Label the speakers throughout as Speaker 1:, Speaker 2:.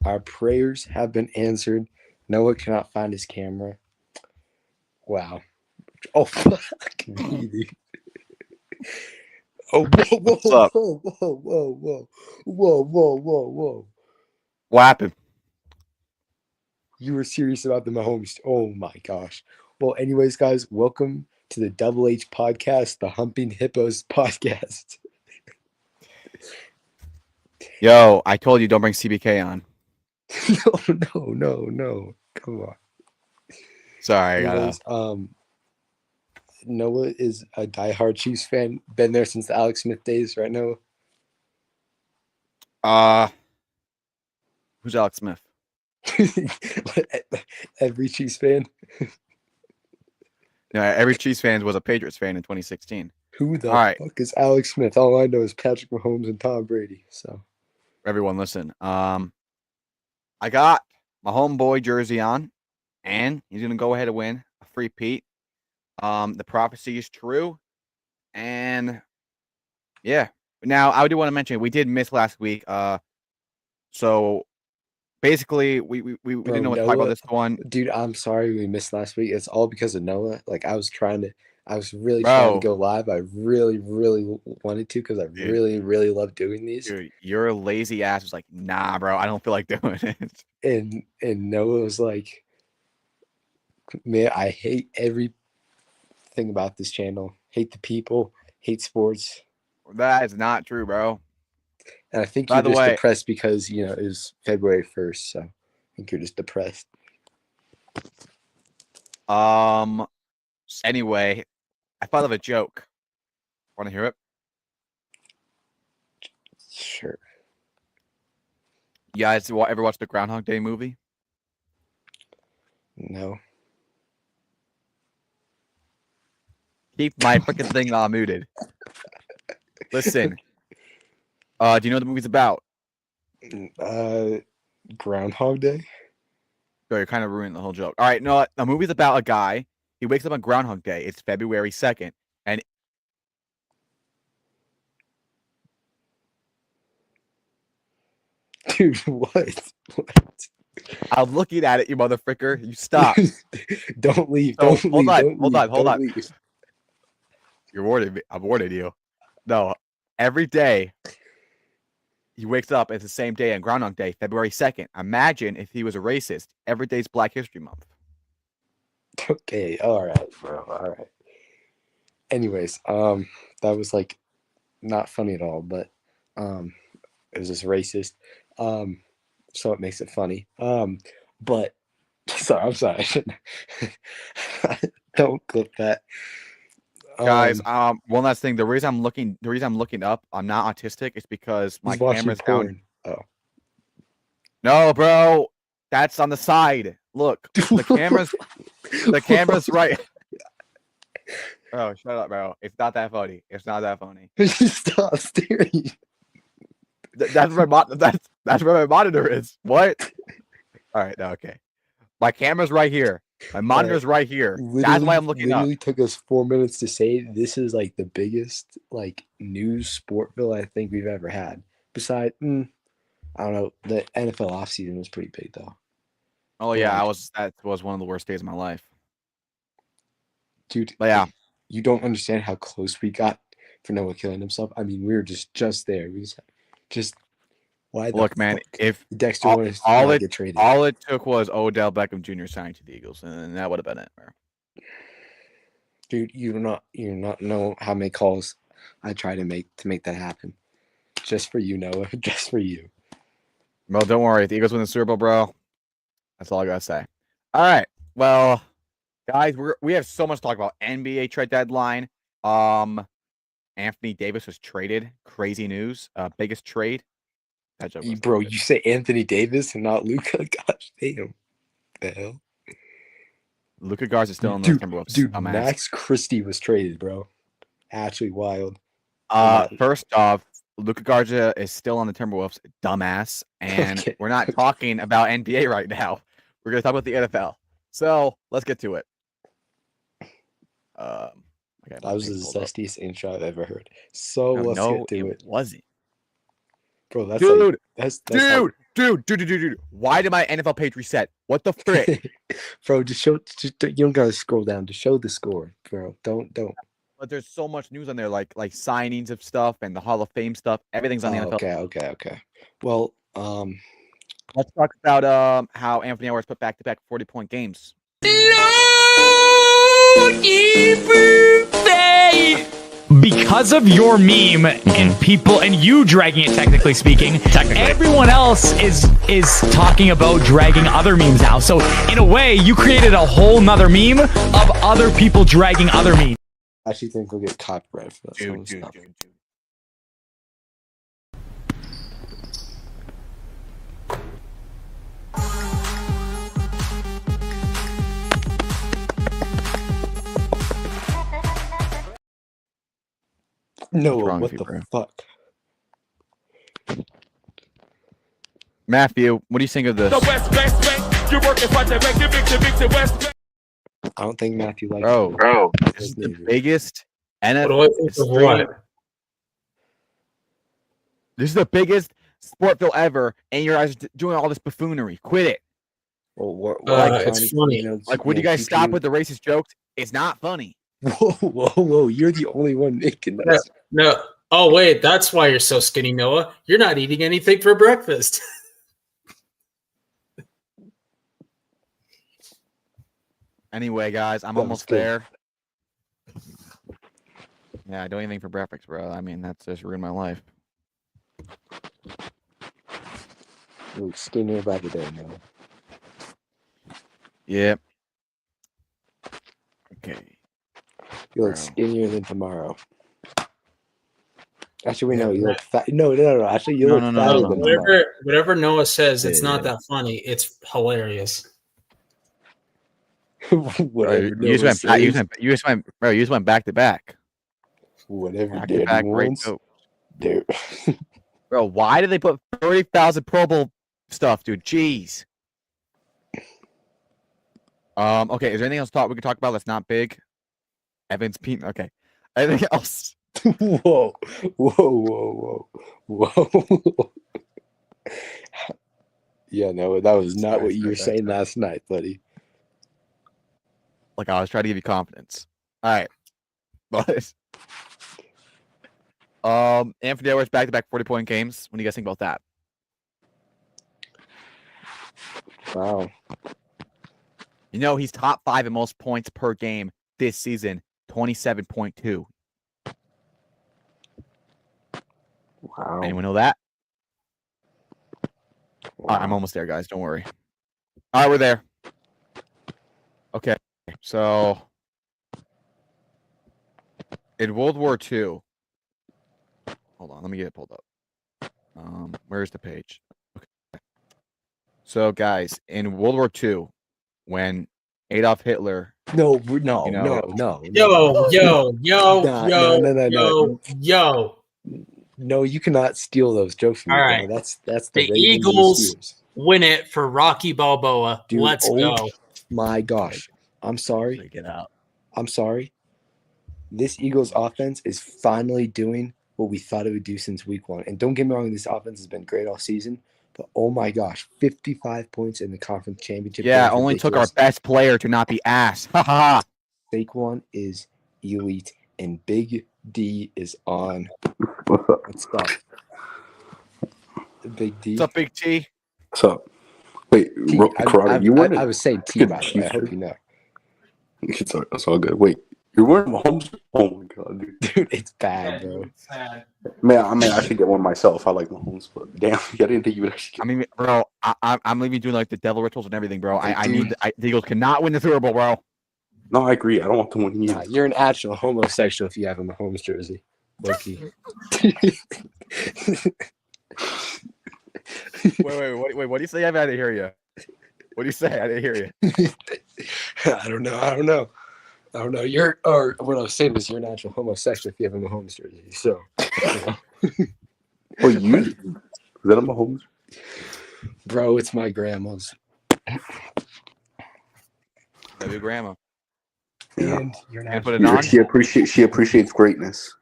Speaker 1: Our prayers have been answered. Noah cannot find his camera. Wow. Oh, fuck me, dude. Oh, whoa,
Speaker 2: What's
Speaker 1: whoa,
Speaker 2: up?
Speaker 1: whoa, whoa, whoa, whoa, whoa, whoa, whoa, whoa.
Speaker 2: What happened?
Speaker 1: You were serious about the Mahomes. Oh, my gosh. Well, anyways, guys, welcome to the Double H podcast, the Humping Hippos podcast.
Speaker 2: Yo, I told you don't bring CBK on.
Speaker 1: No. Come on.
Speaker 2: Sorry, I gotta.
Speaker 1: Anyways, Noah is a diehard Chiefs fan. Been there since the Alex Smith days, right, Noah?
Speaker 2: Uh, who's Alex Smith?
Speaker 1: Every Chiefs fan.
Speaker 2: Yeah, every Chiefs fan was a Patriots fan in 2016.
Speaker 1: Who
Speaker 2: All
Speaker 1: the
Speaker 2: right,
Speaker 1: fuck is Alex Smith? All I know is Patrick Mahomes and Tom Brady. So
Speaker 2: everyone, listen. I got my homeboy jersey on, and he's gonna go ahead and win a free Pete. The prophecy is true, and yeah. Now I do want to mention we did miss last week. So basically we didn't
Speaker 1: bro,
Speaker 2: know what to talk about
Speaker 1: Noah,
Speaker 2: this one,
Speaker 1: dude, I'm sorry we missed last week. It's all because of Noah. Like I was really trying to
Speaker 2: bro.
Speaker 1: go live. I really wanted to because I
Speaker 2: Dude,
Speaker 1: really love doing these.
Speaker 2: dude, your lazy ass was like, nah, bro, I don't feel like doing it.
Speaker 1: And Noah was like, man, I hate everything about this channel. Hate the people. Hate sports.
Speaker 2: That is not true, bro.
Speaker 1: And I think
Speaker 2: By
Speaker 1: you're
Speaker 2: the
Speaker 1: just
Speaker 2: way,
Speaker 1: depressed because it was February 1st. So I think you're just depressed.
Speaker 2: um, anyway, I thought of a joke. Want to hear it?
Speaker 1: Sure.
Speaker 2: You guys ever watch the Groundhog Day movie?
Speaker 1: No.
Speaker 2: Keep my freaking thing not muted. Listen, do you know what the movie's about?
Speaker 1: uh, Groundhog Day.
Speaker 2: Bro, you're kind of ruining the whole joke. All right, no, the movie's about a guy. He wakes up on Groundhog Day. It's February 2nd, and
Speaker 1: Dude, what?
Speaker 2: I'm looking at it, you motherfucker. You stop.
Speaker 1: Don't leave.
Speaker 2: So
Speaker 1: Don't
Speaker 2: hold
Speaker 1: leave.
Speaker 2: on,
Speaker 1: Don't
Speaker 2: hold on,
Speaker 1: leave.
Speaker 2: hold
Speaker 1: Don't
Speaker 2: on.
Speaker 1: leave.
Speaker 2: You're warning me. I'm warning you. No, every day he wakes up. It's the same day on Groundhog Day, February 2nd. Imagine if he was a racist. Every day's Black History Month.
Speaker 1: Okay. All right, bro. All right. Anyways, that was like not funny at all, but um, it was just racist. Um, so it makes it funny. But sorry, I'm sorry. Don't clip that.
Speaker 2: Guys,
Speaker 1: Um,
Speaker 2: one last thing. The reason I'm looking up, I'm not autistic, is because my
Speaker 1: he's watching
Speaker 2: camera's down.
Speaker 1: porn. Oh.
Speaker 2: No, bro, that's on the side. Look, the camera's right. Bro, shut up, bro. It's not that funny. It's not that funny.
Speaker 1: Stop staring.
Speaker 2: That's where my monitor is. What? All right, no, okay. My camera's right here. My
Speaker 1: All right.
Speaker 2: monitor's right here. That's why I'm looking up.
Speaker 1: Literally took us 4 minutes to say this is like the biggest like news sportville I think we've ever had. Besides, I don't know, the NFL offseason was pretty big though.
Speaker 2: Oh
Speaker 1: But
Speaker 2: yeah,
Speaker 1: like,
Speaker 2: that was one of the worst days of my life.
Speaker 1: dude,
Speaker 2: But yeah,
Speaker 1: you don't understand how close we got for Noah killing himself. I mean, we were just there. We just why the
Speaker 2: look, man,
Speaker 1: fuck
Speaker 2: if
Speaker 1: Dexter
Speaker 2: all,
Speaker 1: wanted to
Speaker 2: all
Speaker 1: not
Speaker 2: it
Speaker 1: get traded.
Speaker 2: all it took was Odell Beckham Jr. signing to the Eagles, and that would have been it, bro.
Speaker 1: Dude, you do not know how many calls I try to make that happen. Just for you, Noah. Just for you.
Speaker 2: Well, don't worry. If the Eagles win the Super Bowl, bro, that's all I gotta say. All right. Well, guys, we have so much to talk about. NBA trade deadline. Um, Anthony Davis was traded. Crazy news. Biggest trade. That joke was
Speaker 1: Bro,
Speaker 2: stupid.
Speaker 1: you say Anthony Davis and not Luca? Gosh damn. The hell?
Speaker 2: Luka Garza is still in the
Speaker 1: Dude,
Speaker 2: Timberwolves.
Speaker 1: dude,
Speaker 2: Dumbass.
Speaker 1: Max Christie was traded, bro. Actually wild. And that
Speaker 2: First off, Luka Garza is still on the Timberwolves. Dumbass. And
Speaker 1: okay.
Speaker 2: we're not talking about NBA right now. We're gonna talk about the NFL. So let's get to it. I got
Speaker 1: That
Speaker 2: my
Speaker 1: was
Speaker 2: thing
Speaker 1: the
Speaker 2: pulled up.
Speaker 1: zestiest intro I've ever heard. So let's
Speaker 2: No,
Speaker 1: get to
Speaker 2: it
Speaker 1: it.
Speaker 2: wasn't.
Speaker 1: Bro, that's
Speaker 2: Dude,
Speaker 1: like that's how,
Speaker 2: dude. Why did my NFL page reset? What the frick?
Speaker 1: bro, just you don't gotta scroll down. Just show the score, bro. Don't.
Speaker 2: But there's so much news on there, like signings of stuff and the Hall of Fame stuff. Everything's on the NFL.
Speaker 1: Okay. Well,
Speaker 2: Let's talk about how Anthony Edwards put back-to-back 40-point games.
Speaker 3: Because of your meme and people and you dragging it, technically speaking, everyone else is talking about dragging other memes now. So in a way, you created a whole nother meme of other people dragging other memes.
Speaker 1: I actually think we'll get copyright for that.
Speaker 2: Dude.
Speaker 1: No,
Speaker 2: What's wrong
Speaker 1: what
Speaker 2: with you,
Speaker 1: the
Speaker 2: bro?
Speaker 1: fuck?
Speaker 2: Matthew, what do you think of this?
Speaker 1: I don't think Matthew likes
Speaker 2: Bro,
Speaker 1: it.
Speaker 2: this is the biggest
Speaker 4: What do I
Speaker 2: NFL
Speaker 4: think of
Speaker 2: history.
Speaker 4: what?
Speaker 2: This is the biggest Sportville ever, and you're guys doing all this buffoonery. Quit it.
Speaker 1: Well,
Speaker 4: It's funny.
Speaker 2: Like, would you guys stop with the racist jokes? It's not funny.
Speaker 1: Whoa! You're the only one making this.
Speaker 4: No. Oh, wait. That's why you're so skinny, Noah. You're not eating anything for breakfast.
Speaker 2: Anyway, guys, I'm
Speaker 1: That was
Speaker 2: almost
Speaker 1: good.
Speaker 2: there. Yeah, I don't eat anything for breakfast, bro. I mean, that's just ruined my life.
Speaker 1: You look skinnier by the day, man.
Speaker 2: Yep. Okay.
Speaker 1: You look
Speaker 2: Bro.
Speaker 1: skinnier than tomorrow. Actually, we know you look fat. No. Actually, you look fatter
Speaker 2: no.
Speaker 1: than tomorrow.
Speaker 4: Whatever Noah says, it's not
Speaker 2: Yeah.
Speaker 4: that funny. It's hilarious.
Speaker 1: Whatever.
Speaker 2: You just went back to back.
Speaker 1: Whatever.
Speaker 2: Back to
Speaker 1: Daddy
Speaker 2: back, right?
Speaker 1: wants.
Speaker 2: Go.
Speaker 1: Dude.
Speaker 2: Bro, why did they put 30,000 Pro Bowl stuff, dude? Jeez. Okay, is there anything else we can talk about that's not big? Evans Pete. Okay. Anything else?
Speaker 1: Whoa. Yeah, no, that was not what you were saying last night, buddy.
Speaker 2: Like, I was trying to give you confidence. All right. But Anthony Edwards back-to-back 40-point games. What do you guys think about that?
Speaker 1: Wow.
Speaker 2: You know, he's top 5 in most points per game this season, 27.2.
Speaker 1: Wow.
Speaker 2: Anyone know that?
Speaker 1: Wow.
Speaker 2: I'm almost there, guys. Don't worry. All right, we're there. Okay, so in World War II, hold on, let me get it pulled up. Where's the page? Okay. So, guys, in World War II, when Adolf Hitler,
Speaker 1: No.
Speaker 4: Yo.
Speaker 1: No, you cannot steal those jokes from me.
Speaker 4: All
Speaker 1: Bro.
Speaker 4: right.
Speaker 1: That's the
Speaker 4: The
Speaker 1: Ravens and
Speaker 4: Eagles
Speaker 1: Steelers.
Speaker 4: win it for Rocky Balboa.
Speaker 1: Dude,
Speaker 4: Let's go.
Speaker 1: My gosh. I'm sorry.
Speaker 2: get out.
Speaker 1: I'm sorry. This Eagles offense is finally doing what we thought it would do since week 1. And don't get me wrong, this offense has been great all season. But oh my gosh, 55 points in the conference championship.
Speaker 2: Yeah, only took our best player to not be ass. Ha ha.
Speaker 1: Saquon is elite, and Big D is on. What's up? Big D.
Speaker 2: What's up, Big T?
Speaker 5: What's up? Wait,
Speaker 1: T.
Speaker 5: Karate, you weren't.
Speaker 1: I was saying T, by the way. I hope you know.
Speaker 5: It's all good. Wait, you're wearing Mahomes? Oh my god, dude.
Speaker 1: Dude, it's bad, bro.
Speaker 5: Man, I mean, I should get one myself. I like Mahomes, but damn, I didn't think you would actually.
Speaker 2: I mean, bro, I'm leaving doing like the devil rituals and everything, bro. I
Speaker 5: Dude.
Speaker 2: need the Eagles cannot win the Super Bowl, bro.
Speaker 5: No, I agree. I don't want to win either.
Speaker 1: Nah, you're an actual homosexual if you have a Mahomes jersey. Loki.
Speaker 2: Wait, what do you say? I didn't hear you. What do you say? I didn't hear you.
Speaker 1: I don't know. You're, or what I was saying is you're an actual homosexual if you have a Mahomes jersey. So,
Speaker 5: Oh, you? Is that a Mahomes?
Speaker 1: bro, it's my grandma's.
Speaker 2: W grandma.
Speaker 1: And you're an
Speaker 2: Can I put
Speaker 1: actual.
Speaker 2: it on?
Speaker 5: She appreciates greatness.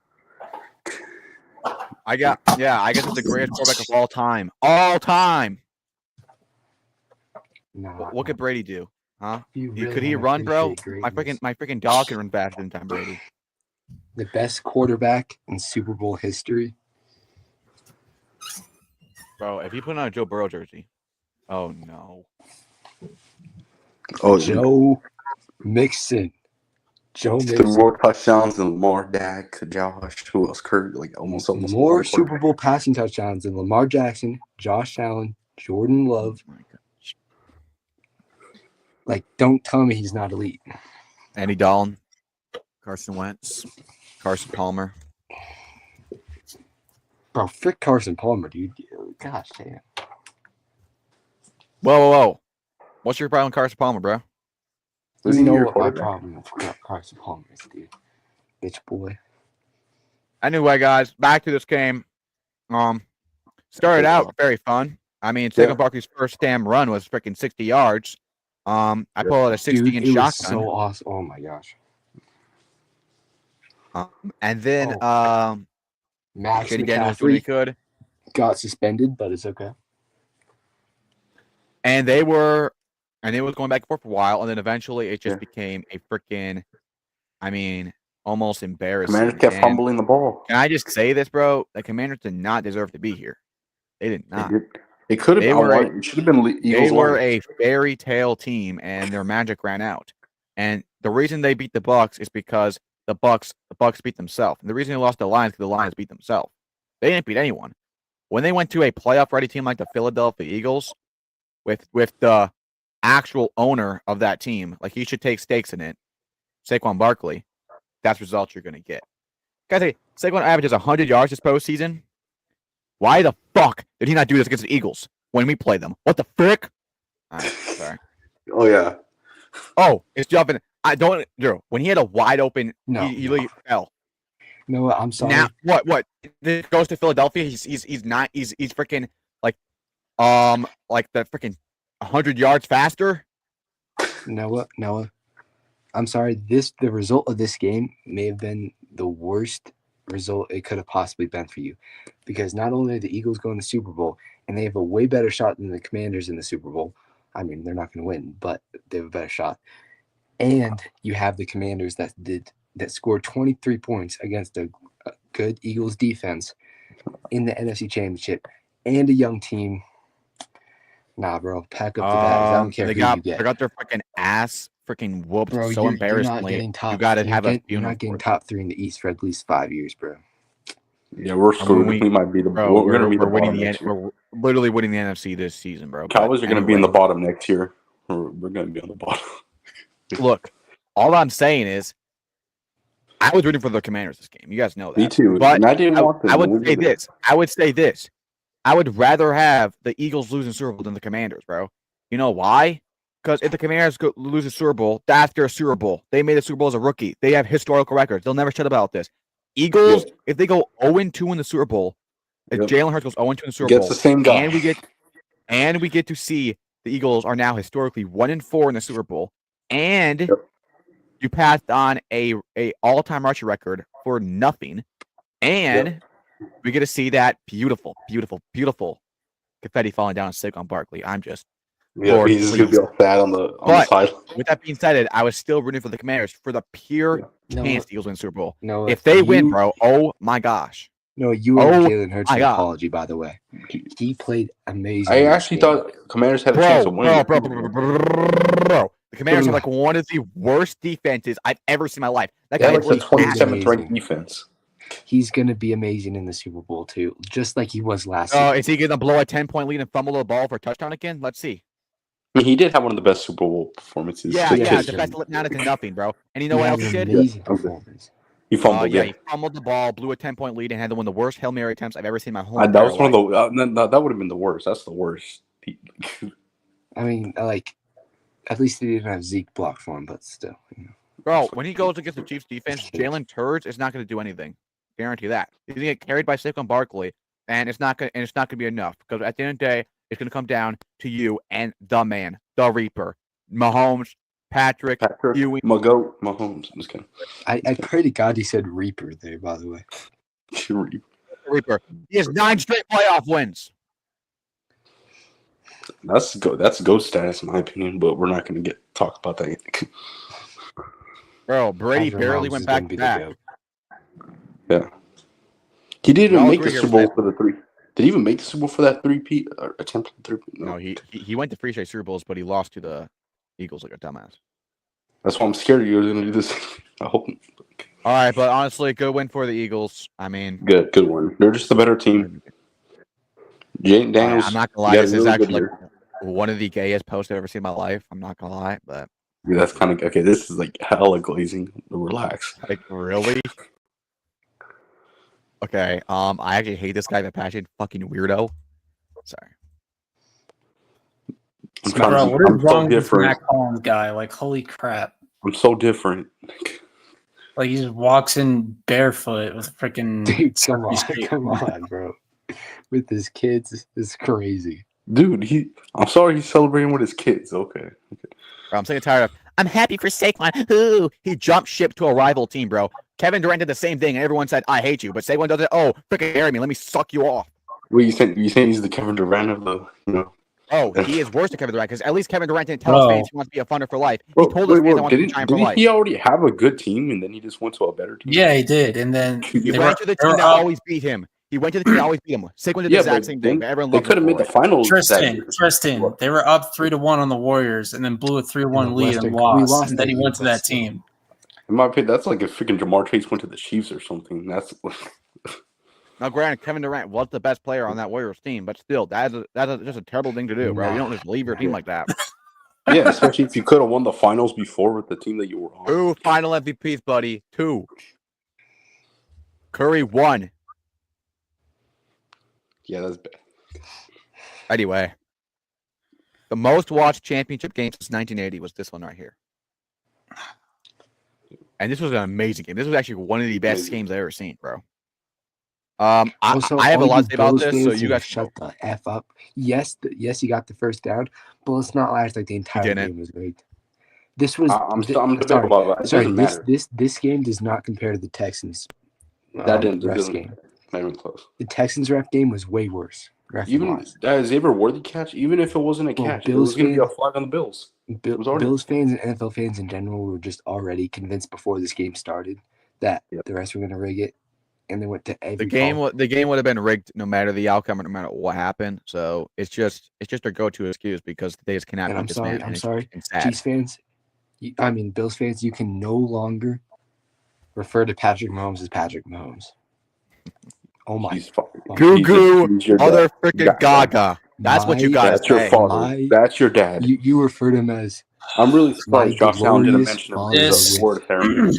Speaker 2: I guess it's the greatest quarterback of all time. All time.
Speaker 1: Nah,
Speaker 2: What could Brady do? Huh?
Speaker 1: you really
Speaker 2: Could he
Speaker 1: wanna
Speaker 2: run, bro?
Speaker 1: appreciate
Speaker 2: My
Speaker 1: greatness.
Speaker 2: freaking dog can run faster than Tom Brady.
Speaker 1: The best quarterback in Super Bowl history.
Speaker 2: Bro, if you put on a Joe Burrow jersey, oh no.
Speaker 5: Oh,
Speaker 1: Joe Mixon. Joe
Speaker 5: threw
Speaker 1: Mixon.
Speaker 5: more touchdowns than Lamar, Dak, Josh. Who else? Kurt. Like almost
Speaker 1: More
Speaker 5: all
Speaker 1: Super Bowl passing touchdowns than Lamar Jackson, Josh Allen, Jordan Love.
Speaker 2: Oh my gosh.
Speaker 1: Like, don't tell me he's not elite.
Speaker 2: Andy Dalton, Carson Wentz, Carson Palmer.
Speaker 1: Bro, frick Carson Palmer, dude. Gosh damn.
Speaker 2: Whoa. What's your problem with Carson Palmer, bro?
Speaker 5: Was
Speaker 1: You
Speaker 5: he
Speaker 1: know
Speaker 5: your
Speaker 1: what my
Speaker 5: quarterback?
Speaker 1: problem with Carson Palmer is, dude. Bitch boy.
Speaker 2: Anyway, guys, back to this game. Started out very fun. I mean, Saquon Barkley's first damn run was freaking 60 yards. I pulled out a 60-inch
Speaker 1: Dude, it was
Speaker 2: shotgun.
Speaker 1: so awesome. Oh my gosh.
Speaker 2: And then
Speaker 1: Max
Speaker 2: Shady Daniel was doing
Speaker 1: McCaffrey
Speaker 2: what he could.
Speaker 1: got suspended, but it's okay.
Speaker 2: And it was going back and forth for a while, and then eventually it just became a freaking, almost embarrassing.
Speaker 5: Commanders kept fumbling the ball.
Speaker 2: Can I just say this, bro? The Commanders did not deserve to be here. They did not.
Speaker 5: It could have been. It should have been Eagles.
Speaker 2: They were a fairy tale team, and their magic ran out. And the reason they beat the Bucs is because the Bucs beat themselves. And the reason they lost the Lions is because the Lions beat themselves. They didn't beat anyone. When they went to a playoff-ready team like the Philadelphia Eagles, with the actual owner of that team, like he should take stakes in it, Saquon Barkley, that's the results you're going to get. Guys, Saquon averages 100 yards this postseason. Why the fuck did he not do this against the Eagles when we play them? What the frick? All right, sorry.
Speaker 5: Oh, yeah.
Speaker 2: Oh, it's jumping. When he had a wide open, he fell.
Speaker 1: No, I'm sorry.
Speaker 2: Now what? This goes to Philadelphia. He's freaking like the freaking 100 yards faster.
Speaker 1: Noah. I'm sorry. The result of this game may have been the worst result it could have possibly been for you, because not only are the Eagles going to the Super Bowl and they have a way better shot than the Commanders in the Super Bowl. I mean, they're not going to win, but they have a better shot. And you have the Commanders that scored 23 points against a good Eagles defense in the NFC Championship and a young team. Nah, bro, pack up the bags. I don't care who you get.
Speaker 2: They got their freaking ass freaking whooped
Speaker 1: Bro,
Speaker 2: so embarrassingly. You got to have a funeral.
Speaker 1: You're not getting top 3 in the East for at least 5 years, bro.
Speaker 5: Yeah, we're screwed. We might be the.
Speaker 2: Bro,
Speaker 5: we're going to be the bottom next year.
Speaker 2: We're literally winning the NFC this season, bro.
Speaker 5: Cowboys are going to be in the bottom next year. We're going to be on the bottom.
Speaker 2: Look, all I'm saying is, I was rooting for the Commanders this game. You guys know that.
Speaker 5: Me too.
Speaker 2: But
Speaker 5: and I didn't want them.
Speaker 2: I would say this. I would rather have the Eagles losing Super Bowl than the Commanders, bro. You know why? Because if the Commanders lose a Super Bowl, that's their Super Bowl. They made a Super Bowl as a rookie. They have historical records. They'll never shut about this. Eagles, if they go 0-2 in the Super Bowl, if Jalen Hurts goes 0-2 in the Super Bowl,
Speaker 5: the same guy.
Speaker 2: and we get to see the Eagles are now historically 1-4 in the Super Bowl, and you passed on a all-time rushing record for nothing, and we get to see that beautiful confetti falling down on Saquon Barkley. I'm just
Speaker 5: he's just gonna be all sad on the side.
Speaker 2: With that being said, I was still rooting for the Commanders for the pure chance the Eagles win the Super Bowl.
Speaker 1: No,
Speaker 2: if they win, bro, oh my gosh.
Speaker 1: No, you owe Jalen Hurts an apology, by the way. He played amazing.
Speaker 5: I actually thought Commanders had a chance of winning.
Speaker 2: Bro. The Commanders are like one of the worst defenses I've ever seen in my life. That guy
Speaker 5: was the 27th ranked defense.
Speaker 1: He's going to be amazing in the Super Bowl, too, just like he was last
Speaker 2: season. Is he going to blow a 10-point lead and fumble the ball for a touchdown again? Let's see.
Speaker 5: I mean, he did have one of the best Super Bowl performances.
Speaker 2: Yeah, the best now to nothing, bro. And you know what else he did?
Speaker 1: Amazing performance.
Speaker 5: He fumbled.
Speaker 2: He fumbled the ball, blew a 10-point lead, and had one of the worst Hail Mary attempts I've ever seen in my whole life.
Speaker 5: That was one of the. That would have been the worst. That's the worst.
Speaker 1: I mean, at least he didn't have Zeke blocked for him, but still.
Speaker 2: Bro, when he goes against the Chiefs defense, Jalen Hurts is not going to do anything. Guarantee that. He's going to get carried by Saquon Barkley, and it's not going to be enough, because at the end of the day, it's going to come down to you and the man, the Reaper, Mahomes, Patrick, Ewing.
Speaker 5: Mahomes. I'm just kidding.
Speaker 1: I pray to God he said Reaper there, by the way.
Speaker 2: Reaper. He has 9 straight playoff wins.
Speaker 5: That's GOAT status in my opinion, but we're not going to talk about that yet.
Speaker 2: Bro, Brady
Speaker 1: Patrick
Speaker 2: barely
Speaker 1: Mahomes
Speaker 2: went
Speaker 1: is gonna
Speaker 2: back
Speaker 1: be
Speaker 2: to
Speaker 1: the
Speaker 2: back.
Speaker 1: GOAT.
Speaker 5: Yeah. He didn't
Speaker 2: We all
Speaker 5: even make
Speaker 2: agree
Speaker 5: the
Speaker 2: here
Speaker 5: Super
Speaker 2: with
Speaker 5: Bowl for the 3. Did he even make the Super Bowl for that 3-peat or attempt at 3-peat?
Speaker 2: No, he went to 3 straight Super Bowls, but he lost to the Eagles like a dumbass.
Speaker 5: That's why I'm scared you were going to do this. I hope.
Speaker 2: All right, but honestly, good win for the Eagles. I mean,
Speaker 5: Good one. They're just a better team. Jane Daniels.
Speaker 2: I'm not gonna lie. This is actually like one of the gayest posts I've ever seen in my life. I'm not gonna lie, but
Speaker 5: yeah, that's kind of okay. This is like hella glazing. Relax.
Speaker 2: like really. Okay. I actually hate this guy. The passion fucking weirdo. Sorry.
Speaker 4: Bro, what is
Speaker 5: I'm
Speaker 4: wrong
Speaker 5: so
Speaker 4: with this
Speaker 5: different.
Speaker 4: Matt Collins guy? Like, holy crap!
Speaker 5: I'm so different.
Speaker 4: Like he just walks in barefoot with a freaking.
Speaker 1: Dude, come on, bro. With his kids, it's crazy.
Speaker 5: Dude, I'm sorry he's celebrating with his kids. Okay.
Speaker 2: Bro, I'm sick and tired of. I'm happy for Saquon. Ooh, he jumped ship to a rival team, bro. Kevin Durant did the same thing, and everyone said, "I hate you." But Saquon does it. Oh, freaking marry me. Let me suck you off.
Speaker 5: Well, you saying he's the Kevin Durant of the,
Speaker 2: Oh, he is worse than Kevin Durant because at least Kevin Durant didn't tell his fans he wants to be a funner for life. He told his fans I want to be trying for life.
Speaker 5: Didn't he already have a good team and then he just went to a better team?
Speaker 4: Yeah, he did, and then
Speaker 2: he went to the team that always beat him. He went to the team that always beat him. Saquon did the exact same thing. But everyone
Speaker 5: they
Speaker 2: loved
Speaker 5: could have
Speaker 2: him
Speaker 5: made
Speaker 2: for
Speaker 5: the
Speaker 2: it.
Speaker 5: finals.
Speaker 4: Tristan, they were up 3-1 on the Warriors, and then blew a 3-1 lead and lost. And then he went to that team.
Speaker 5: In my opinion, that's like if freaking Jamar Chase went to the Chiefs or something. That's
Speaker 2: now, granted, Kevin Durant was the best player on that Warriors team, but still, that's just a terrible thing to do, bro. You don't just leave your team like that.
Speaker 5: yeah, especially if you could have won the finals before with the team that you were on.
Speaker 2: 2 final MVPs, buddy. 2. Curry 1.
Speaker 5: Yeah, that's bad.
Speaker 2: Anyway, the most watched championship game since 1980 was this one right here. And this was an amazing game. This was actually one of the best games I've ever seen, bro. I have a lot to say about this, so you guys
Speaker 1: shut the F up. Yes, you got the first down, but let's not act like the entire game was rigged. This was.
Speaker 5: I'm debatable about it.
Speaker 1: Sorry, this game does not compare to the Texans. Refs game.
Speaker 5: Not even close.
Speaker 1: The Texans ref game was way worse.
Speaker 5: Even Xavier Worthy catch, even if it wasn't a catch, it was going to be a flag on the Bills.
Speaker 1: Bills fans and NFL fans in general were just already convinced before this game started that the refs were going to rig it, and they went to every
Speaker 2: the game would have been rigged no matter the outcome or no matter what happened. So it's just a go-to excuse because they just cannot.
Speaker 1: And I'm sorry,
Speaker 2: It's sad.
Speaker 1: Chiefs fans. Bills fans. You can no longer refer to Patrick Mahomes as Patrick Mahomes. Oh my!
Speaker 2: Goo goo, other freaking Gaga. That's what you got.
Speaker 5: That's your father. That's your dad.
Speaker 1: You referred him as.
Speaker 5: I'm really surprised Josh Allen didn't mention him.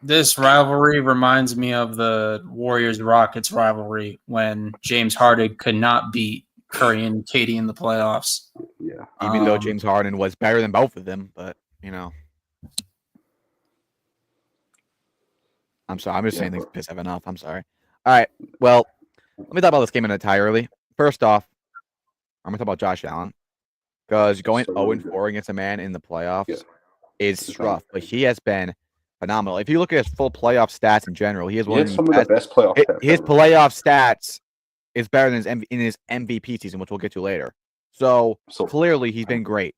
Speaker 4: This rivalry reminds me of the Warriors-Rockets rivalry when James Harden could not beat Curry and Katie in the playoffs.
Speaker 5: Yeah,
Speaker 2: even though James Harden was better than both of them, but I'm sorry. I'm just saying things piss enough. I'm sorry. All right. Well, let me talk about this game entirely. First off, I'm going to talk about Josh Allen because going 0-4 against a man in the playoffs is rough, but he has been phenomenal. If you look at his full playoff stats in general, he has some of the best playoff stats. His playoff stats is better than his MVP season, which we'll get to later. So clearly he's been great,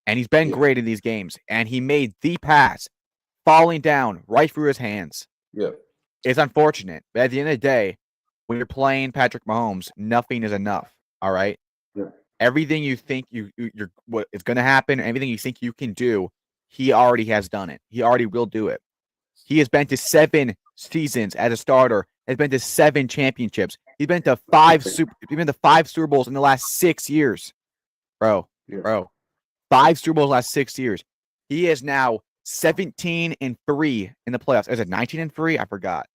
Speaker 2: and he's been great in these games, and he made the pass falling down right through his hands.
Speaker 5: Yeah.
Speaker 2: It's unfortunate, but at the end of the day, when you're playing Patrick Mahomes, nothing is enough. All right.
Speaker 5: Yeah.
Speaker 2: Everything you think you're what is going to happen, everything you think you can do, he already has done it. He already will do it. He has been to 7 seasons as a starter. Has been to 7 championships. He's been to 5 Super Bowls in the last 6 years, bro. 5 Super Bowls last 6 years. He is now 17-3 in the playoffs. Is it 19-3? I forgot.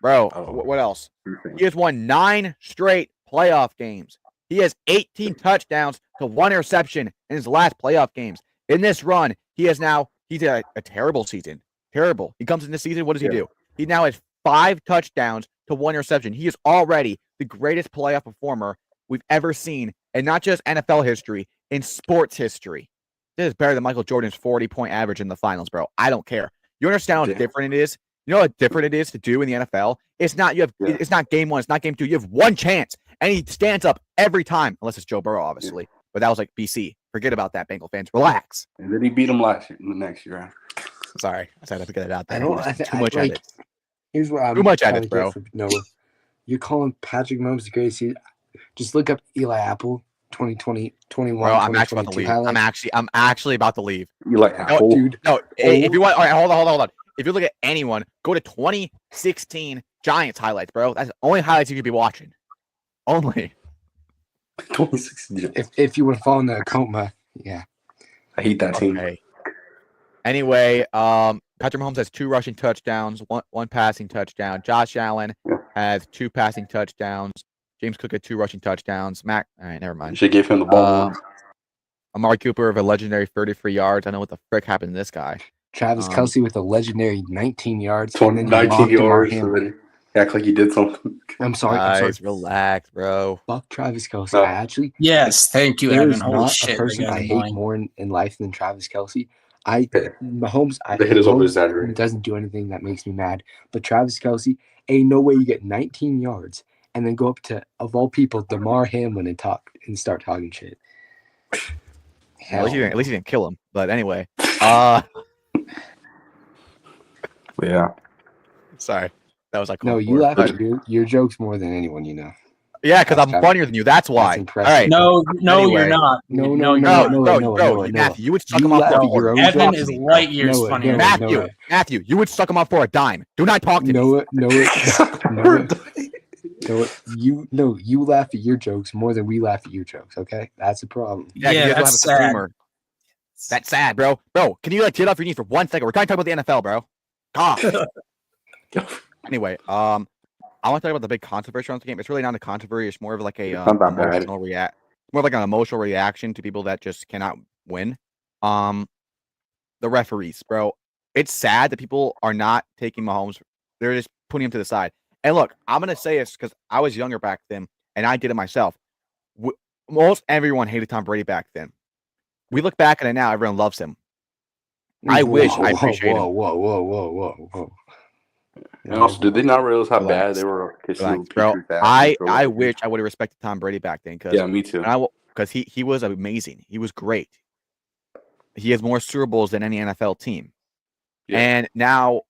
Speaker 2: Bro, what else? He has won 9 straight playoff games. He has 18 touchdowns to 1 interception in his last playoff games. In this run, he's a terrible season. Terrible. He comes in this season, what does he do? He now has 5 touchdowns to 1 interception. He is already the greatest playoff performer we've ever seen, and not just NFL history, in sports history. This is better than Michael Jordan's 40-point average in the finals, bro. I don't care. You understand how different it is You know how different it is to do in the NFL? It's not it's not game 1, it's not game 2. You have one chance, and he stands up every time, unless it's Joe Burrow, obviously. Yeah. But that was like BC. Forget about that, Bengal fans. Relax.
Speaker 5: And then he beat him the next year.
Speaker 2: Sorry, I said I had to get it out there.
Speaker 1: Too much edits. Here's what I'm
Speaker 2: too much edits, bro.
Speaker 1: Noah, you're calling Patrick Mahomes the greatest. Just look up Eli Apple 2020, 21.
Speaker 2: Bro, I'm actually about to leave.
Speaker 1: Highlights.
Speaker 2: I'm actually about to leave.
Speaker 5: Eli Apple,
Speaker 1: dude.
Speaker 2: No, if you want, all right, hold on. If you look at anyone, go to 2016 Giants highlights, bro. That's the only highlights you could be watching. Only.
Speaker 5: 2016.
Speaker 1: If you want to fall in the coma, yeah.
Speaker 5: I hate that team.
Speaker 2: Okay. Anyway, Patrick Mahomes has 2 rushing touchdowns, one passing touchdown. Josh Allen has 2 passing touchdowns. James Cook had 2 rushing touchdowns. All right, never mind.
Speaker 5: You should give him the ball.
Speaker 2: Amari Cooper with a legendary 33 yards. I know what the frick happened to this guy.
Speaker 1: Travis Kelce with a legendary 19 yards.
Speaker 5: 19 yards. Act like you did something.
Speaker 1: I'm sorry.
Speaker 2: Guys, relax, bro.
Speaker 1: Fuck Travis Kelce. No.
Speaker 4: Yes, thank you, Evan.
Speaker 1: Holy shit, a person I hate more in life than Travis Kelce. Mahomes doesn't do anything that makes me mad. But Travis Kelce, ain't no way you get 19 yards and then go up to, of all people, Damar Hamlin and start talking shit.
Speaker 2: At least he didn't kill him. But anyway,
Speaker 5: yeah.
Speaker 2: Sorry, that was like
Speaker 1: no. You laugh at your jokes more than anyone you know.
Speaker 2: Yeah, because I'm funnier than you. That's why. All right.
Speaker 4: No, anyway. You're not.
Speaker 2: No, bro. Matthew, you would suck him off for a dime.
Speaker 4: Evan is light years funnier.
Speaker 2: Matthew, you would suck him off for a dime. Do not talk to me.
Speaker 1: You laugh at your jokes more than we laugh at your jokes. Okay, that's a problem.
Speaker 2: Yeah, that's sad. That's sad, bro. Bro, can you get off your knees for 1 second? We're trying to talk about the NFL, bro. God. Anyway, I want to talk about the big controversy on the game. It's really not a controversy. It's more of like a emotional more like an emotional reaction to people that just cannot win. The referees, bro. It's sad that people are not taking Mahomes. They're just putting him to the side. And look, I'm gonna say this because I was younger back then, and I did it myself. Most everyone hated Tom Brady back then. We look back at it now; everyone loves him. I appreciate him.
Speaker 5: Whoa. And also, did they not realize how bad they were?
Speaker 2: Bro, I wish I would have respected Tom Brady back then.
Speaker 5: Yeah, me too.
Speaker 2: Because he was amazing. He was great. He has more Super Bowls than any NFL team. Yeah. And now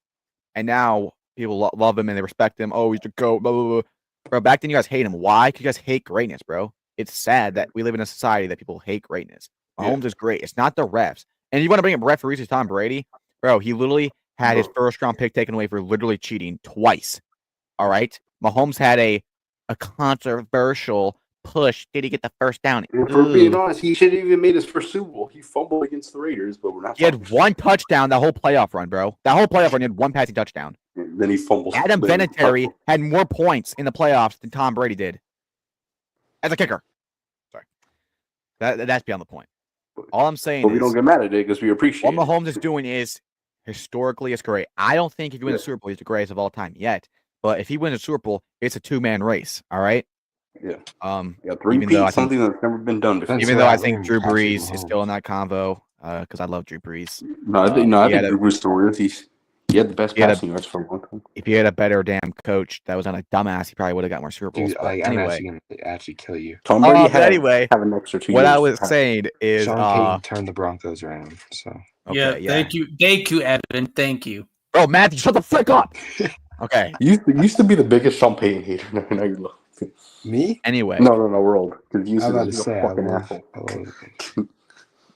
Speaker 2: people love him and they respect him. Oh, he's the GOAT, blah, blah, blah. Bro, back then you guys hate him. Why? Because you guys hate greatness, bro. It's sad that we live in a society that people hate greatness. Mahomes is great. It's not the refs. And you want to bring up referees to Tom Brady? Bro, he literally had his first-round pick taken away for literally cheating twice. All right? Mahomes had a controversial push. Did he get the first down?
Speaker 5: And for being honest, he should have even made his first Super Bowl. He fumbled against the Raiders, but we're not.
Speaker 2: He had 1 touchdown that whole playoff run, bro. That whole playoff run, he had 1 passing touchdown.
Speaker 5: And then he fumbled.
Speaker 2: Adam Vinatieri had more points in the playoffs than Tom Brady did as a kicker. Sorry. That's beyond the point. All I'm saying is
Speaker 5: we don't get mad at it because we appreciate
Speaker 2: what Mahomes is doing is historically it's great. I don't think if he wins the Super Bowl, he's the greatest of all time yet. But if he wins a Super Bowl, it's a 2-man race. All right.
Speaker 5: Yeah.
Speaker 2: 3
Speaker 5: something that's never been done before.
Speaker 2: Even though I think Drew Brees is still in that convo, because I love Drew Brees.
Speaker 5: I think Drew Brees still is. He had the best passing yards for a long time.
Speaker 2: If he had a better damn coach that was on a dumbass, he probably would have got more Super Bowls.
Speaker 1: Dude, I'm actually going to actually kill you.
Speaker 5: Tom Brady
Speaker 2: have
Speaker 5: an extra 2
Speaker 2: what
Speaker 5: years.
Speaker 2: I was saying is
Speaker 1: Sean Payton turned the Broncos around. So
Speaker 4: thank you, Evan. Thank you.
Speaker 2: Bro, Matthew, shut the frick up. Okay.
Speaker 5: You used to be the biggest Sean Payton hater. Now you love
Speaker 1: me?
Speaker 2: Anyway.
Speaker 5: No, we're old. Because you
Speaker 1: used
Speaker 5: to be
Speaker 1: a
Speaker 5: fucking asshole.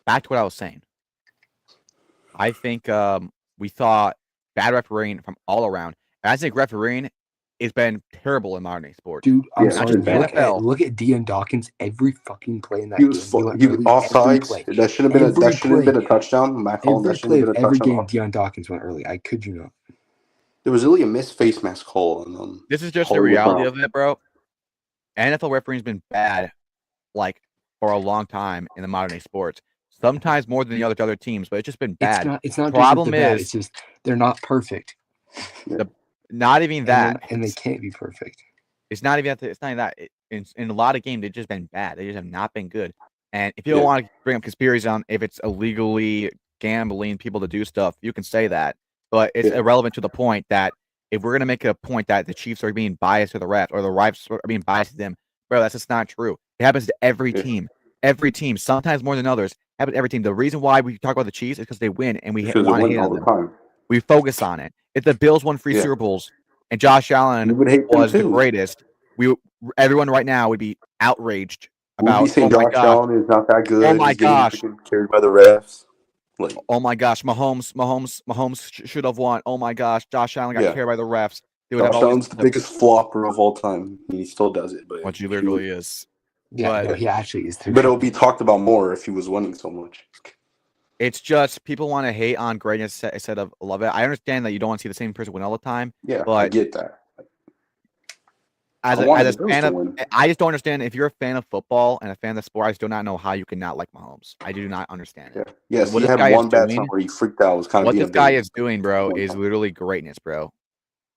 Speaker 2: Back to what I was saying. I think we thought bad refereeing from all around. And I think refereeing has been terrible in modern day sports.
Speaker 1: Dude, I'm sorry. Look at Deion Dawkins every fucking play in that
Speaker 5: game. He was offside. That should have been a touchdown.
Speaker 1: Every game Deion Dawkins went early. I could you not.
Speaker 5: There was really a missed face mask call.
Speaker 2: This is just the reality of it, bro. NFL refereeing has been bad, for a long time in the modern day sports. Sometimes more than the other teams, but it's just been bad.
Speaker 1: It's not.
Speaker 2: Problem is,
Speaker 1: it's just they're not perfect.
Speaker 2: Not even that,
Speaker 1: and they can't be perfect.
Speaker 2: It's not even that. It's not even that. In a lot of games, they've just been bad. They just have not been good. And if you don't want to bring up conspiracies on if it's illegally gambling people to do stuff, you can say that. but it's
Speaker 5: Yeah.
Speaker 2: irrelevant to the point that if we're gonna make a point that the Chiefs are being biased to the refs or the refs are being biased to them, bro, that's just not true. It happens to every
Speaker 5: Yeah.
Speaker 2: team. Every team, sometimes more than others, happens to every team. The reason why we talk about the Chiefs is because they win and we
Speaker 5: Because it
Speaker 2: want to
Speaker 5: wins
Speaker 2: hate
Speaker 5: all
Speaker 2: on
Speaker 5: the
Speaker 2: them.
Speaker 5: time.
Speaker 2: We focus on it. If the Bills won 3
Speaker 5: Yeah.
Speaker 2: Super Bowls and Josh
Speaker 5: We
Speaker 2: Allen
Speaker 5: would hate them
Speaker 2: was the
Speaker 5: too.
Speaker 2: greatest, everyone right now would be outraged
Speaker 5: We would be
Speaker 2: about,
Speaker 5: saying
Speaker 2: oh my
Speaker 5: Josh
Speaker 2: gosh,
Speaker 5: Allen is not that good.
Speaker 2: oh my
Speaker 5: He's getting
Speaker 2: gosh,
Speaker 5: freaking carried by the refs. Like,
Speaker 2: oh my gosh, Mahomes should have won. Oh my gosh, Josh Allen got
Speaker 5: yeah.
Speaker 2: carried by the refs. They would have
Speaker 5: Josh
Speaker 2: all these
Speaker 5: Allen's the biggest flopper of all time. He still does it, but
Speaker 2: which he literally is.
Speaker 1: Yeah,
Speaker 2: But
Speaker 1: no, he actually is.
Speaker 5: but it'll be talked about more if he was winning so much.
Speaker 2: it's just people want to hate on greatness instead of love it. I understand that you don't want to see the same person win all the time,
Speaker 5: Yeah, I
Speaker 2: but
Speaker 5: get that.
Speaker 2: as
Speaker 5: I
Speaker 2: a
Speaker 5: wanted the Bills
Speaker 2: fan
Speaker 5: to
Speaker 2: of,
Speaker 5: win.
Speaker 2: I just don't understand if you're a fan of football and a fan of the sport. I just do not know how you can not like Mahomes. I do not understand
Speaker 5: Yeah.
Speaker 2: it.
Speaker 5: Yes,
Speaker 2: What
Speaker 5: he
Speaker 2: this
Speaker 5: had
Speaker 2: guy is
Speaker 5: one bad
Speaker 2: doing,
Speaker 5: time where he freaked out. It was kind of
Speaker 2: what
Speaker 5: being
Speaker 2: this
Speaker 5: a
Speaker 2: guy
Speaker 5: baby.
Speaker 2: is doing, bro,
Speaker 5: One
Speaker 2: is
Speaker 5: time.
Speaker 2: literally greatness, bro.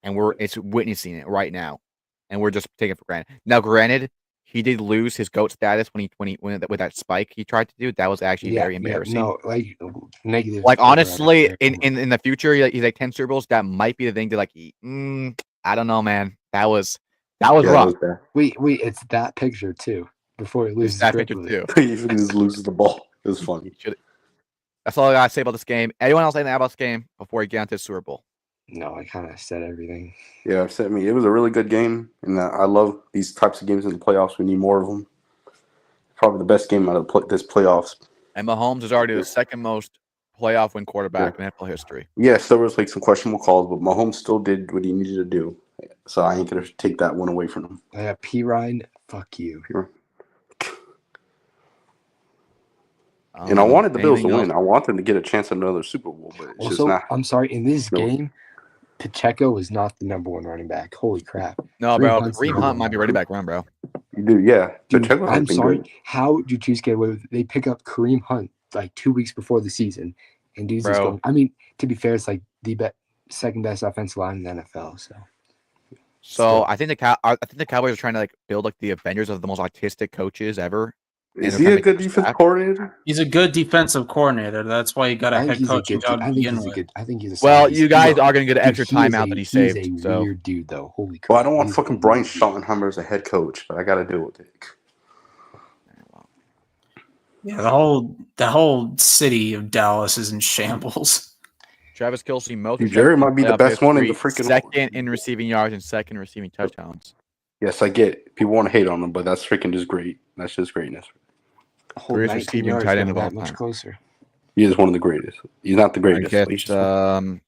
Speaker 2: And it's witnessing it right now, and we're just taking it for granted. Now, granted, he did lose his GOAT status when he went with that spike he tried to do. That was actually very embarrassing.
Speaker 1: No, like negative.
Speaker 2: Like
Speaker 1: over
Speaker 2: honestly,
Speaker 1: there.
Speaker 2: in the future, he's like 10 Super Bowls. That might be the thing to like. I don't know, man. That was
Speaker 5: Yeah,
Speaker 2: wrong.
Speaker 5: that was bad.
Speaker 1: Wait, it's that picture too. Before he
Speaker 2: It's
Speaker 1: loses
Speaker 2: that
Speaker 1: grip
Speaker 2: picture
Speaker 1: with it.
Speaker 2: too.
Speaker 5: He just loses the ball. It was funny.
Speaker 2: That's all I gotta say about this game. Anyone else anything about this game before we get into the Super Bowl?
Speaker 1: No, I kind of said everything.
Speaker 5: Yeah, it was a really good game, and I love these types of games in the playoffs. We need more of them. Probably the best game out of this playoffs.
Speaker 2: And Mahomes is already the second most playoff win quarterback in NFL history.
Speaker 5: Yes, there was like some questionable calls, but Mahomes still did what he needed to do. So I ain't gonna take that one away from him.
Speaker 1: I got P. Ryan. Fuck you.
Speaker 5: And I wanted the Bills to
Speaker 2: Anything
Speaker 5: win.
Speaker 2: else?
Speaker 5: I want them to get a chance at another Super Bowl, but it's just
Speaker 1: Also,
Speaker 5: not.
Speaker 1: I'm sorry. In this
Speaker 5: No.
Speaker 1: game, Pacheco is not the number one running back. Holy crap!
Speaker 2: No,
Speaker 1: Kareem
Speaker 2: bro.
Speaker 1: Hunt's
Speaker 2: Kareem
Speaker 1: number
Speaker 2: Hunt
Speaker 1: one
Speaker 2: might be ready back run, bro.
Speaker 5: You do, yeah.
Speaker 1: Dude,
Speaker 5: Pacheco has
Speaker 1: I'm
Speaker 5: been
Speaker 1: sorry.
Speaker 5: good.
Speaker 1: How do Chiefs get away with it? They pick up Kareem Hunt like 2 weeks before the season, and dude's just
Speaker 2: Bro.
Speaker 1: going. I mean, to be fair, it's like the second best offensive line in the NFL. So
Speaker 2: So I think the Cowboys are trying to like build like the Avengers of the most autistic coaches ever.
Speaker 5: Is
Speaker 2: they're
Speaker 5: he
Speaker 2: trying
Speaker 5: a
Speaker 2: to
Speaker 5: good
Speaker 2: make
Speaker 5: defense
Speaker 2: staff.
Speaker 5: coordinator?
Speaker 4: He's a good defensive coordinator. That's why he got a
Speaker 1: I think
Speaker 4: head
Speaker 1: he's a
Speaker 4: coaching
Speaker 1: good.
Speaker 4: job
Speaker 1: I
Speaker 4: to
Speaker 1: think
Speaker 4: begin
Speaker 1: he's a
Speaker 4: with.
Speaker 1: good. I think he's a.
Speaker 2: Well,
Speaker 1: solid-
Speaker 2: you guys
Speaker 1: no,
Speaker 2: are going to get an
Speaker 1: dude,
Speaker 2: extra timeout that he
Speaker 1: He's
Speaker 2: saved.
Speaker 1: a
Speaker 2: So
Speaker 1: weird dude, though. Holy crap!
Speaker 5: Well, I don't want
Speaker 1: He's
Speaker 5: fucking
Speaker 1: a
Speaker 5: Brian
Speaker 1: weird dude.
Speaker 5: Schottenheimer as a head coach, but I got to deal with it.
Speaker 4: Yeah, the whole city of Dallas is in shambles.
Speaker 2: Travis Kelce, most
Speaker 5: Dude, Jerry might be the
Speaker 2: playoff
Speaker 5: best one in the
Speaker 2: history,
Speaker 5: freaking.
Speaker 2: second in receiving yards and second in receiving touchdowns.
Speaker 5: Yes, I get it. People want to hate on him, but that's freaking just great. That's just greatness.
Speaker 1: Whole
Speaker 2: Greatest
Speaker 1: 19
Speaker 2: receiving
Speaker 1: yards
Speaker 2: tight end
Speaker 1: getting
Speaker 2: of all
Speaker 1: that much
Speaker 2: time.
Speaker 1: closer.
Speaker 5: He is one of the greatest. He's not the
Speaker 2: I
Speaker 5: greatest. but he's
Speaker 2: guess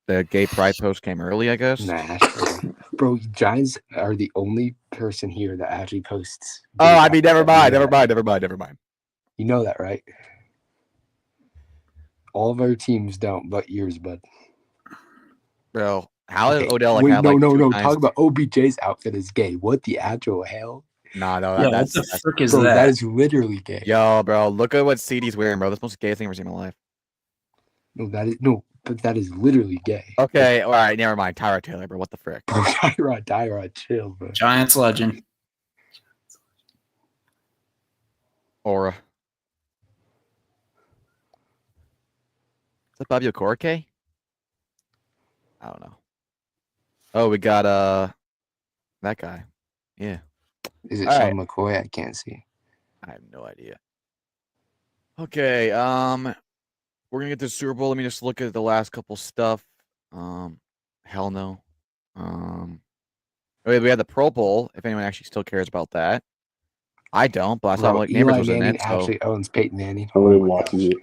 Speaker 2: the gay pride post came early. I guess.
Speaker 1: Nah, bro, Giants are the only person here that actually posts.
Speaker 2: Oh,
Speaker 1: gay
Speaker 2: I mean,
Speaker 1: pride.
Speaker 2: never mind.
Speaker 1: You know that, right? All of our teams don't, but yours, bud.
Speaker 2: Bro, how is
Speaker 1: Okay,
Speaker 2: Odell like?
Speaker 1: wait,
Speaker 2: have,
Speaker 1: no,
Speaker 2: like,
Speaker 1: no,
Speaker 2: two
Speaker 1: no.
Speaker 2: times-
Speaker 1: Talk about OBJ's outfit is gay. What the actual hell?
Speaker 2: Nah, no,
Speaker 4: Yeah, what
Speaker 2: that's
Speaker 4: the frick is
Speaker 1: Bro,
Speaker 4: that?
Speaker 1: that is literally gay.
Speaker 2: yo, bro. Look at what CD's wearing, bro. That's the most gayest thing I've ever seen in my life.
Speaker 1: No, but that is literally gay.
Speaker 2: Okay, all right, never mind. Tyrod Taylor, bro. What the frick?
Speaker 1: Bro, Tyrod, chill, bro.
Speaker 4: Giants legend.
Speaker 2: Aura. Is that Bobby Okorike? I don't know. Oh, we got that guy. Yeah,
Speaker 1: Is it
Speaker 2: All
Speaker 1: Sean McCoy? I can't see.
Speaker 2: I have no idea. Okay, we're gonna get to the Super Bowl. Let me just look at the last couple stuff. Hell no. We had the Pro Bowl. If anyone actually still cares about that, I don't. But I saw
Speaker 1: Bro,
Speaker 2: like Neighbors
Speaker 1: Eli
Speaker 2: was in
Speaker 1: Manning
Speaker 2: it. So
Speaker 1: actually owns Peyton Manning.
Speaker 5: I really
Speaker 1: Oh my
Speaker 5: watching
Speaker 1: gosh.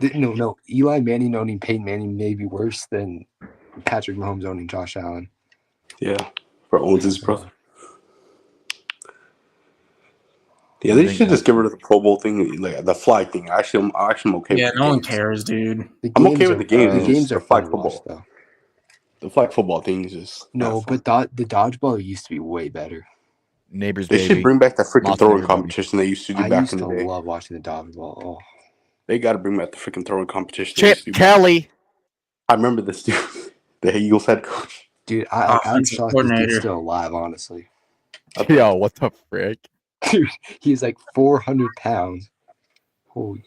Speaker 5: it.
Speaker 1: No. Eli Manning owning Peyton Manning may be worse than Patrick Mahomes owning Josh Allen.
Speaker 5: Yeah, for owns his brother. Yeah, they should just get rid of the Pro Bowl thing, like the flag thing. Actually, I'm okay
Speaker 4: Yeah,
Speaker 5: with the
Speaker 4: no one
Speaker 5: games.
Speaker 4: cares, dude.
Speaker 5: I'm okay with the games.
Speaker 1: The
Speaker 5: It's
Speaker 1: games
Speaker 5: just
Speaker 1: are
Speaker 5: the flag
Speaker 1: fun to watch,
Speaker 5: football.
Speaker 1: though.
Speaker 5: The flag football thing is just
Speaker 1: No,
Speaker 5: not fun.
Speaker 1: but the dodgeball used to be way better.
Speaker 2: Neighbors,
Speaker 5: They
Speaker 2: baby.
Speaker 5: should bring back that freaking
Speaker 2: Monster
Speaker 5: throwing
Speaker 2: Neighbors, baby.
Speaker 5: competition they used to do
Speaker 1: I
Speaker 5: back
Speaker 1: used
Speaker 5: in
Speaker 1: to
Speaker 5: the day.
Speaker 1: love watching the dodgeball. Oh,
Speaker 5: They got to bring back the freaking throwing competition. they
Speaker 2: Chip
Speaker 5: used to do.
Speaker 2: Kelly.
Speaker 5: I remember this dude, the Eagles head coach.
Speaker 1: dude, I'm
Speaker 4: Offensive
Speaker 1: shocked this
Speaker 4: coordinator.
Speaker 1: dude's still alive, honestly.
Speaker 2: Yo, what the frick?
Speaker 1: Dude, he's like 400 pounds. Holy.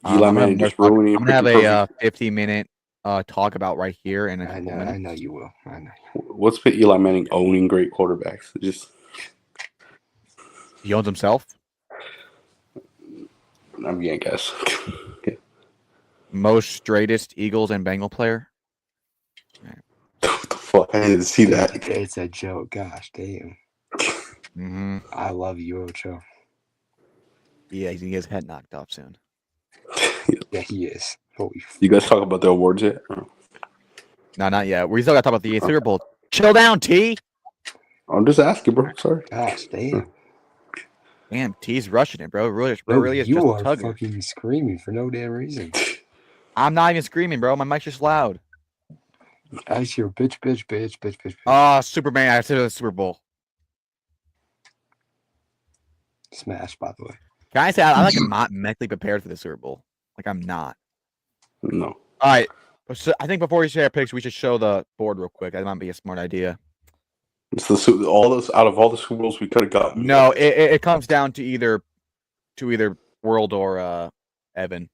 Speaker 5: Eli Manning just ruining
Speaker 2: I'm gonna have a 50-minute talk about right here in a couple minutes.
Speaker 1: I know you will. I know.
Speaker 5: What's with Eli Manning owning great quarterbacks?
Speaker 2: He owns himself.
Speaker 5: I mean, I guess. Yeah.
Speaker 2: Most straightest Eagles and Bengal player.
Speaker 5: What the fuck? I didn't see that.
Speaker 1: It's a joke. Gosh, damn.
Speaker 2: Mm-hmm.
Speaker 1: I love you, Ocho.
Speaker 2: Yeah, he's gonna get his head knocked off soon.
Speaker 1: Yeah, he is. Holy
Speaker 5: You guys talk about the awards yet?
Speaker 2: No, not yet. We still got to talk about the Super Bowl. Chill down, T.
Speaker 5: I'm just asking, bro. Sorry.
Speaker 1: gosh, damn.
Speaker 2: Damn, T's rushing it, bro. Really,
Speaker 1: Bro,
Speaker 2: really is
Speaker 1: you
Speaker 2: just a
Speaker 1: are
Speaker 2: tugger.
Speaker 1: fucking screaming for no damn reason.
Speaker 2: I'm not even screaming, bro. My mic's just loud.
Speaker 1: I just hear bitch, bitch, bitch, bitch, bitch, bitch.
Speaker 2: Superman. I said the Super Bowl.
Speaker 1: Smash, by the way.
Speaker 2: Can I say I'm like not mentally prepared for the Super Bowl? Like I'm not.
Speaker 5: No.
Speaker 2: All right. So I think before we share picks, we should show the board real quick. That might be a smart idea.
Speaker 5: It's all those out of all the Super Bowls we could have gotten.
Speaker 2: No, it comes down to either World or Evan.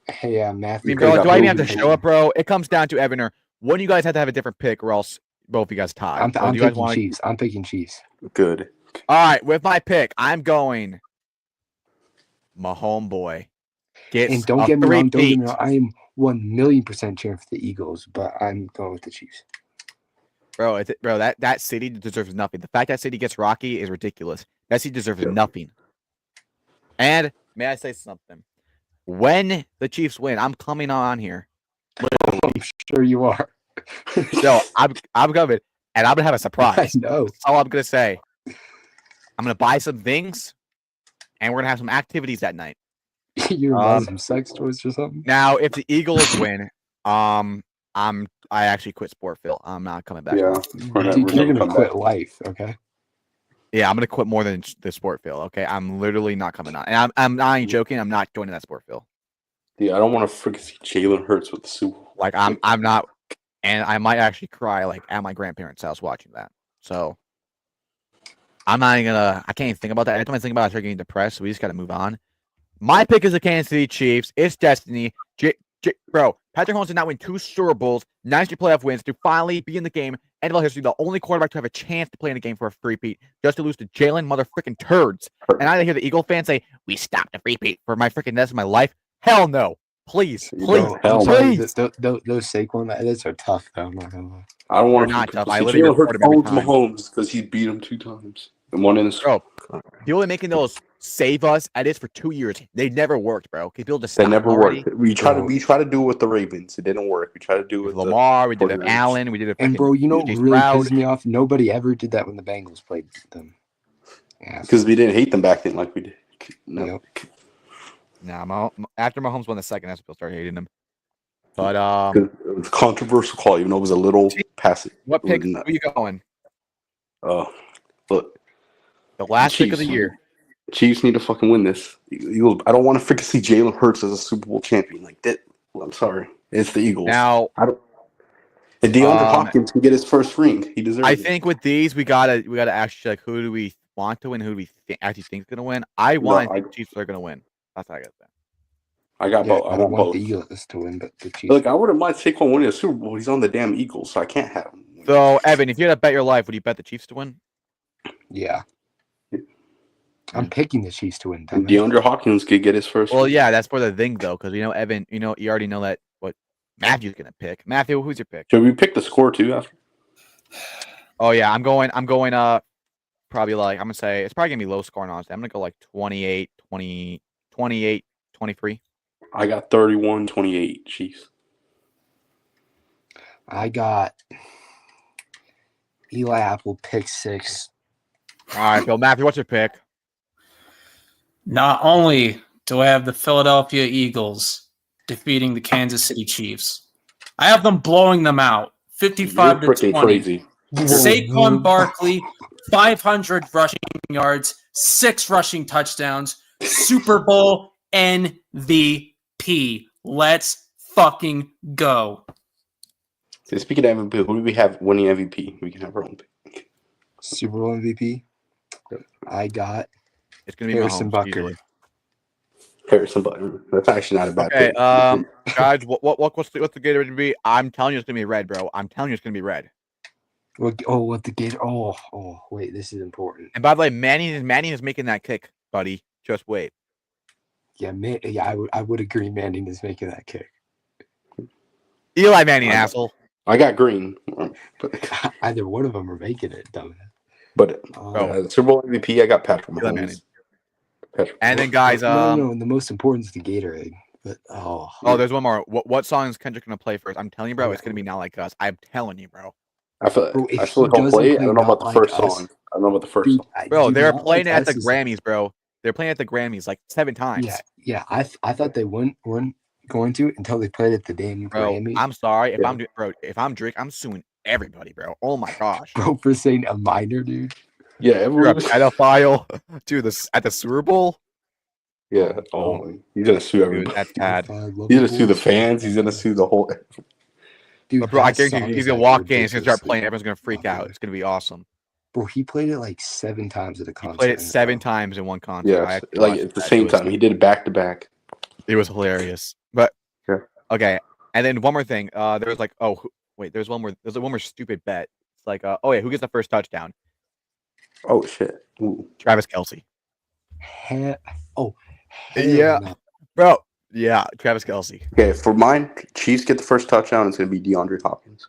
Speaker 1: Hey, Matthew.
Speaker 2: I mean, bro, do I even have to show it, bro? It comes down to Evan or one of you guys have to have a different pick, or else both of you guys tie.
Speaker 1: I'm
Speaker 2: do you guys
Speaker 1: picking
Speaker 2: wanna...
Speaker 1: Chiefs. I'm picking Chiefs.
Speaker 5: Good.
Speaker 2: All right, with my pick, I'm going. My homeboy gets
Speaker 1: And don't get me wrong. I am 1,000,000% cheering for the Eagles, but I'm going with the Chiefs.
Speaker 2: Bro, that city deserves nothing. The fact that city gets Rocky is ridiculous. That city deserves nothing. And may I say something? When the Chiefs win, I'm coming on here.
Speaker 1: I'm sure you are.
Speaker 2: No, I'm coming, and I'm gonna have a surprise.
Speaker 1: I know.
Speaker 2: That's all I'm gonna say. I'm gonna buy some things, and we're gonna have some activities that night.
Speaker 1: You're gonna buy some sex toys or something?
Speaker 2: Now, if the Eagles win, I actually quit Sportville. I'm not coming back.
Speaker 5: Yeah,
Speaker 1: Dude, you're gonna quit life, okay?
Speaker 2: Yeah, I'm gonna quit more than the Sportville. Okay, I'm literally not coming on, and I'm not even joking. I'm not going to that Sportville.
Speaker 5: Yeah, I don't want to freaking see Jalen Hurts with the Super Bowl.
Speaker 2: Like I'm not, and I might actually cry like at my grandparents' house watching that. So I'm not even gonna. I can't even think about that. Every time I think about it, I start getting depressed. So we just gotta move on. My pick is the Kansas City Chiefs. It's destiny. Bro, Patrick Mahomes did not win 2 Super Bowls, 9 straight playoff wins to finally be in the game. NFL history, the only quarterback to have a chance to play in a game for a three-peat, just to lose to Jalen motherfucking turds. And I hear the Eagle fans say, we stopped the three-peat for my freaking rest of my life. Hell no. Please.
Speaker 5: Hell no.
Speaker 1: Those Saquon edits are tough, though. I'm not gonna lie.
Speaker 5: I don't want to
Speaker 2: not tough. I
Speaker 5: see
Speaker 2: literally
Speaker 5: Jalen Hurts
Speaker 2: every
Speaker 5: owns
Speaker 2: time.
Speaker 5: Mahomes because he beat him 2 times. And one in the
Speaker 2: Bro, people are making those save us edits for 2 years. They never worked, bro. Because people just
Speaker 5: They never
Speaker 2: already.
Speaker 5: worked. We try to do it with the Ravens. It didn't work. We try to do it with
Speaker 2: Lamar. We did it with Allen. We did it.
Speaker 1: And bro, you know what really pisses me off? Nobody ever did that when the Bengals played them.
Speaker 5: Because we didn't hate them back then like we did. No.
Speaker 1: Yep.
Speaker 2: Nah, after Mahomes won the second, that's when people started hating him. But
Speaker 5: it was a controversial call, even though it was a little passive.
Speaker 2: What pick? Who are you going?
Speaker 5: Look.
Speaker 2: The last pick of the year.
Speaker 5: Chiefs need to fucking win this. Eagles. I don't want to freaking see Jalen Hurts as a Super Bowl champion like that. I'm sorry, it's the Eagles.
Speaker 2: Now,
Speaker 5: and DeAndre Hopkins can get his first ring. He deserves.
Speaker 2: I
Speaker 5: it.
Speaker 2: think with these, we gotta actually like who do we want to win? Who do we actually think is gonna win? I think Chiefs are gonna win. That's how I got that.
Speaker 5: I got both.
Speaker 1: I don't want the Eagles to win, but the Chiefs.
Speaker 5: Look, I wouldn't mind Saquon winning a Super Bowl. He's on the damn Eagles, so I can't have him.
Speaker 2: So, Evan, if you had to bet your life, would you bet the Chiefs to win?
Speaker 1: Yeah. I'm picking the Chiefs to win.
Speaker 5: And DeAndre Hopkins could get his first.
Speaker 2: Well, yeah, that's for the thing though, because Evan, you already know that what Matthew's gonna pick. Matthew, who's your pick?
Speaker 5: Should we pick the score too after?
Speaker 2: Oh yeah, I'm going probably like I'm gonna say it's probably gonna be low scoring honestly. I'm gonna go like 28, 20, 28, 23.
Speaker 5: I got 31-28 Chiefs.
Speaker 1: I got Eli Apple pick 6.
Speaker 2: All right, Bill. Matthew, what's your pick?
Speaker 4: Not only do I have the Philadelphia Eagles defeating the Kansas City Chiefs, I have them blowing them out 55-20.
Speaker 5: Crazy.
Speaker 4: Saquon Barkley, 500 rushing yards, 6 rushing touchdowns, Super Bowl MVP. Let's fucking go.
Speaker 5: So speaking of MVP, who do we have winning MVP? We can have our own pick.
Speaker 1: Super Bowl MVP. I got
Speaker 2: it's gonna be
Speaker 1: Harrison
Speaker 2: Mahomes,
Speaker 1: Butker.
Speaker 2: easily.
Speaker 5: Harrison Button. That's actually not a bad
Speaker 2: Okay,
Speaker 5: thing.
Speaker 2: guys, what's the Gatorade gonna be? I'm telling you, it's gonna be red, bro. I'm telling you, it's gonna be red.
Speaker 1: What the Gator? Oh, wait, this is important.
Speaker 2: And by the way, Manning is making that kick, buddy. Just wait.
Speaker 1: Yeah, I would agree. Manning is making that kick.
Speaker 2: Eli Manning, asshole.
Speaker 5: I got green.
Speaker 1: Either one of them are making it, dumbass.
Speaker 5: But
Speaker 2: Bro.
Speaker 5: Super Bowl MVP, I got Patrick
Speaker 2: Eli Manning.
Speaker 5: Mahomes. Patrick
Speaker 2: And then, guys,
Speaker 1: no, the most important is the Gatorade. But
Speaker 2: there's one more. What song is Kendrick gonna play first? I'm telling you, bro, it's gonna be Not Like Us. I'm telling you, bro.
Speaker 5: I feel
Speaker 1: Bro,
Speaker 5: like he'll play. I don't know about the first
Speaker 1: Us,
Speaker 5: song. I don't know about the first song.
Speaker 2: Bro, they're
Speaker 1: Not
Speaker 2: playing
Speaker 1: Like
Speaker 2: it at the
Speaker 1: Us
Speaker 2: Grammys, bro. They're playing at the Grammys like 7 times.
Speaker 1: Yeah. I thought they weren't going to until they played at the damn
Speaker 2: Bro,
Speaker 1: Grammys.
Speaker 2: I'm sorry if I'm Drake, I'm suing everybody, bro. Oh my gosh,
Speaker 1: Bro, for saying a minor, dude.
Speaker 5: Yeah,
Speaker 2: you're a
Speaker 5: everyone.
Speaker 2: pedophile, dude. At the Super Bowl.
Speaker 5: Yeah. Oh, he's gonna sue
Speaker 2: Dude,
Speaker 5: everybody.
Speaker 2: that's bad.
Speaker 5: He's gonna sue the fans. He's gonna sue the whole.
Speaker 1: Dude,
Speaker 2: But bro, I
Speaker 1: that
Speaker 2: guarantee
Speaker 1: song
Speaker 2: you, he's
Speaker 1: is,
Speaker 2: gonna
Speaker 1: like,
Speaker 2: walk in, he's gonna start
Speaker 1: ridiculously
Speaker 2: playing, everyone's gonna freak out. It's gonna be awesome.
Speaker 1: Bro, he played it like 7 times at a concert.
Speaker 2: He played it 7 times in one concert.
Speaker 5: Yeah, like at the same time. He did it back to back.
Speaker 2: It was hilarious. But
Speaker 5: Yeah.
Speaker 2: okay, and then one more thing. There was like, there's one more stupid bet. It's like, who gets the first touchdown?
Speaker 5: Oh shit! Ooh.
Speaker 2: Travis Kelce.
Speaker 1: Hell
Speaker 2: Yeah.
Speaker 1: no.
Speaker 2: Bro, yeah, Travis Kelce.
Speaker 5: Okay, for mine, Chiefs get the first touchdown. It's gonna be DeAndre Hopkins.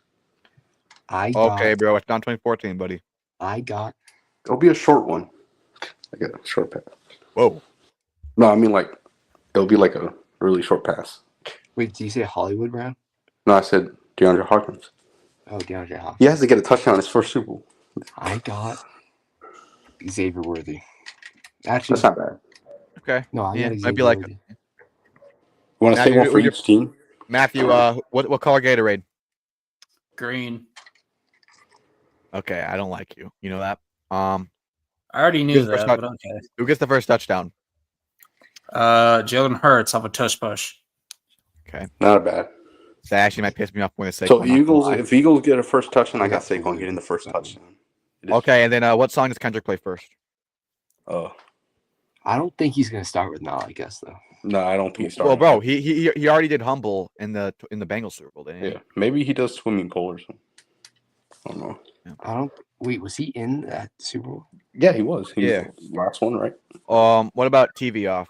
Speaker 2: Okay, bro, it's down 2014, buddy.
Speaker 5: It'll be a short one. Like a short pass.
Speaker 2: Whoa.
Speaker 5: No, I mean like it'll be like a really short pass.
Speaker 1: Wait, did you say Hollywood Brown?
Speaker 5: No, I said DeAndre Hopkins.
Speaker 1: Oh, DeAndre Hopkins.
Speaker 5: He has to get a touchdown in his first Super Bowl.
Speaker 1: I got Xavier Worthy. Actually,
Speaker 5: That's not bad.
Speaker 2: Okay.
Speaker 1: no, I got Xavier
Speaker 2: might be like
Speaker 1: Worthy.
Speaker 5: You want to say one for each team?
Speaker 2: Matthew, what color Gatorade?
Speaker 4: Green.
Speaker 2: Okay, I don't like you. You know that.
Speaker 4: I already knew
Speaker 2: Who's first
Speaker 4: that, but okay.
Speaker 2: Who gets the first touchdown?
Speaker 4: Jalen Hurts off a tush push.
Speaker 2: Okay.
Speaker 5: Not bad.
Speaker 2: That actually might piss me off when they say.
Speaker 5: So if Eagles get a first touchdown, I got Saquon getting the first touchdown.
Speaker 2: Okay, and then what song does Kendrick play first?
Speaker 1: I don't think he's gonna start with Nah, I guess though.
Speaker 5: No, I don't think he's
Speaker 2: Well,
Speaker 5: starting.
Speaker 2: bro, he already did Humble in the Bengals Super Bowl, didn't he?
Speaker 5: Yeah, maybe he does swimming pool or something. I don't know.
Speaker 1: Wait, was he in that Super Bowl?
Speaker 5: Yeah, he was. He
Speaker 2: Yeah.
Speaker 5: was the last one, right?
Speaker 2: What about TV off?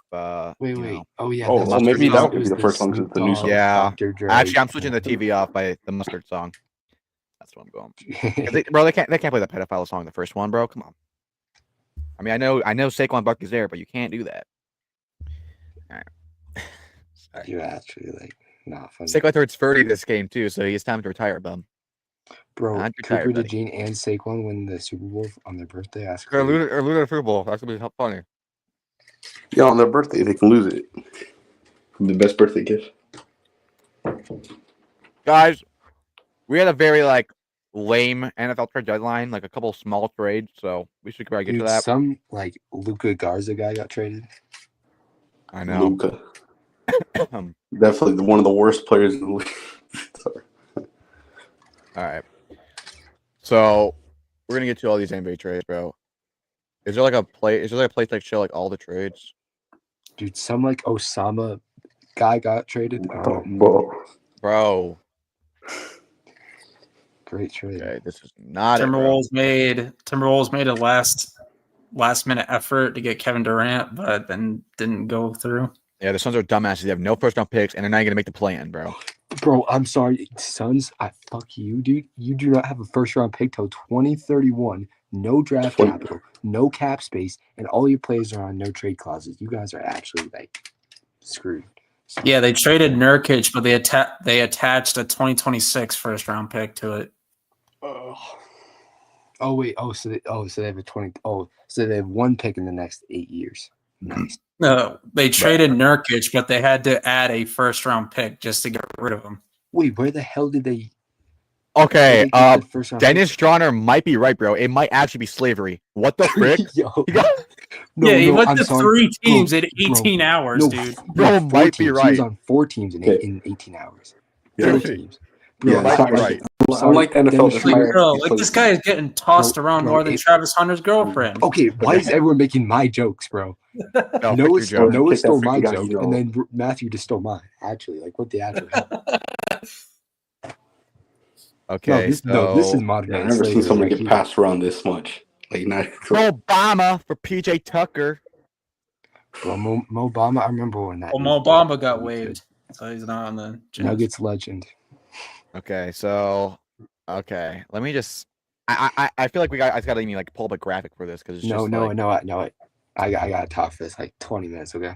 Speaker 1: Wait.
Speaker 2: know?
Speaker 1: Oh yeah.
Speaker 5: Oh,
Speaker 1: that's
Speaker 5: well,
Speaker 1: the
Speaker 5: maybe
Speaker 1: first
Speaker 5: that
Speaker 1: song.
Speaker 5: could
Speaker 1: It
Speaker 5: be
Speaker 1: was
Speaker 5: the first one 'cause it's the new
Speaker 1: Snoop
Speaker 5: song.
Speaker 2: Yeah.
Speaker 1: Dr. Dre.
Speaker 2: Actually, I'm switching the TV off by the Mustard song. That's what I'm going. 'Cause they can't play the pedophile song the first one, bro. Come on. I mean, I know Saquon Barkley's there, but you can't do that. All right.
Speaker 1: You're actually like not funny.
Speaker 2: Saquon turns 30 this game too, so it's time to retire, bum.
Speaker 1: Bro,
Speaker 2: Not retired,
Speaker 1: Cooper
Speaker 2: buddy.
Speaker 1: DeJean and Saquon win the Super Bowl on their birthday. That's
Speaker 2: Or
Speaker 1: crazy.
Speaker 2: lose the Super Bowl. That's gonna be funny.
Speaker 5: Yeah, on their birthday, they can lose it. The best birthday gift.
Speaker 2: Guys, we had a very lame NFL trade deadline, like a couple small trades, so we should probably get to
Speaker 1: Dude,
Speaker 2: that.
Speaker 1: some Luka Garza guy got traded.
Speaker 2: I know.
Speaker 5: Luka. Definitely one of the worst players in the league. Sorry.
Speaker 2: All right. So we're gonna get to all these NBA trades, bro. Is there a place that show all the trades?
Speaker 1: Dude, some Osama guy got traded.
Speaker 2: Bro.
Speaker 1: Great trade.
Speaker 2: Okay, this is not
Speaker 4: Timberwolves made a last minute effort to get Kevin Durant, but then didn't go through.
Speaker 2: Yeah, the Suns are dumbasses. They have no first round picks, and they're not gonna make the play-in, bro.
Speaker 1: Bro, I'm sorry, Suns. Fuck you, dude. You do not have a first round pick till 2031. No draft capital, no cap space, and all your players are on no trade clauses. You guys are actually screwed.
Speaker 4: Yeah, they traded Nurkic, but they attached a 2026 first round pick to it.
Speaker 1: Oh wait. So they have a 20. Oh, so they have one pick in the next 8 years. Nice.
Speaker 4: No, they traded Nurkic, but they had to add a first round pick just to get rid of him.
Speaker 1: Wait, where the hell did they?
Speaker 2: Okay,
Speaker 1: get the first round
Speaker 2: Dennis Strauner might be right, bro. It might actually be slavery. What the frick?
Speaker 1: Yo.
Speaker 4: He went
Speaker 1: I'm
Speaker 4: to
Speaker 1: sorry.
Speaker 4: 3 teams
Speaker 1: Bro,
Speaker 4: in 18 hours, dude.
Speaker 2: Bro,
Speaker 1: Yeah,
Speaker 2: might be
Speaker 1: teams.
Speaker 2: right.
Speaker 1: He was on 4 teams in 18 hours. 4 teams. Bro,
Speaker 5: Yeah,
Speaker 2: Might
Speaker 5: sorry.
Speaker 2: be right.
Speaker 5: Unlike the NFL,
Speaker 1: Dennis
Speaker 5: this
Speaker 4: Like,
Speaker 1: Schreier-
Speaker 4: bro,
Speaker 5: these
Speaker 4: like this
Speaker 5: places-
Speaker 4: guy is getting tossed around
Speaker 1: bro,
Speaker 4: more than
Speaker 1: it-
Speaker 4: Travis Hunter's girlfriend.
Speaker 1: Okay, why is everyone making my jokes, bro?
Speaker 2: No,
Speaker 1: Noah,
Speaker 2: fix your joke.
Speaker 1: Noah
Speaker 5: Take that
Speaker 1: stole
Speaker 5: freaking
Speaker 1: my
Speaker 5: guy,
Speaker 1: joke,
Speaker 5: you know.
Speaker 1: and then Matthew just stole mine. Actually, like what the actual hell?
Speaker 2: Okay,
Speaker 1: This is
Speaker 2: so
Speaker 1: modern
Speaker 5: Yeah,
Speaker 1: day
Speaker 5: I've never seen
Speaker 1: slavery
Speaker 5: somebody
Speaker 1: right
Speaker 5: get
Speaker 1: here.
Speaker 5: passed around this much. Like, not.
Speaker 2: Obama for PJ Tucker.
Speaker 1: Bro, Mo Bamba, I remember when that.
Speaker 4: Well, Mo Bamba got waived, so he's not on the Jets.
Speaker 1: Nuggets legend.
Speaker 2: Okay, so let me just. I feel like I just gotta like pull up a graphic for this because it's just like.
Speaker 1: I gotta talk for this like 20 minutes, okay?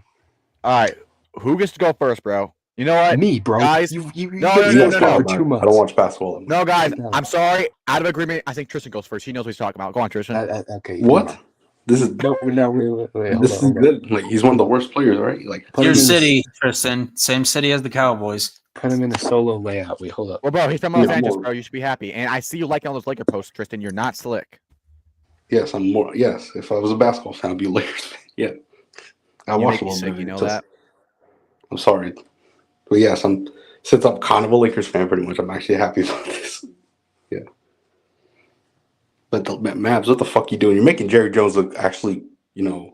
Speaker 2: All right, who gets to go first, bro? You know what?
Speaker 1: Me, bro.
Speaker 2: Guys,
Speaker 1: you
Speaker 2: no,
Speaker 1: get
Speaker 2: no,
Speaker 1: this
Speaker 2: no,
Speaker 1: for
Speaker 2: no.
Speaker 1: 2 months.
Speaker 5: I don't watch basketball.
Speaker 2: No, guys,
Speaker 1: No.
Speaker 2: I'm sorry. Out of agreement, I think Tristan goes first. He knows what he's talking about. Go on, Tristan.
Speaker 1: Okay.
Speaker 5: What? This is
Speaker 1: No, wait.
Speaker 5: this is good. Like, he's one of the worst players, right? Like,
Speaker 1: Put
Speaker 4: Your
Speaker 1: him in
Speaker 4: city, Tristan. Same city as the Cowboys.
Speaker 1: Put him in a solo layout. Wait, hold up.
Speaker 2: Well, bro, he's from Los
Speaker 5: Yeah,
Speaker 2: Angeles,
Speaker 5: more-
Speaker 2: bro. You should be happy. And I see you liking all those Laker posts, Tristan. You're not slick.
Speaker 5: yes, I'm more. Yes, if I was a basketball fan, I'd be a Lakers fan. Yeah, I
Speaker 2: You
Speaker 5: watched
Speaker 2: make
Speaker 5: a
Speaker 2: me
Speaker 5: little
Speaker 2: sick,
Speaker 5: bit.
Speaker 2: you know
Speaker 5: Just-
Speaker 2: that?
Speaker 5: I'm sorry, but yes, since I'm kind of a Lakers fan, pretty much. I'm actually happy about this. Yeah, but the Mavs, what the fuck you doing? You're making Jerry Jones look actually,
Speaker 2: All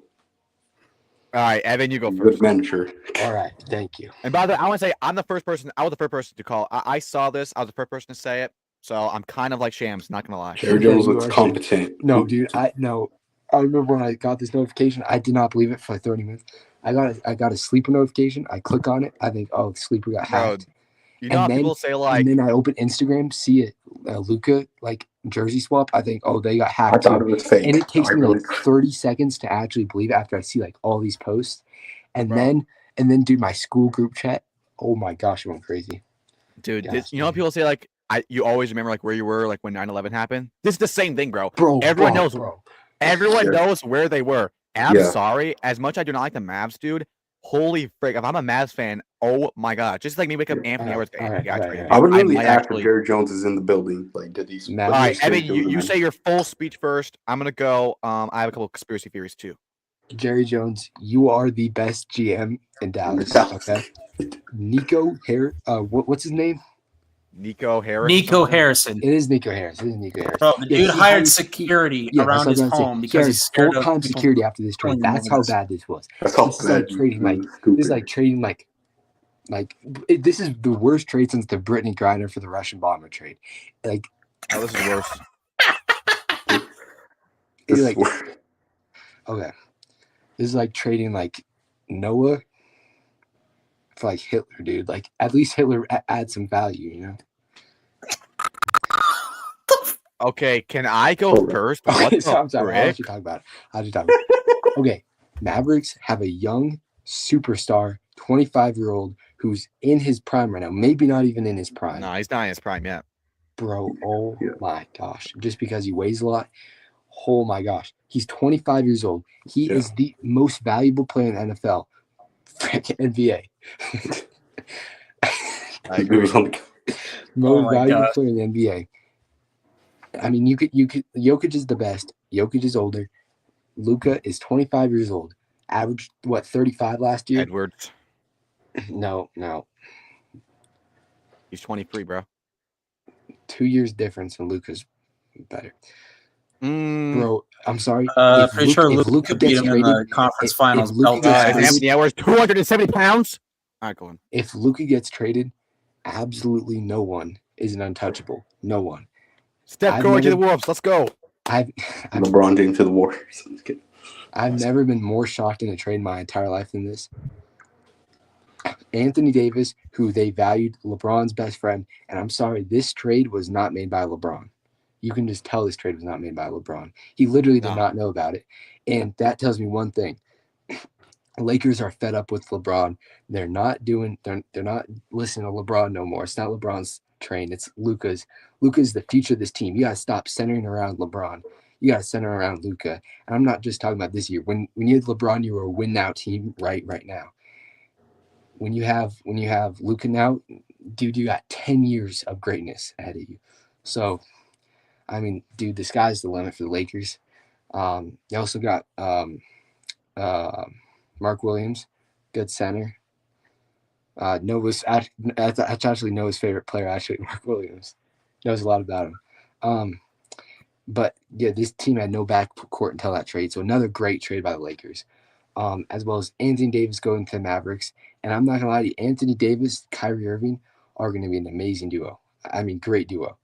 Speaker 2: right, Evan, you go
Speaker 5: good
Speaker 2: first.
Speaker 5: manager.
Speaker 1: All right, thank you.
Speaker 2: And by the way, I want to say I was the first person to call. I saw this. I was the first person to say it. So I'm kind of like Shams, not gonna lie.
Speaker 5: Jerry
Speaker 1: Yeah,
Speaker 5: Jones
Speaker 1: you
Speaker 5: looks
Speaker 1: are
Speaker 5: competent.
Speaker 1: No, dude, I remember when I got this notification. I did not believe it for like 30 minutes. I got a sleeper notification. I click on it. I think, oh, sleeper got
Speaker 2: Bro,
Speaker 1: hacked.
Speaker 2: You know how people say like,
Speaker 1: and then I open Instagram, see it, Luca like jersey swap. I think, oh, they got
Speaker 5: I
Speaker 1: hacked
Speaker 5: thought
Speaker 1: too.
Speaker 5: it was fake.
Speaker 1: And it takes
Speaker 5: I
Speaker 1: me
Speaker 5: really-
Speaker 1: like 30 seconds to actually believe it after I see like all these posts. And
Speaker 2: Bro.
Speaker 1: then dude, my school group chat. Oh my gosh, it went crazy.
Speaker 2: dude,
Speaker 1: Yes,
Speaker 2: you know how
Speaker 1: man.
Speaker 2: people say like, you always remember like where you were like when 9/11 happened. This is the same thing, bro.
Speaker 1: Bro,
Speaker 2: Everyone
Speaker 1: bro,
Speaker 2: knows.
Speaker 1: bro.
Speaker 2: Everyone
Speaker 5: Yeah.
Speaker 2: knows where they were. And I'm
Speaker 5: Yeah.
Speaker 2: sorry, as much I do not like the Mavs, dude. Holy frick! If I'm a Mavs fan, oh my god, just like me wake up
Speaker 5: Yeah.
Speaker 2: Anthony Edwards.
Speaker 1: All right,
Speaker 2: got
Speaker 1: all
Speaker 2: traded,
Speaker 1: right.
Speaker 2: dude.
Speaker 5: I would really
Speaker 2: might
Speaker 5: ask
Speaker 2: actually.
Speaker 5: if Jerry Jones is in the building. Like, did these?
Speaker 1: Matt-
Speaker 2: All right, Evan,
Speaker 5: Jerry
Speaker 2: you
Speaker 5: Jones
Speaker 2: say your full speech first. I'm gonna go. I have a couple conspiracy theories too.
Speaker 1: Jerry Jones, you are the best GM in Dallas.
Speaker 5: Dallas.
Speaker 1: Okay. Nico what's his name?
Speaker 2: Nico Harris. or
Speaker 4: Nico
Speaker 2: something?
Speaker 4: Harrison.
Speaker 1: It is Nico Harris. It is Nico Harris.
Speaker 4: Bro, the
Speaker 1: Yeah,
Speaker 4: dude
Speaker 1: he
Speaker 4: hired security
Speaker 1: Yeah,
Speaker 4: around
Speaker 1: that's
Speaker 4: his
Speaker 1: what I'm
Speaker 4: home
Speaker 1: saying.
Speaker 4: because
Speaker 1: he
Speaker 4: he's scared of
Speaker 1: full-time
Speaker 4: people
Speaker 1: security after this trade.
Speaker 4: pulling
Speaker 1: That's
Speaker 4: over
Speaker 1: how
Speaker 4: this.
Speaker 1: bad this was.
Speaker 5: That's how
Speaker 1: This is like
Speaker 5: bad
Speaker 1: trading like this is like trading like this is the worst trade since the Brittany Griner for the Russian bomber trade. Like
Speaker 2: Oh, this is worse.
Speaker 1: it's
Speaker 5: This
Speaker 1: like
Speaker 5: is
Speaker 1: okay, this is like trading like Noah for like Hitler, dude. Like at least Hitler adds some value, you know.
Speaker 2: Okay, can I go
Speaker 5: Oh,
Speaker 2: first? What
Speaker 1: Okay,
Speaker 2: the
Speaker 1: so I'm sorry. I'll
Speaker 2: frick?
Speaker 1: let you talk about it. I'll just talk about it. Okay, Mavericks have a young superstar, 25-year-old who's in his prime right now. Maybe not even in his prime.
Speaker 2: No, he's not in his prime yet.
Speaker 1: Bro, oh
Speaker 5: Yeah.
Speaker 1: my gosh. Just because he weighs a lot. Oh my gosh. He's 25 years old. He
Speaker 5: Yeah.
Speaker 1: is the most valuable player in the NFL. Frick, NBA.
Speaker 2: I
Speaker 5: He
Speaker 2: agree.
Speaker 5: was on the-
Speaker 1: Most
Speaker 4: my
Speaker 1: valuable
Speaker 4: God.
Speaker 1: player in the NBA. I mean, you could Jokic is the best. Jokic is older. Luka is 25 years old. Averaged 35 last year?
Speaker 2: Edwards,
Speaker 1: No.
Speaker 2: he's 23, bro.
Speaker 1: 2 years difference and Luka's better.
Speaker 2: Mm,
Speaker 1: Bro, I'm sorry.
Speaker 4: Pretty sure
Speaker 1: if
Speaker 4: Luka beat
Speaker 1: gets
Speaker 4: him in the
Speaker 1: traded,
Speaker 4: conference
Speaker 1: if
Speaker 4: finals.
Speaker 1: Luka
Speaker 4: belt
Speaker 1: gets
Speaker 4: ass.
Speaker 2: is
Speaker 1: traded-
Speaker 2: Anthony Edwards 270 pounds? All right, go on.
Speaker 1: if Luka gets traded, absolutely no one is an untouchable. No one.
Speaker 2: Steph
Speaker 1: I've
Speaker 2: Curry to the
Speaker 1: never-
Speaker 2: Wolves. Let's go.
Speaker 1: I've
Speaker 5: LeBron James to the Warriors. I'm just kidding.
Speaker 1: I've never been more shocked in a trade in my entire life than this. Anthony Davis, who they valued, LeBron's best friend, and I'm sorry, this trade was not made by LeBron. You can just tell this trade was not made by LeBron. He literally did
Speaker 2: No.
Speaker 1: not know about it. And that tells me one thing. Lakers are fed up with LeBron. They're not listening to LeBron no more. It's not LeBron's train. It's Luka's. Luka's the future of this team. You gotta stop centering around LeBron. You gotta center around Luka. And I'm not just talking about this year. When you had LeBron, you were a win now team right now. When you have Luka now, dude, you got 10 years of greatness ahead of you. So, I mean, dude, the sky's the limit for the Lakers. You also got Mark Williams, good center. Noah's actually Noah's favorite player, actually Mark Williams, knows a lot about him. But yeah, this team had no backcourt until that trade. So another great trade by the Lakers, as well as Anthony Davis going to the Mavericks. And I'm not gonna lie to you, Anthony Davis, Kyrie Irving are going to be an amazing duo. I mean, great duo.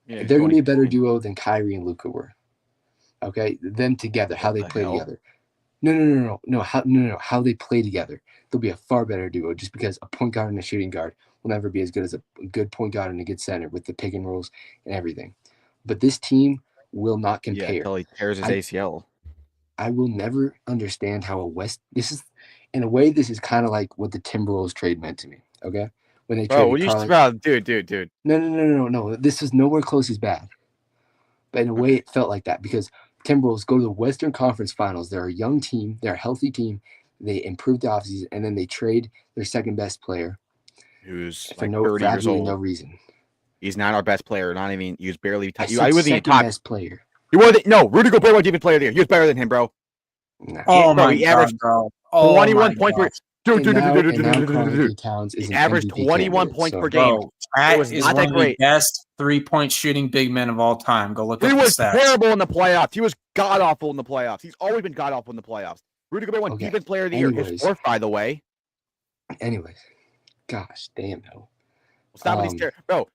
Speaker 2: Yeah,
Speaker 1: They're going to be a better duo than Kyrie and Luka were. Okay, them together, how they play together. No. How they play together. They'll be a far better duo just because a point guard and a shooting guard will never be as good as a good point guard and a good center with the pick and rolls and everything. But this team will not compare.
Speaker 2: Yeah, until he tears his ACL.
Speaker 1: I will never understand how this is, in a way, this is kind of like what the Timberwolves trade meant to me. Okay, when they traded
Speaker 2: dude.
Speaker 1: No. This is nowhere close as bad. But in a way, it felt like that because Timberwolves go to the Western Conference Finals. They're a young team. They're a healthy team. They improve the offseason, and then they trade their second best player.
Speaker 2: Who's
Speaker 1: for
Speaker 2: like
Speaker 1: no,
Speaker 2: 30
Speaker 1: for
Speaker 2: years old.
Speaker 1: No reason.
Speaker 2: He's not our best player. Not even. He was barely.
Speaker 1: He was the best player.
Speaker 2: Rudy Gobert was even player of the year. He was better than him, bro.
Speaker 4: No.
Speaker 2: He averaged 21 points per. Dude. He averaged 21 points per game.
Speaker 4: It was not that great. Best 3-point shooting big men of all time. Go look up the stats.
Speaker 2: He was terrible in the playoffs. He was god awful in the playoffs. He's always been god awful in the playoffs. Rudy Gobert won defense player of the year. His fourth, by the way.
Speaker 1: Anyways, gosh damn no.
Speaker 2: Stop with these bro.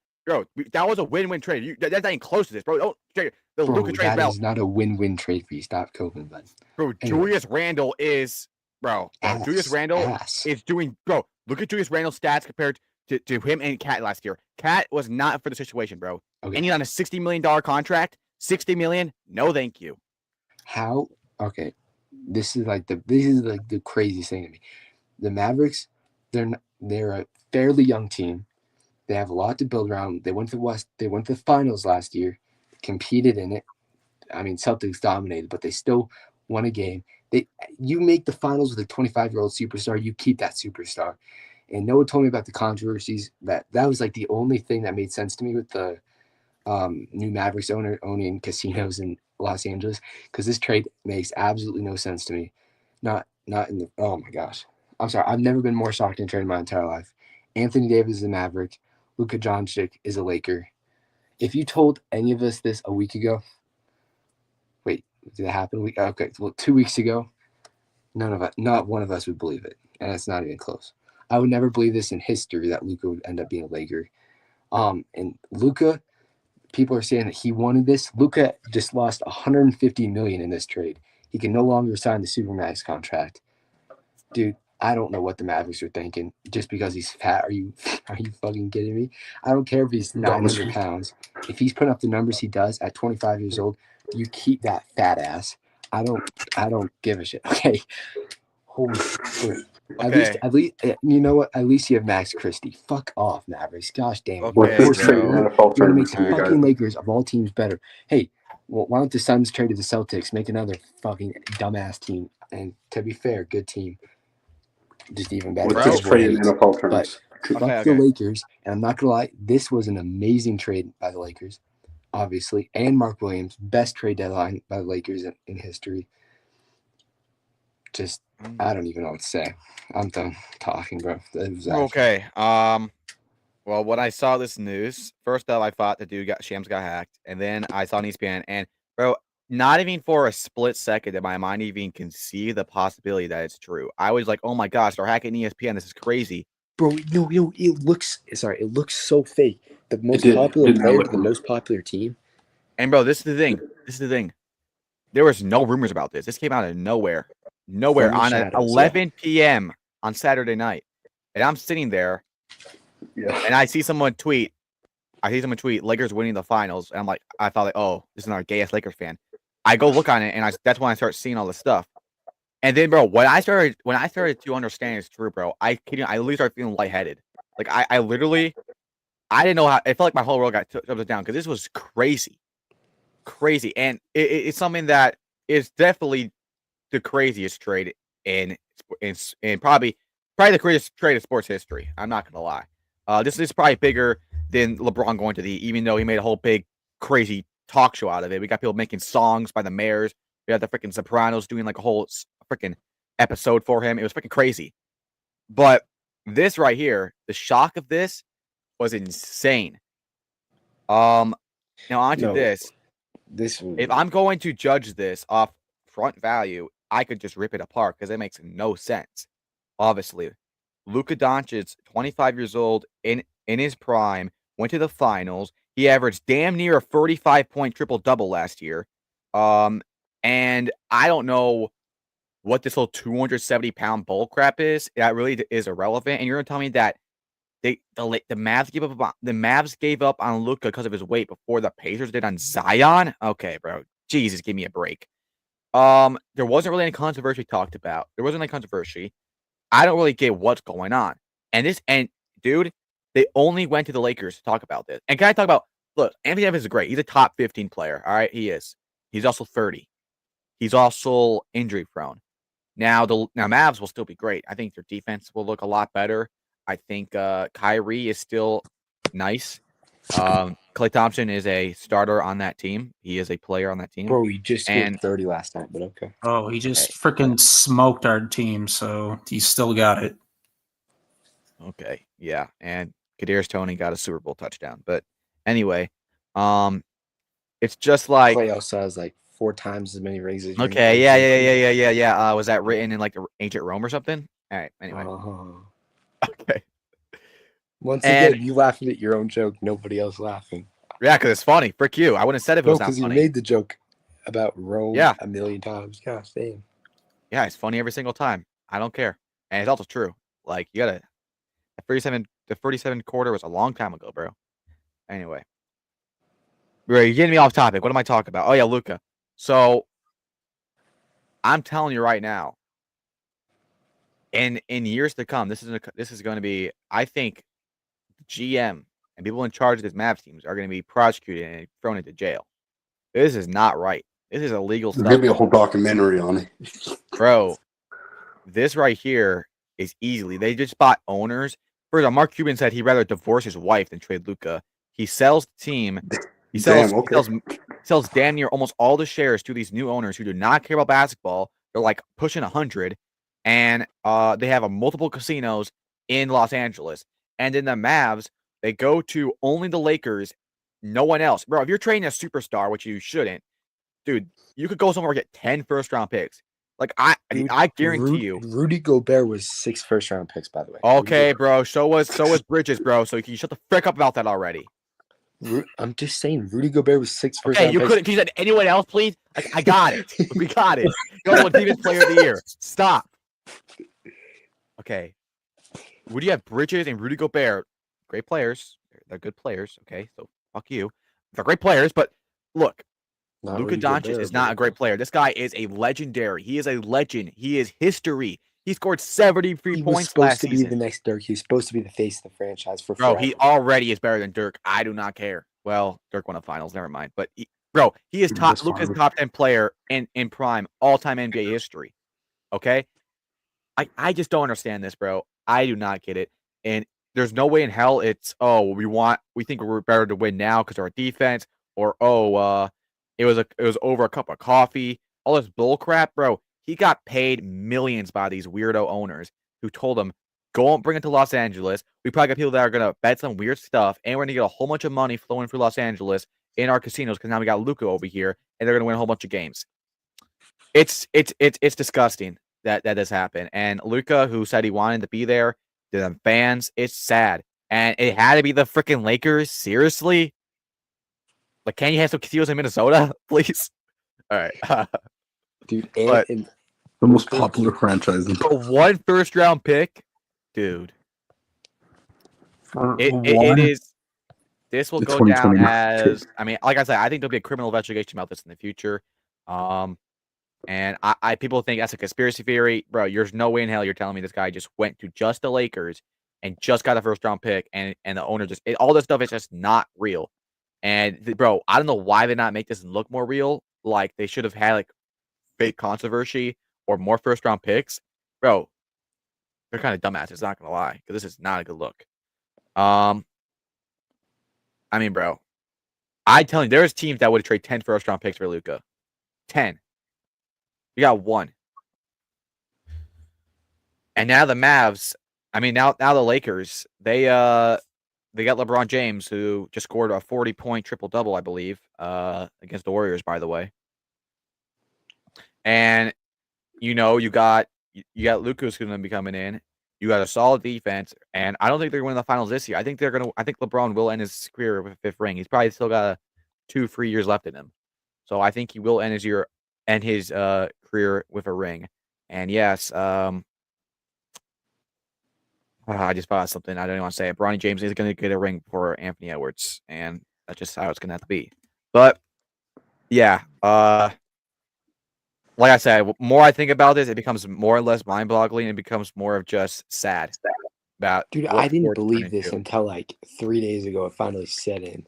Speaker 2: That was a win-win trade. That's not even close to this, bro. Luka trade
Speaker 1: that is not a win-win trade for you. Stop coping, bud.
Speaker 2: Bro, Julius Randle is, Julius Randle is doing, look at Julius Randle's stats compared to him and Cat last year. Cat was not for the situation, bro. Okay. And he's on a $60 million contract. $60 million? No, thank you.
Speaker 1: How? Okay, this is like the craziest thing to me. The Mavericks, they're a fairly young team. They have a lot to build around. They went to the West. They went to the finals last year, competed in it. I mean, Celtics dominated, but they still won a game. You make the finals with a 25-year-old superstar, you keep that superstar. And Noah told me about the controversies. That was like the only thing that made sense to me with the new Mavericks owner owning casinos in Los Angeles, because this trade makes absolutely no sense to me. Not in the. Oh my gosh, I'm sorry. I've never been more shocked in a trade in my entire life. Anthony Davis is a Maverick. Luka Doncic is a Laker. If you told any of us this a week ago, wait, did it happen? Okay, well, 2 weeks ago, not one of us would believe it, and it's not even close. I would never believe this in history that Luka would end up being a Laker. And Luka, people are saying that he wanted this. Luka just lost $150 million in this trade. He can no longer sign the Supermax contract. Dude, I don't know what the Mavericks are thinking. Just because he's fat, are you fucking kidding me? I don't care if he's 900 pounds. If he's putting up the numbers he does at 25 years old, you keep that fat ass. I don't give a shit. Okay. Holy shit.
Speaker 2: Okay.
Speaker 1: At least you know what? At least you have Max Christie. Fuck off, Mavericks. Gosh damn it.
Speaker 2: Okay,
Speaker 1: You're gonna make the fucking Lakers of all teams better. Hey, well, why don't the Suns trade to the Celtics? Make another fucking dumbass team. And to be fair, good team. Just even better.
Speaker 5: With this trade in NFL terms.
Speaker 1: But fuck the Lakers. And I'm not gonna lie, this was an amazing trade by the Lakers, obviously. And Mark Williams, best trade deadline by the Lakers in history. Just I don't even know what to say. I'm done talking, bro.
Speaker 2: Okay. Well, when I saw this news, first up, I thought the Shams got hacked, and then I saw an ESPN, and bro, not even for a split second did my mind even conceive the possibility that it's true. I was like, oh my gosh, they're hacking ESPN. This is crazy.
Speaker 1: Bro, no, it looks so fake. The most popular player to the most popular team.
Speaker 2: And bro, this is the thing. There was no rumors about this. This came out of nowhere on at 11 p.m. on Saturday night. And I'm sitting there, and I see someone tweet, Lakers winning the finals. And I thought, oh, this is our gay-ass Lakers fan. I go look on it, and that's when I start seeing all this stuff. And then, bro, when I started to understand it's true, bro, I literally started feeling lightheaded. Like, I didn't know how, it felt like my whole world got upside down, because this was crazy. And it's something that is definitely the craziest trade in probably the craziest trade in sports history. I'm not gonna lie. This is probably bigger than LeBron going to even though he made a whole big crazy talk show out of it. We got people making songs by the mayors. We had the freaking Sopranos doing like a whole freaking episode for him. It was freaking crazy. But this right here, the shock of this was insane. Now on to
Speaker 1: No.
Speaker 2: this.
Speaker 1: This
Speaker 2: If I'm going to judge this off front value, I could just rip it apart because it makes no sense. Obviously, Luka Doncic, 25 years old, in his prime, went to the finals. He averaged damn near a 35-point triple-double last year. And I don't know what this little 270-pound bull crap is. That really is irrelevant. And you're gonna tell me that the Mavs gave up on Luka because of his weight before the Pacers did on Zion? Okay, bro. Jesus, give me a break. There wasn't really any controversy talked about. There wasn't any controversy. I don't really get what's going on. And dude, they only went to the Lakers to talk about this. And can I talk about, look, Anthony Davis is great. He's a top 15 player. All right, he is. He's also 30. He's also injury prone. Now Mavs will still be great. I think their defense will look a lot better. I think Kyrie is still nice. Klay Thompson is a starter on that team. He is a player on that team.
Speaker 1: Bro, he just scored 30 last night, but okay.
Speaker 4: Oh, he just freaking smoked our team, so he still got it.
Speaker 2: Okay, yeah, and Kadarius Toney got a Super Bowl touchdown. But anyway, it's just like
Speaker 1: Klay also has like 4 times as many rings as you.
Speaker 2: Okay, yeah. Was that written in like the ancient Rome or something? All right, anyway. Okay.
Speaker 1: Once again, you laughing at your own joke, nobody else laughing.
Speaker 2: Yeah, because it's funny. Frick you. I wouldn't have said it if it was not funny.
Speaker 1: Because you made the joke about Rome a million times. Yeah, same.
Speaker 2: Yeah, it's funny every single time. I don't care. And it's also true. Like, you gotta the 37 quarter was a long time ago, bro. Anyway. Bro, you're getting me off topic. What am I talking about? Oh yeah, Luka. So I'm telling you right now, in years to come, this is going to be, I think, GM and people in charge of this Mavs teams are going to be prosecuted and thrown into jail. This is not right. This is illegal stuff.
Speaker 5: There's going to be a whole documentary on it.
Speaker 2: Bro, this right here is easily. They just bought owners. First of all, Mark Cuban said he'd rather divorce his wife than trade Luka. He sells the team. He sells damn near almost all the shares to these new owners who do not care about basketball. They're like pushing 100. And they have multiple casinos in Los Angeles. And in the Mavs, they go to only the Lakers, no one else. Bro, if you're trading a superstar, which you shouldn't, dude, you could go somewhere and get 10 first-round picks. Like, I guarantee you.
Speaker 1: Rudy Gobert was 6 first-round picks, by the way.
Speaker 2: Okay, bro. So was Bridges, bro. So you shut the frick up about that already.
Speaker 1: I'm just saying, Rudy Gobert was 6 first-round
Speaker 2: picks. Okay, you couldn't. Can you say anyone else, please? Like, I got it. We got it. Go on, defense player of the year. Stop. Okay. Would you have Bridges and Rudy Gobert? Great players. They're good players. Okay, so fuck you. They're great players, but look, Luka Doncic is not a great player. This guy is a legendary. He is a legend. He is history. He scored 73 points last season.
Speaker 1: He was supposed to be the next Dirk. He was supposed to be the face of the franchise for
Speaker 2: Bro,
Speaker 1: forever.
Speaker 2: he already is better than Dirk. I do not care. Well, Dirk won the finals. Never mind. But, he is top. Luka's top 10 player in prime all-time NBA history. Okay? I just don't understand this, bro. I do not get it. And there's no way in hell it's, we think we're better to win now because of our defense, or it was over a cup of coffee. All this bull crap, bro. He got paid millions by these weirdo owners who told him, go and bring it to Los Angeles. We probably got people that are gonna bet some weird stuff, and we're gonna get a whole bunch of money flowing through Los Angeles in our casinos because now we got Luka over here, and they're gonna win a whole bunch of games. It's disgusting that this happened. And Luka, who said he wanted to be there, to the fans, it's sad. And it had to be the freaking Lakers. Seriously? Like, can you have some casinos in Minnesota, please? All right.
Speaker 1: Dude,
Speaker 5: the most popular franchise.
Speaker 2: For one first-round pick, dude. It is. This will go down as. I mean, like I said, I think there'll be a criminal investigation about this in the future. And people think that's a conspiracy theory, bro. There's no way in hell you're telling me this guy just went to just the Lakers and just got a first-round pick, and the owner all this stuff is just not real. And bro, I don't know why they not make this look more real. Like, they should have had like fake controversy or more first-round picks, bro. They're kind of dumbasses, not gonna lie, because this is not a good look. I mean, bro, I tell you, there's teams that would trade 10 first-round picks for Luka. 10. You got 1. And now the Mavs, I mean, now the Lakers, they got LeBron James, who just scored a 40-point triple-double, I believe, against the Warriors, by the way. And you got Luka who's going to be coming in. You got a solid defense, and I don't think they're going to win the finals this year. I think LeBron will end his career with a fifth ring. He's probably still got 2-3 years left in him, so I think he will end his career with a ring. And yes, I just thought of something. I don't even want to say it. Bronny James is going to get a ring for Anthony Edwards, and that's just how it's going to have to be. But yeah, like I said, more I think about this, it becomes more or less mind-boggling, and it becomes more of just sad about.
Speaker 1: Dude,
Speaker 2: what
Speaker 1: I didn't
Speaker 2: sports
Speaker 1: believe
Speaker 2: turn
Speaker 1: this
Speaker 2: into.
Speaker 1: until like 3 days ago. It finally set in.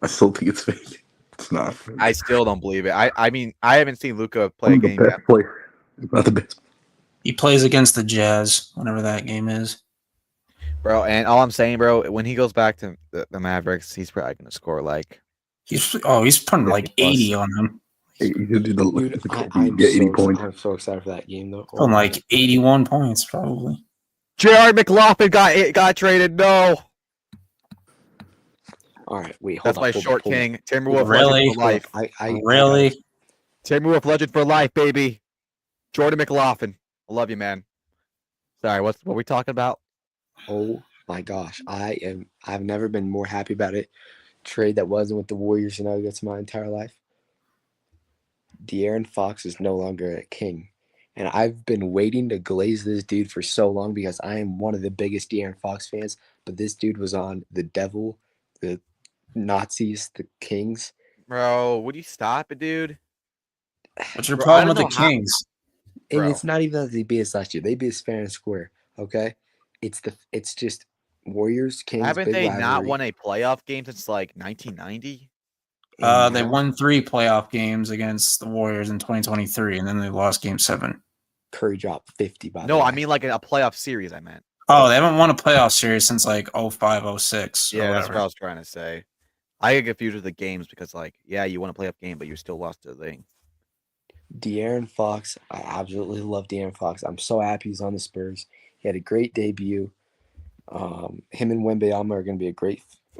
Speaker 5: I still think it's fake. It's not.
Speaker 2: I still don't believe it. I mean, I haven't seen Luka play a
Speaker 5: I'm the
Speaker 2: game
Speaker 5: best
Speaker 2: yet.
Speaker 5: player. Not the best.
Speaker 4: He plays against the Jazz whenever that game is.
Speaker 2: Bro, and all I'm saying, bro, when he goes back to the Mavericks, he's probably going to score like
Speaker 4: He's putting like
Speaker 2: 50 plus.
Speaker 4: 80 on him.
Speaker 5: He could do
Speaker 1: Dude, I'm
Speaker 5: get 80 points.
Speaker 1: so excited for that game though.
Speaker 4: Putting like 81 points probably.
Speaker 2: Jared McLaughlin got traded. No,
Speaker 1: All right, wait, hold
Speaker 2: that's
Speaker 1: on.
Speaker 2: my
Speaker 1: hold
Speaker 2: short
Speaker 1: on, hold on.
Speaker 2: king. Timberwolf
Speaker 4: Really?
Speaker 2: legend for life.
Speaker 1: I
Speaker 4: Really?
Speaker 2: Timberwolf legend for life, baby. Jordan McLaughlin. I love you, man. Sorry, what we talking about?
Speaker 1: Oh my gosh, I've never been more happy about it. Trade that wasn't with the Warriors and Nuggets my entire life. De'Aaron Fox is no longer a King. And I've been waiting to glaze this dude for so long because I am one of the biggest De'Aaron Fox fans. But this dude was on the Devil, the Nazis, the Kings.
Speaker 2: Bro, would you stop it, dude?
Speaker 4: What's your
Speaker 2: Bro,
Speaker 4: problem
Speaker 2: I
Speaker 4: with the
Speaker 2: don't know how-
Speaker 4: Kings?
Speaker 1: And
Speaker 2: Bro.
Speaker 1: it's not even that they beat us last year. They beat us fair and square. Okay, it's just Warriors, Kings.
Speaker 2: Haven't
Speaker 1: big
Speaker 2: they not
Speaker 1: rivalry.
Speaker 2: won a playoff game since like 1990?
Speaker 1: And
Speaker 4: They
Speaker 1: now-
Speaker 4: won 3 playoff games against the Warriors in 2023, and then they lost Game 7.
Speaker 1: Curry dropped 50 by the
Speaker 2: No,
Speaker 1: way.
Speaker 2: I mean like a playoff series. I meant.
Speaker 4: Oh, they haven't won a playoff series since like 05, 06.
Speaker 2: Yeah, that's what I was trying to say. I get confused with the games because, like, yeah, you won a playoff game, but you still lost to the thing.
Speaker 1: De'Aaron Fox, I absolutely love De'Aaron Fox. I'm so happy he's on the Spurs. He had a great debut. Him and Wembanyama are going to be a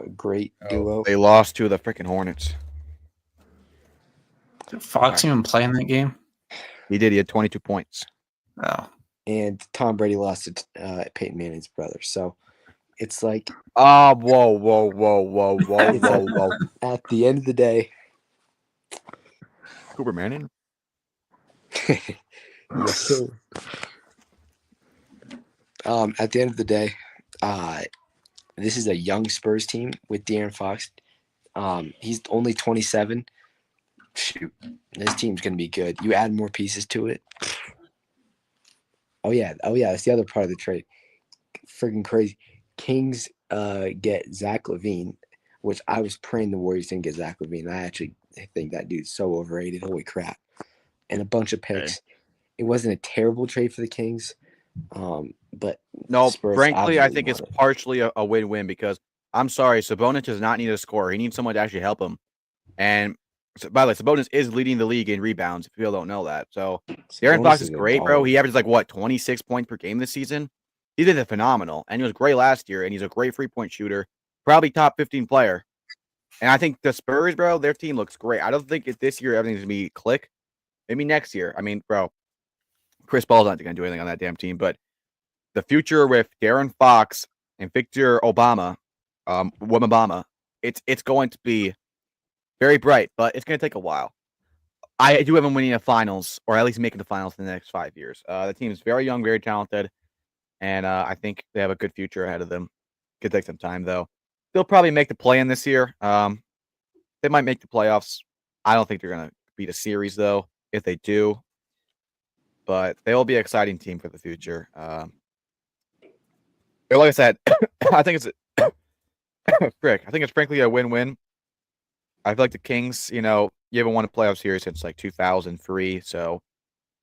Speaker 1: great duo.
Speaker 2: They lost to the freaking Hornets.
Speaker 4: Did Fox even play in that game?
Speaker 2: He did. He had 22 points.
Speaker 4: Oh.
Speaker 1: And Tom Brady lost to Peyton Manning's brother. So it's like
Speaker 2: Oh, whoa.
Speaker 1: at the end of the day,
Speaker 2: Cooper Manning?
Speaker 1: yes, sir. At the end of the day, this is a young Spurs team with De'Aaron Fox. He's only 27. Shoot, this team's gonna be good. You add more pieces to it. Oh yeah, that's the other part of the trade. Freaking crazy. Kings get Zach LaVine, which I was praying the Warriors didn't get Zach LaVine. I actually think that dude's so overrated. Holy crap. And a bunch of picks. It wasn't a terrible trade for the Kings. But
Speaker 2: No,
Speaker 1: Spurs
Speaker 2: frankly, I
Speaker 1: absolutely
Speaker 2: think it's
Speaker 1: want it.
Speaker 2: partially a win-win because I'm sorry, Sabonis does not need a scorer. He needs someone to actually help him. And by the way, Sabonis is leading the league in rebounds. If people don't know that, so De'Aaron
Speaker 1: Sabonis
Speaker 2: Fox is
Speaker 1: a
Speaker 2: great, bro.
Speaker 1: dog.
Speaker 2: He averages like 26 points per game this season. He did it phenomenal, and he was great last year. And he's a great 3-point shooter, probably top 15 player. And I think the Spurs, bro, their team looks great. I don't think this year everything's gonna be click. Maybe next year. I mean, bro, Chris Paul's not gonna do anything on that damn team, but the future with De'Aaron Fox and Victor Wembanyama, it's going to be very bright, but it's going to take a while. I do have them winning the finals, or at least making the finals in the next 5 years. The team is very young, very talented, and I think they have a good future ahead of them. Could take some time, though. They'll probably make the play-in this year. They might make the playoffs. I don't think they're going to beat a series, though, if they do. But they will be an exciting team for the future. But like I said, I think it's frick. I think it's frankly a win-win. I feel like the Kings, you haven't won a playoff series since like 2003, so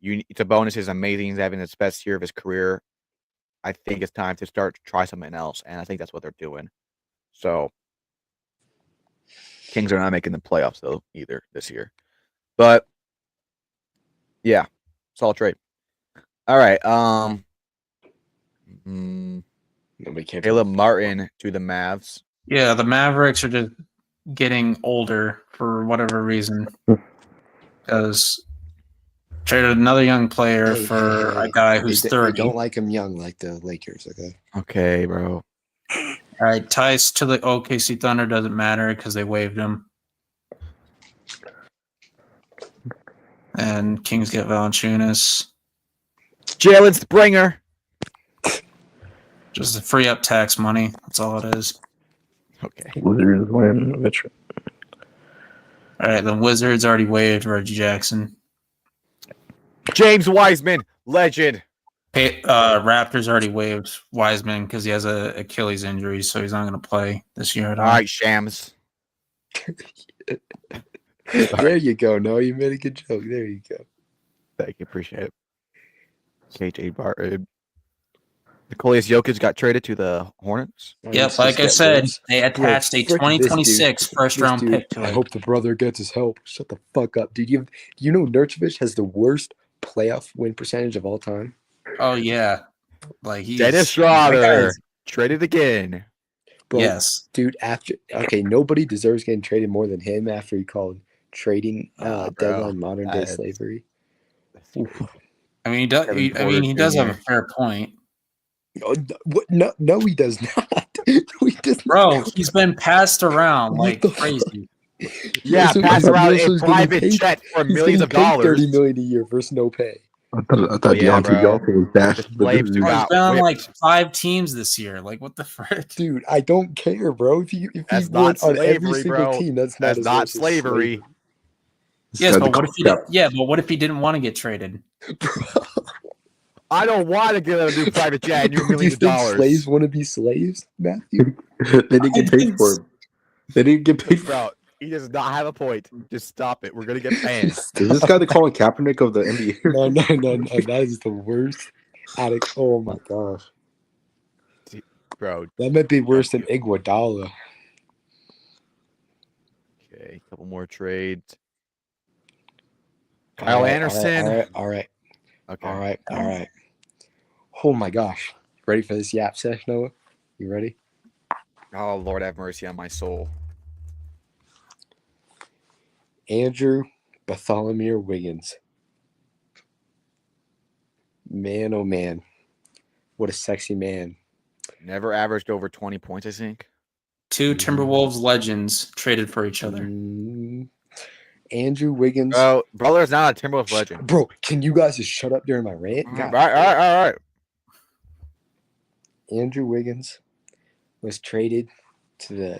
Speaker 2: Sabonis is amazing. He's having his best year of his career. I think it's time to start to try something else, and I think that's what they're doing. So, Kings are not making the playoffs though either this year, but yeah, solid trade. All right,
Speaker 1: Nobody cares.
Speaker 2: Caleb Martin to the Mavs.
Speaker 4: Yeah, the Mavericks are just getting older for whatever reason. Because traded another young player for a guy who's
Speaker 1: they
Speaker 4: 30.
Speaker 1: don't like him young like the Lakers. Okay.
Speaker 2: Okay, bro.
Speaker 4: All right, Tice to the OKC Thunder doesn't matter because they waived him. And Kings get Valanciunas.
Speaker 2: Jalen Springer.
Speaker 4: Just to free up tax money. That's all it is.
Speaker 2: Okay.
Speaker 5: Wizards win. Veteran.
Speaker 4: All right, the Wizards already waived Reggie Jackson.
Speaker 2: James Wiseman, legend.
Speaker 4: Raptors already waived Wiseman because he has a Achilles injury, so he's not going to play this year at all.
Speaker 2: All right, Shams.
Speaker 1: There you go. No, you made a good joke. There you go.
Speaker 2: Thank you, appreciate it. KJ Barton. Nikola Jokic got traded to the Hornets.
Speaker 4: Yep, like I said, they attached a 2026 first-round
Speaker 1: dude,
Speaker 4: pick to
Speaker 1: I
Speaker 4: it.
Speaker 1: hope the brother gets his help. Shut the fuck up, dude. You know Nurkic has the worst playoff win percentage of all time.
Speaker 4: Oh yeah, like he's
Speaker 2: Dennis
Speaker 4: that guy
Speaker 2: Schroeder
Speaker 4: is-
Speaker 2: traded again.
Speaker 1: Bro,
Speaker 4: Yes,
Speaker 1: dude. Nobody deserves getting traded more than him after he called trading
Speaker 2: Bro,
Speaker 1: deadline modern day
Speaker 2: that's-
Speaker 1: slavery.
Speaker 4: I mean he does.
Speaker 2: Kevin
Speaker 4: I
Speaker 2: Porter
Speaker 4: mean he does have a
Speaker 2: Jr.
Speaker 4: fair point,
Speaker 1: Oh, no, he does not. No, he does
Speaker 4: bro.
Speaker 1: not.
Speaker 4: He's been passed around
Speaker 1: What
Speaker 4: like
Speaker 1: the fuck?
Speaker 4: crazy.
Speaker 2: Yeah,
Speaker 1: Also,
Speaker 2: pass
Speaker 1: he
Speaker 2: around
Speaker 1: also
Speaker 2: a
Speaker 1: is getting
Speaker 2: private
Speaker 1: paid-
Speaker 2: jet for
Speaker 1: he's
Speaker 2: millions
Speaker 1: getting
Speaker 2: of
Speaker 1: paid
Speaker 2: dollars.
Speaker 1: $30 million a year versus no pay.
Speaker 5: I thought
Speaker 2: Yeah,
Speaker 5: Deontay
Speaker 2: bro.
Speaker 5: Johnson was dashed.
Speaker 2: The slaves do
Speaker 4: Bro, he's
Speaker 2: got
Speaker 4: been on
Speaker 2: whipped.
Speaker 4: like 5 teams this year. Like what the frick?
Speaker 1: Dude, I don't care, bro. If he
Speaker 2: That's
Speaker 1: went
Speaker 2: not
Speaker 1: on every
Speaker 2: slavery,
Speaker 1: single
Speaker 2: bro.
Speaker 1: team, that's not
Speaker 2: That's
Speaker 1: as
Speaker 2: not
Speaker 1: worse as
Speaker 2: slavery.
Speaker 4: Yes, but what if he?
Speaker 5: Cap.
Speaker 4: But what if he didn't want to get traded?
Speaker 2: I don't want to give him a new private jet and you
Speaker 1: Do you
Speaker 2: millions of
Speaker 1: think
Speaker 2: dollars.
Speaker 1: slaves want to be slaves, Matthew?
Speaker 5: They didn't get paid for him. They didn't get paid for
Speaker 2: Bro, he does not have a point. Just stop it. We're gonna get banned.
Speaker 5: Is this guy the Colin Kaepernick of the NBA?
Speaker 1: No. That is the worst. Oh my gosh.
Speaker 2: Bro,
Speaker 1: That might be worse than Iguodala.
Speaker 2: okay, a couple more trades. Kyle Anderson.
Speaker 1: All right.
Speaker 2: Okay.
Speaker 1: Oh my gosh. Ready for this yap session, Noah? You ready?
Speaker 2: Oh Lord, have mercy on my soul.
Speaker 1: Andrew Bartholomew Wiggins. Man, oh man. What a sexy man.
Speaker 2: Never averaged over 20 points, I think.
Speaker 4: 2 Timberwolves legends traded for each other.
Speaker 1: Andrew Wiggins.
Speaker 2: Brother is not a Timberwolves legend.
Speaker 1: Bro, can you guys just shut up during my rant?
Speaker 2: All
Speaker 1: God.
Speaker 2: right.
Speaker 1: Andrew Wiggins was traded to the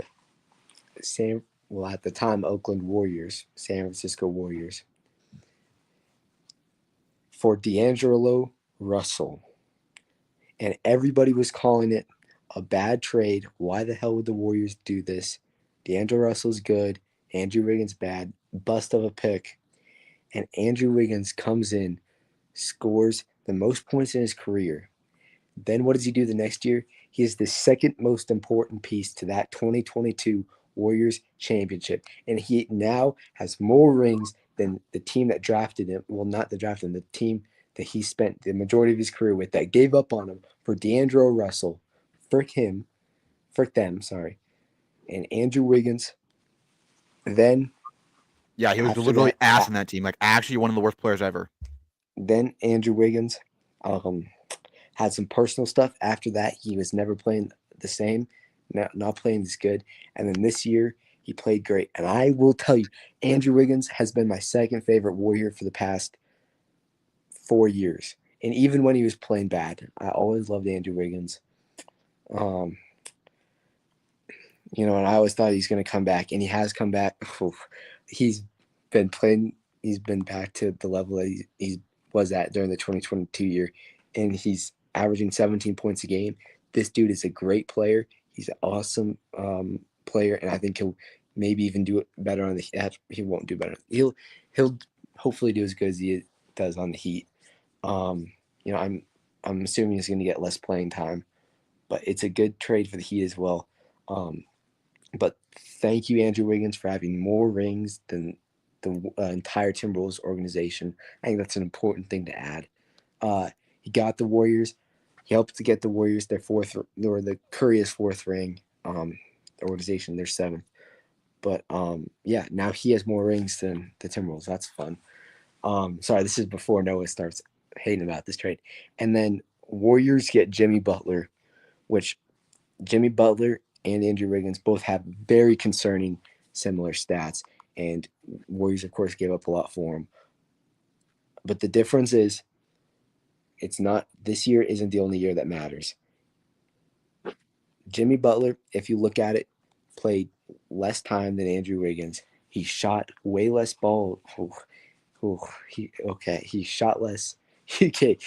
Speaker 1: at the time, Oakland Warriors, San Francisco Warriors, for D'Angelo Russell. And everybody was calling it a bad trade. Why the hell would the Warriors do this? D'Angelo Russell's good. Andrew Wiggins bad. Bust of a pick. And Andrew Wiggins comes in, scores the most points in his career. Then what does he do the next year? He is the second most important piece to that 2022 Warriors championship. And he now has more rings than the team that drafted him. Well, not the draft him, the team that he spent the majority of his career with that gave up on him for D'Angelo Russell. Frick them. And Andrew Wiggins. Then
Speaker 2: Yeah, he was
Speaker 1: After
Speaker 2: literally
Speaker 1: that-
Speaker 2: ass in that team. Like, actually one of the worst players ever.
Speaker 1: Then Andrew Wiggins had some personal stuff. After that, he was never playing the same, not playing as good. And then this year, he played great. And I will tell you, Andrew Wiggins has been my second favorite Warrior for the past 4 years. And even when he was playing bad, I always loved Andrew Wiggins. And I always thought he's going to come back, and he has come back. He's been playing. He's been back to the level that he was at during the 2022 year, and he's averaging 17 points a game. This dude is a great player. He's an awesome player, and I think he'll maybe even do it better on the. He won't do better. He'll hopefully do as good as he does on the Heat. I'm assuming he's going to get less playing time, but it's a good trade for the Heat as well. But thank you, Andrew Wiggins, for having more rings than the entire Timberwolves organization. I think that's an important thing to add. He got the Warriors. He helped to get the Warriors their fourth, or the Curry's fourth ring. The organization, their seventh. But yeah, now he has more rings than the Timberwolves. That's fun. Sorry, this is before Noah starts hating about this trade. And then Warriors get Jimmy Butler, which Jimmy Butler and Andrew Wiggins both have very concerning similar stats. And Warriors, of course, gave up a lot for him. But the difference is, it's not, this year isn't the only year that matters. Jimmy Butler, if you look at it, played less time than Andrew Wiggins. He shot way less ball. He shot less. Okay.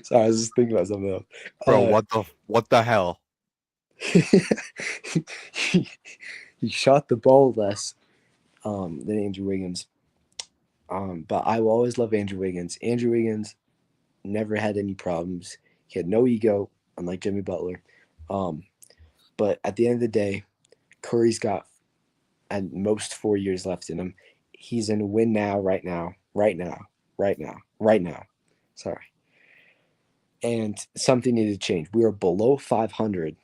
Speaker 1: Sorry, I was just thinking about something else.
Speaker 2: Bro, what the hell?
Speaker 1: he shot the ball less than Andrew Wiggins. But I will always love Andrew Wiggins. Andrew Wiggins never had any problems. He had no ego, unlike Jimmy Butler. But at the end of the day, Curry's got at most 4 years left in him. He's in a win now, right now. Sorry. And something needed to change. We are below 500.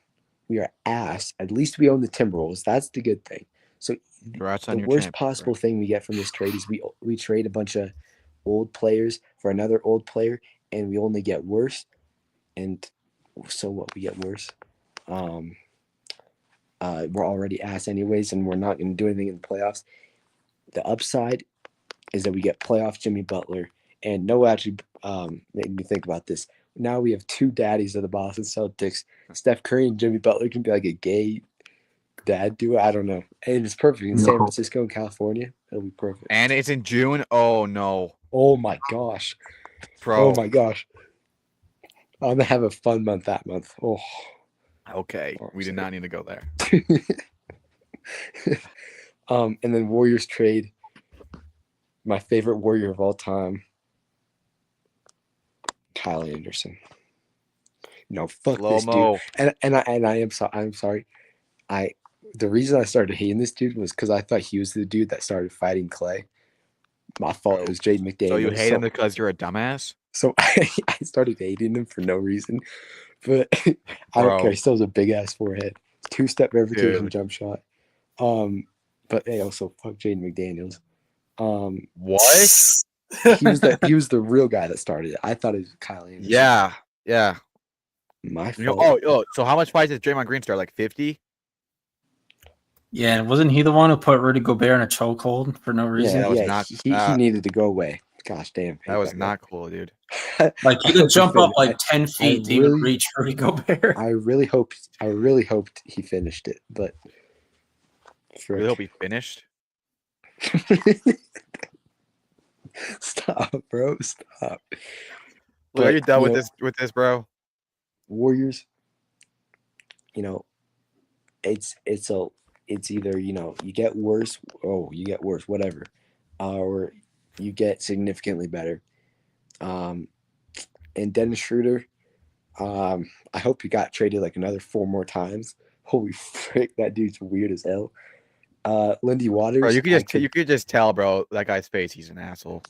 Speaker 1: We are ass. At least we own the Timberwolves. That's the good thing. So the worst possible thing we get from this trade is we trade a bunch of old players for another old player, and we only get worse. And so what? We get worse. We're already ass anyways, and we're not going to do anything in the playoffs. The upside is that we get playoff Jimmy Butler. And Noah actually made me think about this. Now we have two daddies of the Boston Celtics. Steph Curry and Jimmy Butler can be like a gay dad duo. I don't know. And it's perfect in San Francisco and California. It'll be perfect.
Speaker 2: And it's in June. Oh no.
Speaker 1: Oh my gosh.
Speaker 2: Bro.
Speaker 1: Oh my gosh. I'm gonna have a fun month that month. Oh.
Speaker 2: Okay. We did not need to go there.
Speaker 1: And then Warriors trade. My favorite Warrior of all time, Kyle Anderson. No, fuck this dude. And I am sorry. I'm sorry. The reason I started hating this dude was because I thought he was the dude that started fighting Clay. My fault. It was Jaden McDaniels.
Speaker 2: So you hate him because you're a dumbass?
Speaker 1: So I started hating him for no reason. But I don't care. He still has a big ass forehead. 2-step verification jump shot. But hey, also fuck Jaden McDaniels.
Speaker 2: What?
Speaker 1: He was the real guy that started it. I thought it was Kyle Anderson.
Speaker 2: Yeah.
Speaker 1: My fault.
Speaker 2: So how much fights did Draymond Green start? Like 50?
Speaker 4: Yeah, and wasn't he the one who put Rudy Gobert in a chokehold for no reason?
Speaker 1: He needed to go away. Gosh damn.
Speaker 2: That was not cool, dude.
Speaker 4: Like he could jump up like 10 feet to even reach Rudy Gobert.
Speaker 1: I really hoped he finished it, but
Speaker 2: I really hope he finished.
Speaker 1: Stop, bro. Stop.
Speaker 2: Well, are you done with this, bro?
Speaker 1: Warriors, it's either, you get worse, whatever, or you get significantly better. And Dennis Schroeder, I hope he got traded like another 4 more times. Holy frick, that dude's weird as hell. Lindy Waters.
Speaker 2: Bro, you could just tell, bro, that guy's face, he's an asshole.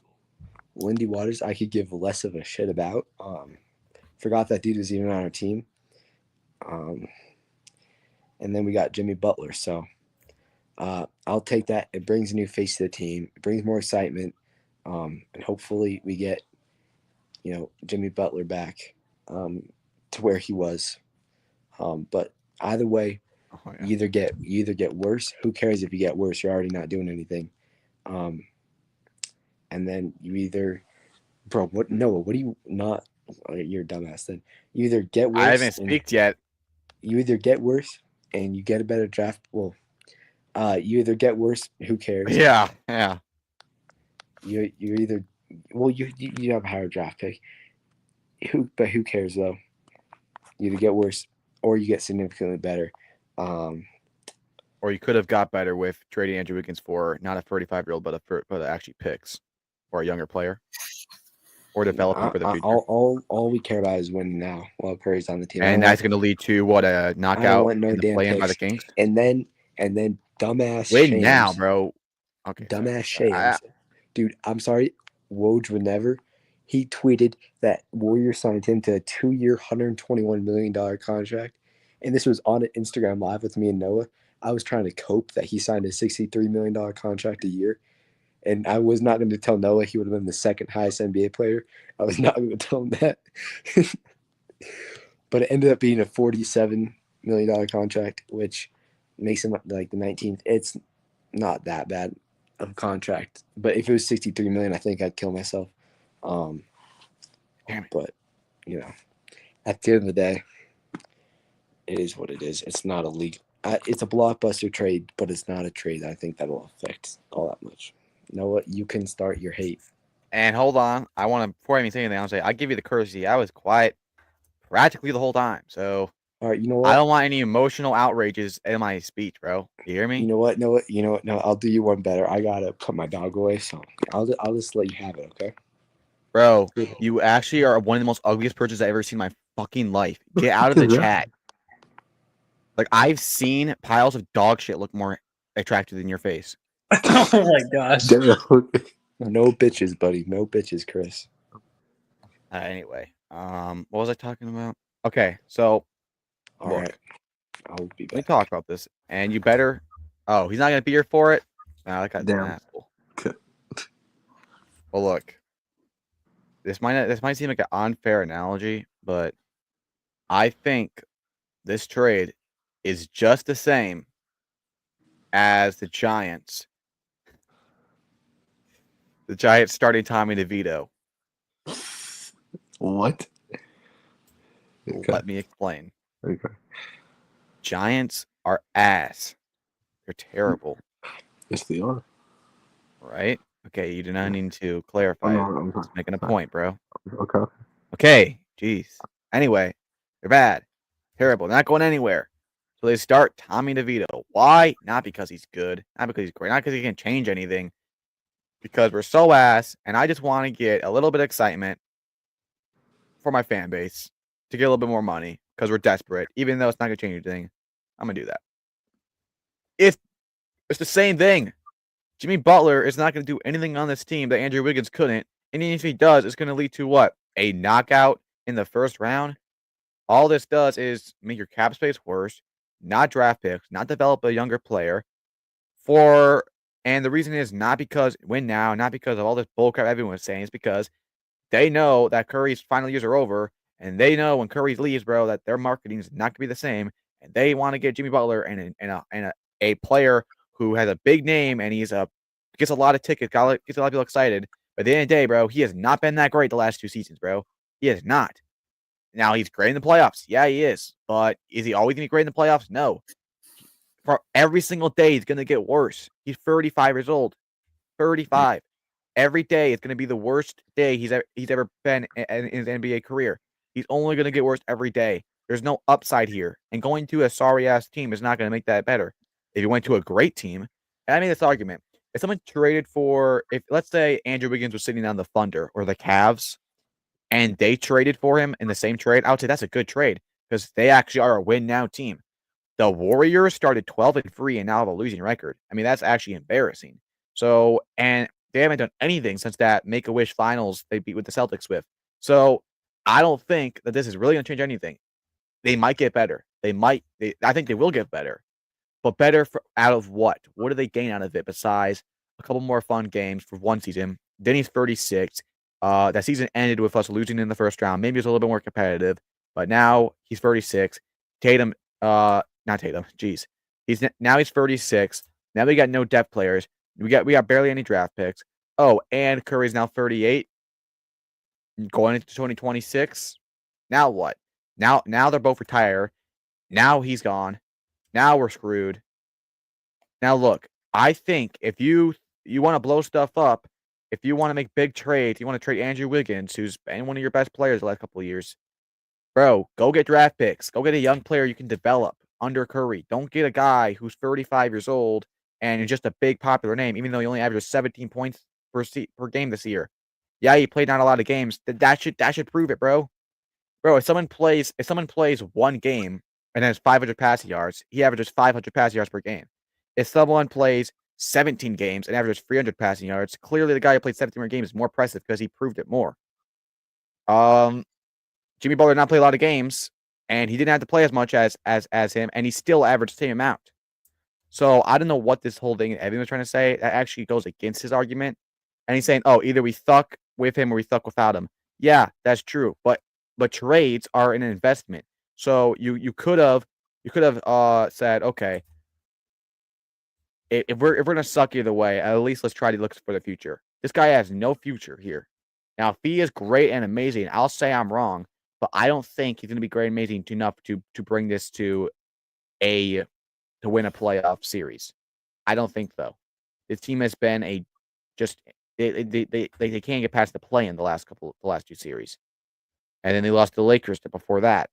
Speaker 1: Lindy Waters, I could give less of a shit about. Forgot that dude was even on our team. And then we got Jimmy Butler. So I'll take that. It brings a new face to the team. It brings more excitement. And hopefully we get, Jimmy Butler back to where he was. But either way, you either get worse. Who cares if you get worse? You're already not doing anything. And then you either, bro, what do you not? You're a dumbass. Then you either get worse.
Speaker 2: I haven't speaked yet.
Speaker 1: You either get worse and you get a better draft. Well, you either get worse. Who cares?
Speaker 2: Yeah.
Speaker 1: You either, you have a higher draft pick. But who cares though? You either get worse or you get significantly better.
Speaker 2: Or you could have got better with trading Andrew Wiggins for not a 35-year-old, but actually picks or a younger player, or developing for the future.
Speaker 1: All we care about is winning now while Curry's on the team.
Speaker 2: And that's going to lead to what, a knockout in the play-in by the Kings.
Speaker 1: And then dumbass
Speaker 2: win
Speaker 1: Shams,
Speaker 2: now, bro. Okay.
Speaker 1: Dumbass Shams Dude, I'm sorry, Woj would never. He tweeted that Warriors signed him to a 2-year, $121 million contract. And this was on Instagram Live with me and Noah. I was trying to cope that he signed a $63 million contract a year. And I was not going to tell Noah he would have been the second highest NBA player. I was not going to tell him that. But it ended up being a $47 million contract, which makes him like the 19th. It's not that bad of a contract. But if it was 63 million, I think I'd kill myself.
Speaker 2: Damn it.
Speaker 1: But, at the end of the day, it is what it is. It's not a league. It's a blockbuster trade, but it's not a trade I think that'll affect all that much. Noah, you can start your hate.
Speaker 2: And hold on, I want to before I even say anything, I'll say I give you the courtesy. I was quiet practically the whole time, so
Speaker 1: All right, you know
Speaker 2: I
Speaker 1: what?
Speaker 2: don't want any emotional outrages in my speech, bro. You hear me?
Speaker 1: You know what? No, I'll do you one better. I gotta put my dog away, so I'll just let you have it, okay?
Speaker 2: Bro, you actually are one of the most ugliest persons I've ever seen in my fucking life. Get out of the chat. Like, I've seen piles of dog shit look more attractive than your face.
Speaker 4: Oh my gosh.
Speaker 1: No bitches, buddy. No bitches, Chris.
Speaker 2: Anyway, what was I talking about? Okay, so
Speaker 1: All
Speaker 2: look,
Speaker 1: right. I'll be
Speaker 2: let me
Speaker 1: back.
Speaker 2: talk about this. And you better. Oh, he's not gonna be here for it. Nah, that guy's an
Speaker 5: Damn.
Speaker 2: asshole. Well, look, this might seem like an unfair analogy, but I think this trade is just the same as the Giants. The Giants starting Tommy DeVito.
Speaker 5: What? Okay.
Speaker 2: Let me explain.
Speaker 5: Okay.
Speaker 2: Giants are ass. They're terrible,
Speaker 5: Yes, they are.
Speaker 2: right? Okay, you do not need to clarify it.
Speaker 5: I'm
Speaker 2: Just making a point, bro.
Speaker 5: Okay.
Speaker 2: Okay, jeez. Anyway, they're bad, terrible. They're not going anywhere. So they start Tommy DeVito. Why? Not because he's good. Not because he's great. Not because he can change anything. Because we're so ass, and I just want to get a little bit of excitement for my fan base to get a little bit more money because we're desperate. Even though it's not going to change anything, I'm going to do that. If it's the same thing, Jimmy Butler is not going to do anything on this team that Andrew Wiggins couldn't. And even if he does, it's going to lead to what? A knockout in the first round? All this does is make your cap space worse, not draft picks, not develop a younger player. And the reason is not because win now, not because of all this bullcrap everyone was saying. It's because they know that Curry's final years are over, and they know when Curry leaves, bro, that their marketing is not going to be the same, and they want to get Jimmy Butler and a player who has a big name and gets a lot of tickets, gets a lot of people excited. But at the end of the day, bro, he has not been that great the last 2 seasons, bro. He has not. Now, he's great in the playoffs. Yeah, he is. But is he always going to be great in the playoffs? No. For every single day, he's going to get worse. He's 35 years old. 35. Every day, it's going to be the worst day he's ever been in his NBA career. He's only going to get worse every day. There's no upside here. And going to a sorry-ass team is not going to make that better. If you went to a great team, and I made this argument, if someone traded let's say Andrew Wiggins was sitting on the Thunder or the Cavs, and they traded for him in the same trade, I would say that's a good trade because they actually are a win-now team. The Warriors started 12-3 and now have a losing record. I mean, that's actually embarrassing. So, and they haven't done anything since that Make-A-Wish finals they beat with the Celtics with. So, I don't think that this is really going to change anything. They might get better. I think they will get better. But better out of what? What do they gain out of it besides a couple more fun games for one season? Then he's 36. That season ended with us losing in the first round. Maybe it's a little bit more competitive, but now he's 36. Tatum, not Tatum. Jeez, he's 36. Now we got no depth players. We got barely any draft picks. Oh, and Curry's now 38. Going into 2026. Now what? Now they're both retired. Now he's gone. Now we're screwed. Now look, I think if you want to blow stuff up, if you want to make big trades, you want to trade Andrew Wiggins, who's been one of your best players the last couple of years, bro, go get draft picks. Go get a young player you can develop under Curry. Don't get a guy who's 35 years old and is just a big popular name, even though he only averages 17 points per game this year. Yeah, he played not a lot of games. That should prove it, bro. Bro, if someone plays one game and has 500 passing yards, he averages 500 passing yards per game. If someone plays 17 games and averages 300 passing yards. Clearly, the guy who played 17 more games is more impressive because he proved it more. Jimmy Butler did not play a lot of games, and he didn't have to play as much as him, and he still averaged the same amount. So I don't know what this whole thing Evan was trying to say. That actually goes against his argument. And he's saying, oh, either we thuck with him or we thuck without him. Yeah, that's true. But trades are an investment. So you could have said, okay, if we're gonna suck either way, at least let's try to look for the future. This guy has no future here. Now, if he is great and amazing, I'll say I'm wrong, but I don't think he's gonna be great and amazing enough to bring this to win a playoff series. I don't think so. This team has been they can't get past the play in the last two series. And then they lost to the Lakers before that.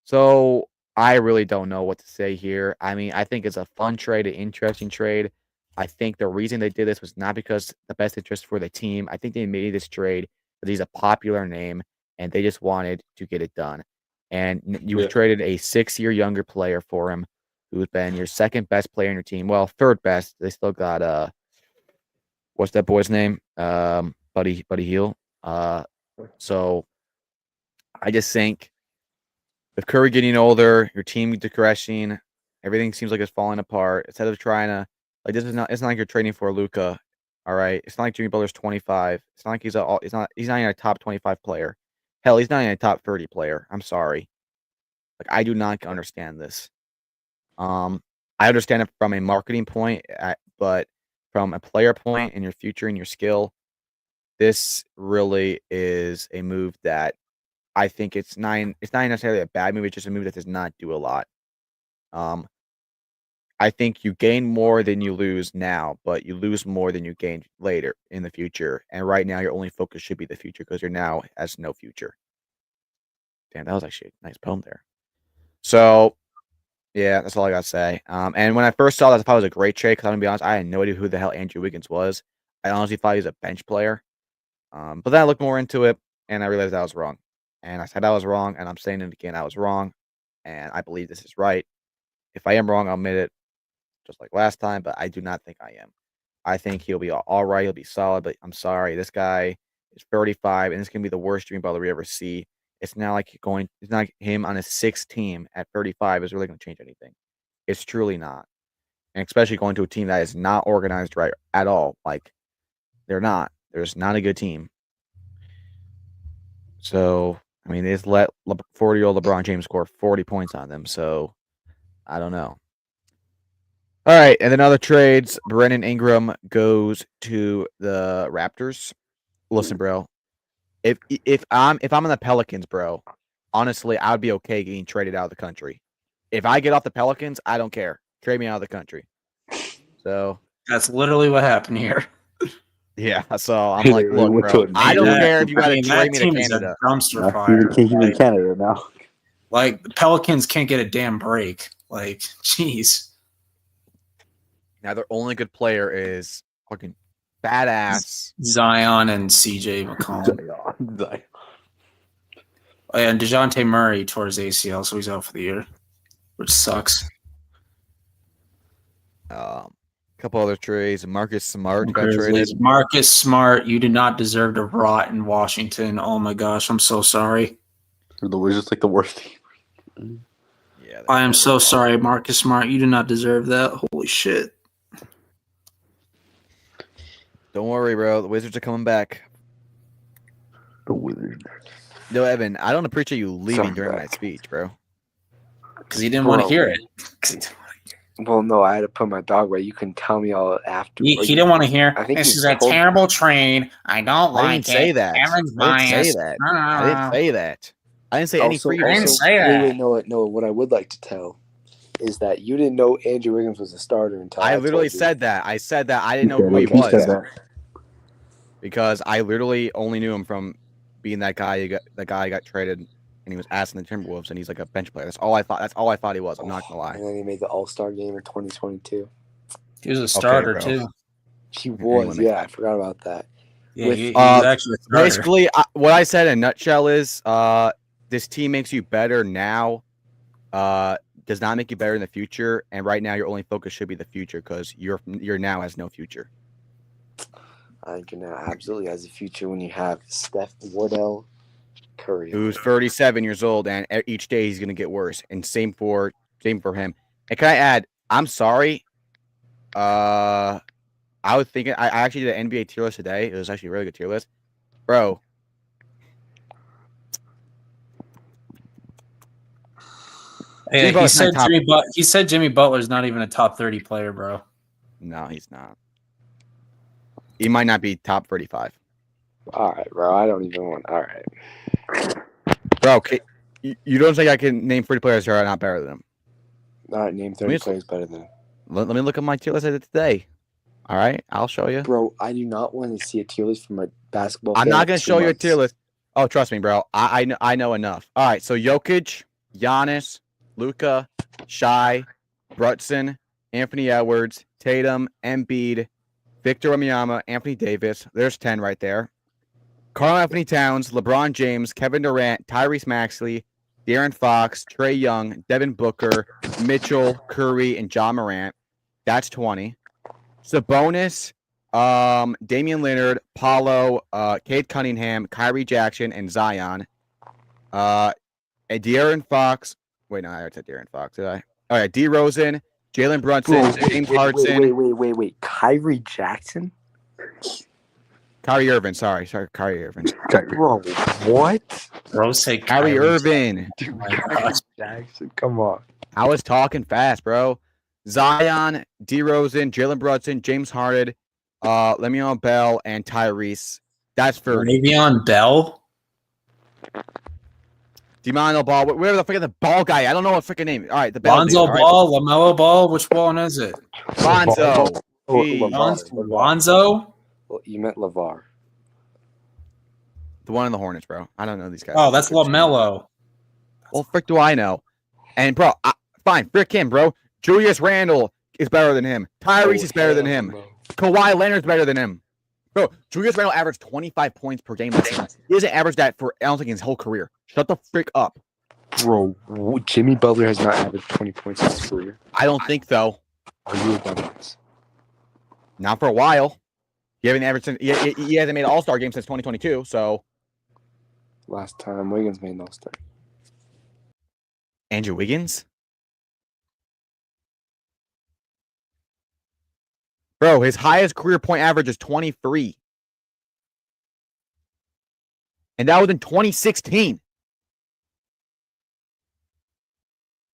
Speaker 2: So I really don't know what to say here. I mean, I think it's a fun trade, an interesting trade. I think the reason they did this was not because the best interest for the team. I think they made this trade because he's a popular name and they just wanted to get it done. And you traded a 6-year younger player for him who's been your second best player in your team. Well, third best. They still got what's that boy's name? Buddy Hield. So I just think with Curry getting older, your team digressing, everything seems like it's falling apart. Instead of trying to it's not like you're trading for Luka. All right. It's not like Jimmy Butler's 25. It's not like he's not even a top 25 player. Hell, he's not even a top 30 player. I'm sorry. Like, I do not understand this. I understand it from a marketing point, but from a player point and your future and your skill, this really is a move that I think it's not necessarily a bad move. It's just a move that does not do a lot. I think you gain more than you lose now, but you lose more than you gain later in the future. And right now, your only focus should be the future because you're now has no future. Damn, that was actually a nice poem there. So, yeah, that's all I got to say. And when I first saw that, I thought it was a great trade because I'm going to be honest, I had no idea who the hell Andrew Wiggins was. I honestly thought he was a bench player. But then I looked more into it, and I realized I was wrong. And I said I was wrong, and I'm saying it again, I was wrong. And I believe this is right. If I am wrong, I'll admit it, just like last time, but I do not think I am. I think he'll be all right. He'll be solid, but I'm sorry. This guy is 35, and it's going to be the worst Jimmy Butler we ever see. It's not like him on his sixth team at 35 is really going to change anything. It's truly not. And especially going to a team that is not organized right at all. Like, they're not. There's not a good team. So, I mean, they just let 40-year-old LeBron James score 40 points on them. So, I don't know. All right, and then other trades. Brandon Ingram goes to the Raptors. Listen, bro. If I'm on the Pelicans, bro, honestly, I would be okay getting traded out of the country. If I get off the Pelicans, I don't care. Trade me out of the country. So
Speaker 4: that's literally what happened here.
Speaker 2: Yeah, so I'm like, look, bro, I don't care if you got to trade me to Canada.
Speaker 4: Dumpster fire.
Speaker 5: He's in Canada now.
Speaker 4: Like, the Pelicans can't get a damn break. Like, jeez.
Speaker 2: Now their only good player is fucking badass
Speaker 4: Zion and CJ McCollum.
Speaker 5: Zion.
Speaker 4: Oh, yeah, and DeJounte Murray tore his ACL, so he's out for the year, which sucks.
Speaker 2: Couple other trades. Marcus Smart got traded.
Speaker 4: Marcus Smart, you did not deserve to rot in Washington. Oh my gosh, I'm so sorry.
Speaker 5: The Wizards like the worst team.
Speaker 2: Yeah,
Speaker 4: I am so sorry, Marcus Smart. You do not deserve that. Holy shit.
Speaker 2: Don't worry, bro. The Wizards are coming back.
Speaker 5: The Wizards.
Speaker 2: No, Evan, I don't appreciate you leaving during my speech, bro.
Speaker 4: Because he didn't want to hear it.
Speaker 1: Well, no, I had to put my dog away. You can tell me all after.
Speaker 4: He didn't want to hear.
Speaker 1: I think
Speaker 4: this is a terrible trade. I don't like it.
Speaker 2: I didn't say that.
Speaker 4: Aaron's
Speaker 2: I didn't
Speaker 4: biased.
Speaker 2: say that. I didn't say that. I didn't say any free.
Speaker 4: I didn't say that.
Speaker 1: Wait, no. What I would like to tell is that you didn't know Andrew Wiggins was a starter until
Speaker 2: I literally said that. I said that I didn't know who he was because I literally only knew him from being that guy. The guy got traded, and he was asked in the Timberwolves, and he's like a bench player. That's all I thought. That's all I thought he was. I'm not gonna lie.
Speaker 1: And then he made the All-Star game in 2022.
Speaker 4: He was a starter too.
Speaker 1: He was. Yeah, I forgot about that.
Speaker 4: Yeah, he was actually a starter.
Speaker 2: Basically, what I said in a nutshell is, this team makes you better now. does not make you better in the future. And right now, your only focus should be the future because your now has no future.
Speaker 1: I think you're now absolutely has a future when you have Steph, Wardell, Curry.
Speaker 2: Who's 37 years old, and each day he's going to get worse. And same for him. And can I add? I'm sorry. I was thinking. I actually did an NBA tier list today. It was actually a really good tier list, bro.
Speaker 4: Yeah, he said Jimmy Butler's not even a top 30 player, bro.
Speaker 2: No, he's not. He might not be top 35.
Speaker 1: All right, bro. I don't even want. All right,
Speaker 2: bro. You don't think I can name 30 players who are not better than him?
Speaker 1: All right, name 30 players better than him. Let
Speaker 2: me look at my tier list I did today. All right, I'll show you.
Speaker 1: Bro, I do not want to see a tier list from a basketball.
Speaker 2: I'm not going to show you a tier list. Oh, trust me, bro. I know enough. All right, so Jokic, Giannis, Luka, Shai, Brunson, Anthony Edwards, Tatum, Embiid, Victor Wembanyama, Anthony Davis. There's 10 right there. Karl Anthony Towns, LeBron James, Kevin Durant, Tyrese Maxey, De'Aaron Fox, Trae Young, Devin Booker, Mitchell, Curry, and John Morant. That's 20. Sabonis, Damian Lillard, Paulo, Cade Cunningham, Kyrie Jackson, and Zion. And De'Aaron Fox. Wait, no, I already said De'Aaron Fox, did I? All right, DeRozan, Jalen Brunson, James Harden.
Speaker 1: Wait. Kyrie Jackson?
Speaker 2: Kyrie Irving, sorry, Kyrie Irving.
Speaker 1: Bro, what?
Speaker 4: Bro, say
Speaker 2: Kyrie Irving.
Speaker 1: Oh my gosh, Jackson, come on.
Speaker 2: I was talking fast, bro. Zion, DeRozan, Jalen Brunson, James Harden, Le'Veon Bell, and Tyrese. That's for
Speaker 4: Le'Veon Bell.
Speaker 2: DeMondo Ball, whatever the freaking the ball guy. I don't know what freaking name. All right, the Bell
Speaker 4: Lonzo
Speaker 2: dude,
Speaker 4: Ball, right. LaMelo Ball. Which one is it?
Speaker 2: Lonzo.
Speaker 4: Lonzo.
Speaker 1: Well, you meant LeVar.
Speaker 2: The one in the Hornets, bro. I don't know these guys.
Speaker 4: Oh, that's LaMelo.
Speaker 2: Well, frick do I know? And, bro, fine. Frick him, bro. Julius Randle is better than him. Tyrese is better than him. Kawhi Leonard's better than him. Bro, Julius Randle averaged 25 points per game last season. He hasn't averaged that for, I don't think, his whole career. Shut the frick up.
Speaker 1: Bro, Jimmy Butler has not averaged 20 points in his career.
Speaker 2: I don't think so.
Speaker 1: Are you a dumbass?
Speaker 2: Not for a while. He hasn't averaged. He hasn't made an All-Star game since 2022. So,
Speaker 1: last time Wiggins made an All-Star.
Speaker 2: Andrew Wiggins, bro, his highest career point average is 23, and that was in 2016.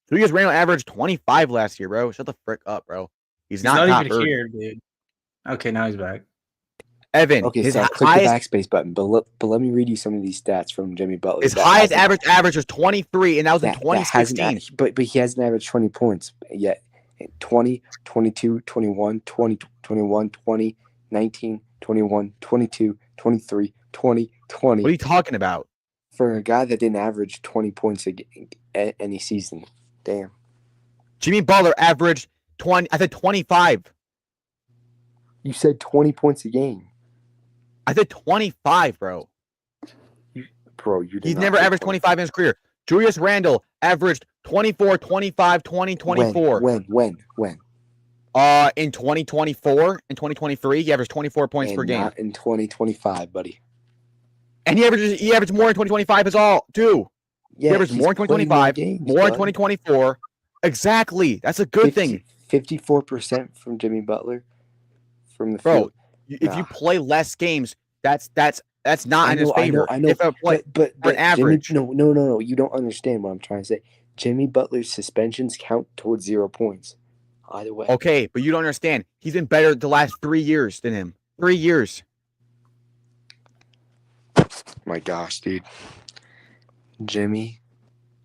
Speaker 2: Julius Randle averaged 25 last year, bro. Shut the frick up, bro. He's not
Speaker 4: even here, dude. Okay, now he's back.
Speaker 2: Evan,
Speaker 1: okay,
Speaker 2: his
Speaker 1: so click
Speaker 2: highest,
Speaker 1: the backspace button, but let me read you some of these stats from Jimmy Butler.
Speaker 2: His highest average was 23, and that was in 2016.
Speaker 1: But he hasn't averaged 20 points yet. 20, 22, 21, 20, 21, 20, 19, 21, 22, 23, 20, 20.
Speaker 2: What are you talking about?
Speaker 1: For a guy that didn't average 20 points any season. Damn.
Speaker 2: Jimmy Butler averaged 20. I said 25.
Speaker 1: You said 20 points a game.
Speaker 2: I said 25, bro. He's never averaged 25 in his career. Julius Randle averaged 24, 25, 20, 24.
Speaker 1: When?
Speaker 2: In 2024 and 2023, he averaged 24 points per game.
Speaker 1: Not in 2025, buddy.
Speaker 2: And he averaged more in 2025 as all, too.
Speaker 1: Yeah,
Speaker 2: he averaged more in 2025, more in 2024. Exactly. That's a good thing.
Speaker 1: 54% from Jimmy Butler from the
Speaker 2: field.
Speaker 1: Bro,
Speaker 2: if you play less games, that's not in his favor.
Speaker 1: I know.
Speaker 2: If
Speaker 1: but
Speaker 2: an average.
Speaker 1: Jimmy, no. You don't understand what I'm trying to say. Jimmy Butler's suspensions count towards 0 points. Either way.
Speaker 2: Okay, but you don't understand. He's been better the last 3 years than him. 3 years.
Speaker 1: My gosh, dude. Jimmy.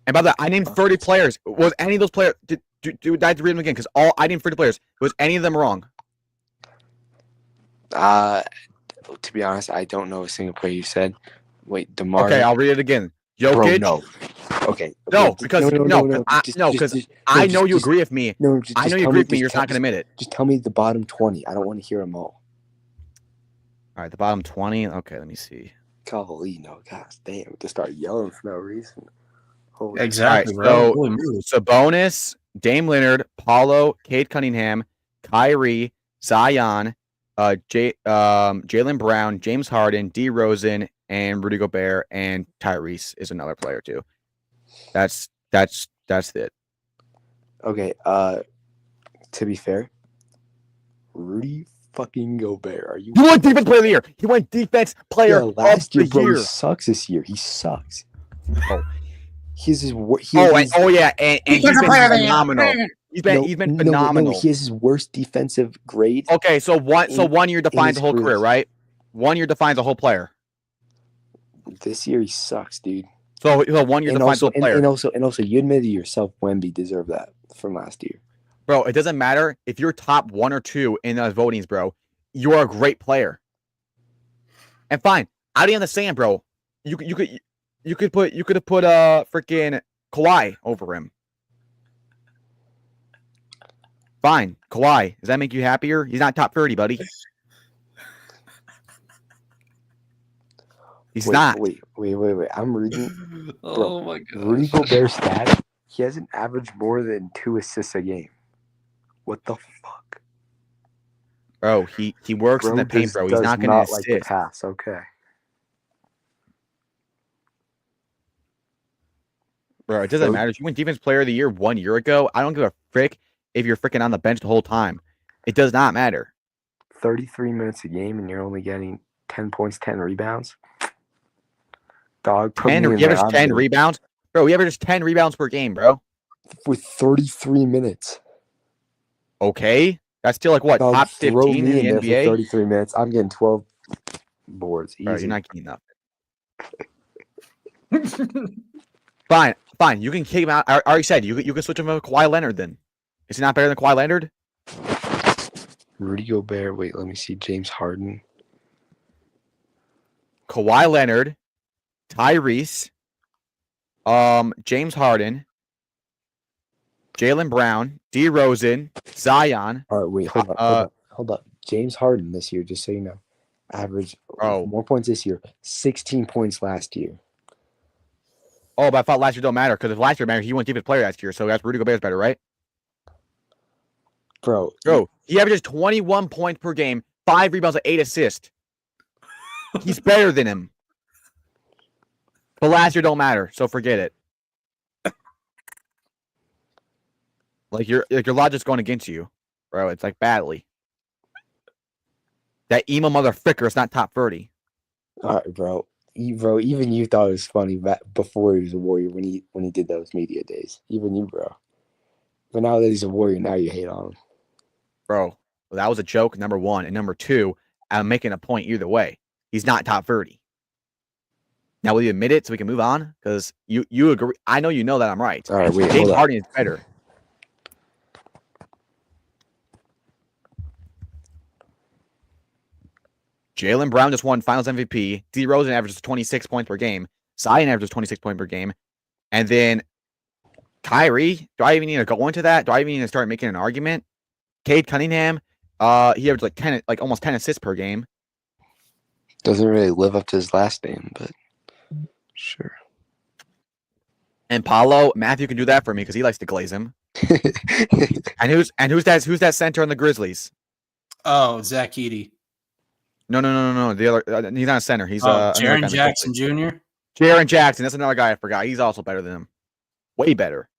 Speaker 2: And by the way, I named 30 players. Was any of those players? I had to read them again because I named 30 players. Was any of them wrong?
Speaker 1: To be honest, I don't know a single player you said. Wait, DeMar.
Speaker 2: Okay, I'll read it again. Jokic.
Speaker 1: Bro, no. Okay.
Speaker 2: No, because I know you agree with me.
Speaker 1: No,
Speaker 2: I know you agree with me. You're not going to admit it.
Speaker 1: Just tell me the bottom 20. I don't want to hear them all.
Speaker 2: All right, the bottom 20. Okay, let me see.
Speaker 1: Golly, no, gosh damn. Just start yelling for no reason. Holy
Speaker 4: Exactly,
Speaker 2: All right,
Speaker 4: bro.
Speaker 2: so-
Speaker 4: Holy moly.
Speaker 2: Sabonis, Dame Leonard, Paulo, Cade Cunningham, Kyrie, Zion, Jalen Brown, James Harden, DeRozan, and Rudy Gobert, and Tyrese is another player too. That's it.
Speaker 1: Okay. To be fair, Rudy fucking Gobert. Are you?
Speaker 2: He won Defense Player of the Year. He won Defense Player
Speaker 1: last
Speaker 2: of the
Speaker 1: year, bro.
Speaker 2: Year.
Speaker 1: He sucks this year. He sucks.
Speaker 2: Oh.
Speaker 1: He's his.
Speaker 2: Yeah, and he's been phenomenal. He's been phenomenal.
Speaker 1: No, he has his worst defensive grade.
Speaker 2: Okay, so 1 year defines
Speaker 1: his
Speaker 2: the whole
Speaker 1: career.
Speaker 2: career, right? 1 year defines a whole player.
Speaker 1: This year he sucks, dude.
Speaker 2: So 1 year defines a whole player.
Speaker 1: And also, you admitted yourself Wemby deserved that from last year.
Speaker 2: Bro, it doesn't matter if you're top 1 or 2 in those votings, bro. You're a great player. And fine, I don't understand, bro. You could have put freaking Kawhi over him. Fine, Kawhi. Does that make you happier? He's not top 30, buddy. He's not.
Speaker 1: Wait. I'm reading.
Speaker 4: Oh my god.
Speaker 1: Rudy Gobert's stats. He hasn't averaged more than 2 assists a game. What the fuck?
Speaker 2: Bro, he works in the paint, bro. He's not going to assist.
Speaker 1: Like the pass. Okay.
Speaker 2: Bro, it doesn't matter. If you win Defense Player of the Year 1 year ago, I don't give a frick if you're freaking on the bench the whole time. It does not matter.
Speaker 1: 33 minutes a game, and you're only getting 10 points, 10 rebounds. Dog, put me in
Speaker 2: You
Speaker 1: there.
Speaker 2: average 10 rebounds? Bro, we average 10 rebounds per game, bro.
Speaker 1: With 33 minutes.
Speaker 2: Okay. That's still like what?
Speaker 1: Dog,
Speaker 2: Top 15
Speaker 1: throw
Speaker 2: in
Speaker 1: me
Speaker 2: the
Speaker 1: in there
Speaker 2: NBA?
Speaker 1: for 33 minutes. I'm getting 12 boards. Easy.
Speaker 2: Bro, you're not getting nothing. Fine. You can kick him out. I already said you can switch him to Kawhi Leonard then. Is he not better than Kawhi Leonard?
Speaker 1: Rudy Gobert. Wait, let me see. James Harden.
Speaker 2: Kawhi Leonard, Tyrese, James Harden, Jalen Brown, DeRozan, Zion.
Speaker 1: All right, wait, hold up. James Harden this year, just so you know, averaged more points this year, 16 points last year.
Speaker 2: Oh, but I thought last year don't matter because if last year mattered, he won Defensive Player last year, so that's Rudy Gobert's better, right?
Speaker 1: Bro,
Speaker 2: he averages 21 points per game, 5 rebounds, and 8 assists. He's better than him. But last year don't matter, so forget it. Like your logic's going against you, bro. It's like badly. That emo motherfucker is not top 30.
Speaker 1: all right, bro. Even you thought it was funny back before he was a Warrior when he did those media days. Even you, bro. But now that he's a Warrior, now you hate on him.
Speaker 2: Bro, that was a joke, number 1. And number 2, I'm making a point either way. He's not top 30. Now, will you admit it so we can move on? Because you agree. I know you know that I'm right.
Speaker 1: All right, wait,
Speaker 2: James
Speaker 1: hold up.
Speaker 2: Harden is better. Jalen Brown just won Finals MVP. DeRozan averages 26 points per game. Zion averages 26 points per game. And then Kyrie, do I even need to go into that? Do I even need to start making an argument? Cade Cunningham, he averaged almost 10 assists per game.
Speaker 1: Doesn't really live up to his last name, but sure.
Speaker 2: And Paulo, Matthew can do that for me because he likes to glaze him. And who's that center on the Grizzlies?
Speaker 4: Oh, Zach Edey.
Speaker 2: No. The other, he's not a center. He's
Speaker 4: Jaren Jackson Jr.
Speaker 2: Jaren Jackson. That's another guy I forgot. He's also better than him. Way better.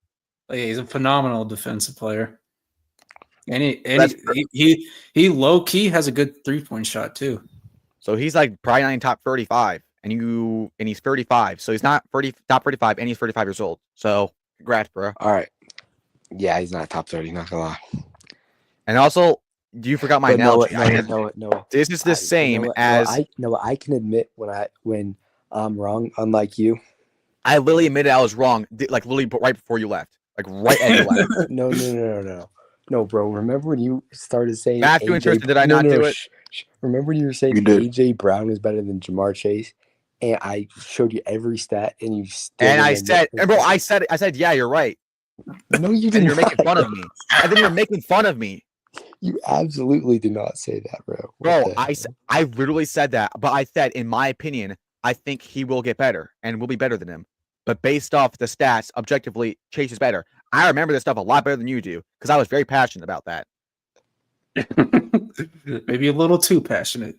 Speaker 4: Oh, yeah, he's a phenomenal defensive player. And he low key has a good 3-point shot too.
Speaker 2: So he's like probably not in top 35, and he's 35. So he's not top 35, and he's 35 years old. So congrats, bro.
Speaker 1: All right. Yeah, he's not top 30. Not gonna lie.
Speaker 2: And also, you forgot my analogy.
Speaker 1: No.
Speaker 2: This is the same as
Speaker 1: I can admit when I'm wrong. Unlike you,
Speaker 2: I literally admitted I was wrong. Like literally right before you left. Like right as you left.
Speaker 1: No, bro. Remember when you started saying
Speaker 2: Matthew and Tristan, did I not do it?
Speaker 1: Remember when you were saying AJ Brown was better than Jamar Chase, and I showed you every stat, and you still.
Speaker 2: And I said, yeah, you're right.
Speaker 1: No, you didn't.
Speaker 2: And you're making fun of me. And then you're making fun of me.
Speaker 1: You absolutely did not say that, bro.
Speaker 2: Bro, I literally said that, but I said, in my opinion, I think he will get better and will be better than him. but based off the stats, objectively, Chase is better. I remember this stuff a lot better than you do because I was very passionate about that.
Speaker 4: Maybe a little too passionate.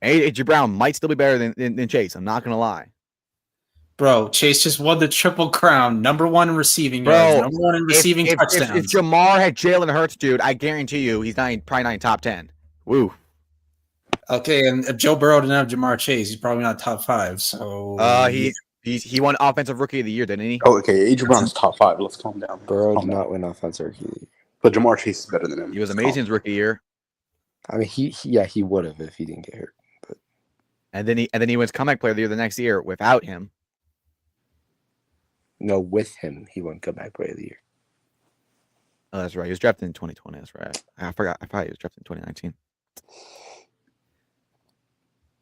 Speaker 2: A.J. Brown might still be better than Chase. I'm not going to lie.
Speaker 4: Bro, Chase just won the Triple Crown. Number 1 in receiving yards. Number 1 in receiving touchdowns.
Speaker 2: If Jamar had Jalen Hurts, dude, I guarantee you he's probably not in top 10. Woo.
Speaker 4: Okay, and if Joe Burrow didn't have Jamar Chase, he's probably not top 5. So
Speaker 2: he won Offensive Rookie of the Year, didn't he?
Speaker 5: Oh, okay. A.J. Brown's top 5. Let's calm down.
Speaker 1: Burrow did not win Offensive Rookie of the Year.
Speaker 5: But Jamar Chase is better than him.
Speaker 2: He was amazing his rookie year.
Speaker 1: I mean, he would have if he didn't get hurt. But
Speaker 2: and then he wins Comeback Player of the Year the next year without him.
Speaker 1: No, with him, he won Comeback Player of the Year.
Speaker 2: Oh, that's right. He was drafted in 2020. That's right. I forgot. I thought he was drafted in 2019.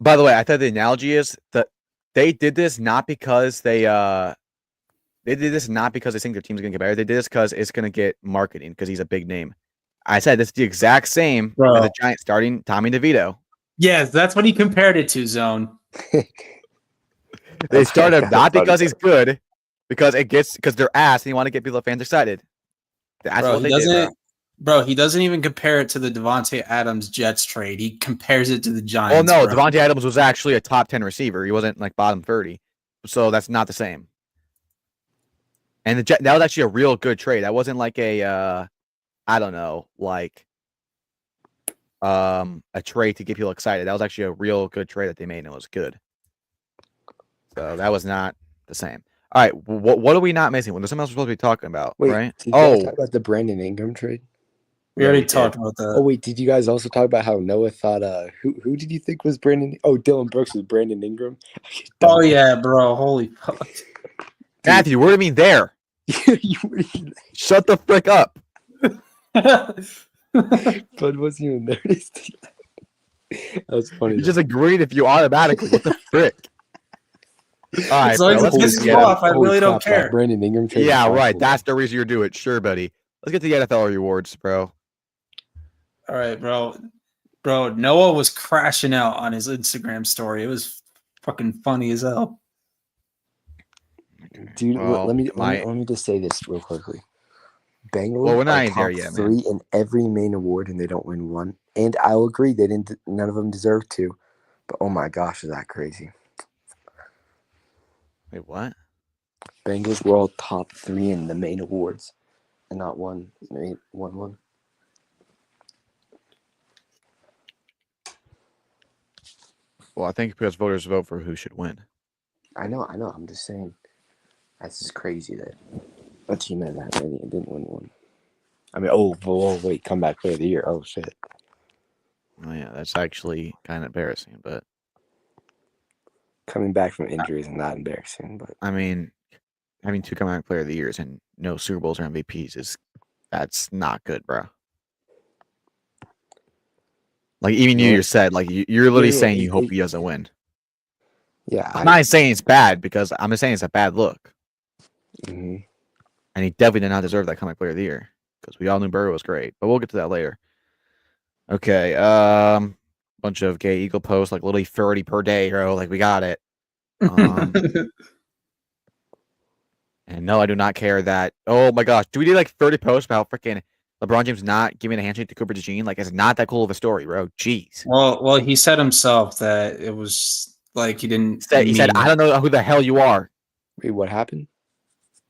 Speaker 2: By the way, I thought the analogy is that they did this not because they did this not because they think their team's gonna get better. They did this because it's gonna get marketing because he's a big name. I said this is the exact same as the Giants starting Tommy DeVito.
Speaker 4: Yes, that's what he compared it to, Zone.
Speaker 2: They started not because he's good, because they're ass and you want to get people fans excited. That's what they did.
Speaker 4: Bro, he doesn't even compare it to the Devontae Adams Jets trade. He compares it to the Giants.
Speaker 2: Well, no, Devontae Adams was actually a top 10 receiver. He wasn't like bottom 30. So that's not the same. And that was actually a real good trade. That wasn't like a trade to get people excited. That was actually a real good trade that they made, and it was good. So that was not the same. All right, what are we not missing? Well, there's something else we're supposed to be talking about,
Speaker 1: wait,
Speaker 2: right?
Speaker 1: Did you guys talk about the Brandon Ingram trade?
Speaker 4: We already talked about that.
Speaker 1: Oh wait, did you guys also talk about how Noah thought who did you think was Brandon? Oh, Dylan Brooks was Brandon Ingram.
Speaker 4: Oh yeah, bro. Holy fuck.
Speaker 2: Matthew, what do you mean there? Shut the frick up.
Speaker 1: Bud wasn't even there. That was funny.
Speaker 2: You just agreed if you automatically. What the frick? All right,
Speaker 4: as long as it pisses you off, I really don't care.
Speaker 1: Brandon Ingram trade.
Speaker 2: Yeah, right. That's the reason you're doing it. Sure, buddy. Let's get to the NFL rewards, bro.
Speaker 4: All right, bro. Bro, Noah was crashing out on his Instagram story. It was fucking funny as hell.
Speaker 1: Dude, let me just say this real quickly. Bengals
Speaker 2: we're not
Speaker 1: are
Speaker 2: there yet,
Speaker 1: 3 in every main award, and they don't win one. And I'll agree, none of them deserve to. But oh my gosh, is that crazy?
Speaker 2: Wait, what?
Speaker 1: Bengals were all top 3 in the main awards, and not one. They won one.
Speaker 2: Well, I think because voters vote for who should win.
Speaker 1: I know. I'm just saying. That's just crazy that a team had that many and didn't win one. I mean, wait, comeback player of the year. Oh, shit.
Speaker 2: Oh, yeah, that's actually kind of embarrassing, but...
Speaker 1: Coming back from injuries is not embarrassing, but...
Speaker 2: I mean, having 2 comeback player of the years and no Super Bowls or MVPs that's not good, bro. Like, even you said, like, you're literally saying you hope he doesn't win.
Speaker 1: Yeah.
Speaker 2: I'm not saying it's bad, because I'm just saying it's a bad look.
Speaker 1: Mm-hmm.
Speaker 2: And he definitely did not deserve that comeback player of the year, because we all knew Burrow was great. But we'll get to that later. Okay, bunch of gay eagle posts, like literally 30 per day, bro. Like, we got it. And no, I do not care that. Oh my gosh, do we need like 30 posts about freaking LeBron James not giving a handshake to Cooper DeJean? Like, it's not that cool of a story, bro. Jeez.
Speaker 4: Well, he said himself that it was like he didn't.
Speaker 2: He said, I don't know who the hell you are.
Speaker 1: Wait, what happened?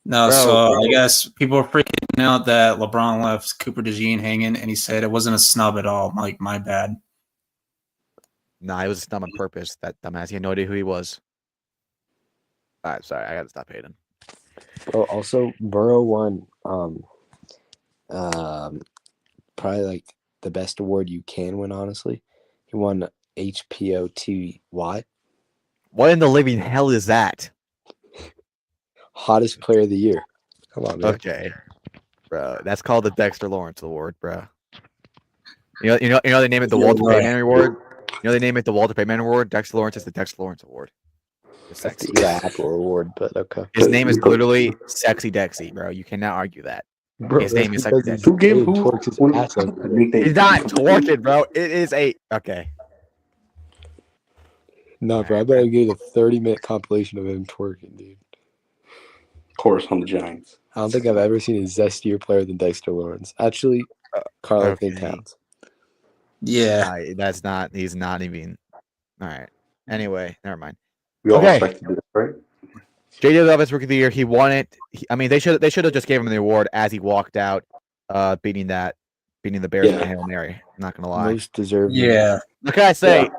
Speaker 4: No, so I guess people were freaking out that LeBron left Cooper DeJean hanging, and he said it wasn't a snub at all. I'm like, my bad.
Speaker 2: Nah, it was a snub on purpose. That dumbass, he had no idea who he was. All right, sorry, I gotta stop hating.
Speaker 1: Oh, also, Burrow won probably like the best award you can win, honestly. He won HPOTY.
Speaker 2: What in the living hell is that?
Speaker 1: Hottest player of the year. Come on, man.
Speaker 2: Okay, bro. That's called the Dexter Lawrence Award, bro. You know they name it the Walter Payton Award. You know they name it the Walter Payton Award. Dexter Lawrence is the Dexter Lawrence Award.
Speaker 1: That's the Eli Apple Award, but okay.
Speaker 2: His name is literally Sexy Dexy, bro. You cannot argue that.
Speaker 1: Bro,
Speaker 2: his name is Sexy Dexy.
Speaker 5: Who gave who?
Speaker 1: Twerks his ass off.
Speaker 2: He's not twerking, bro. It is a okay.
Speaker 1: No, bro, I better get a 30-minute compilation of him twerking, dude.
Speaker 5: Of course, on the Giants.
Speaker 1: I don't think I've ever seen a zestier player than Dexter Lawrence. Actually, Carl Anthony
Speaker 2: okay.
Speaker 1: Towns.
Speaker 4: Yeah.
Speaker 2: That's not. He's not even. All right. Anyway, never mind.
Speaker 5: We all
Speaker 2: Okay.
Speaker 5: expected it, right?
Speaker 2: J.J. Levis Rookie of the Year. He won it. I mean, they should have just gave him the award as he walked out, beating the Bears with a Hail Mary. I'm not gonna lie.
Speaker 1: Most deserved.
Speaker 4: Yeah.
Speaker 2: What can I say?
Speaker 5: Yeah.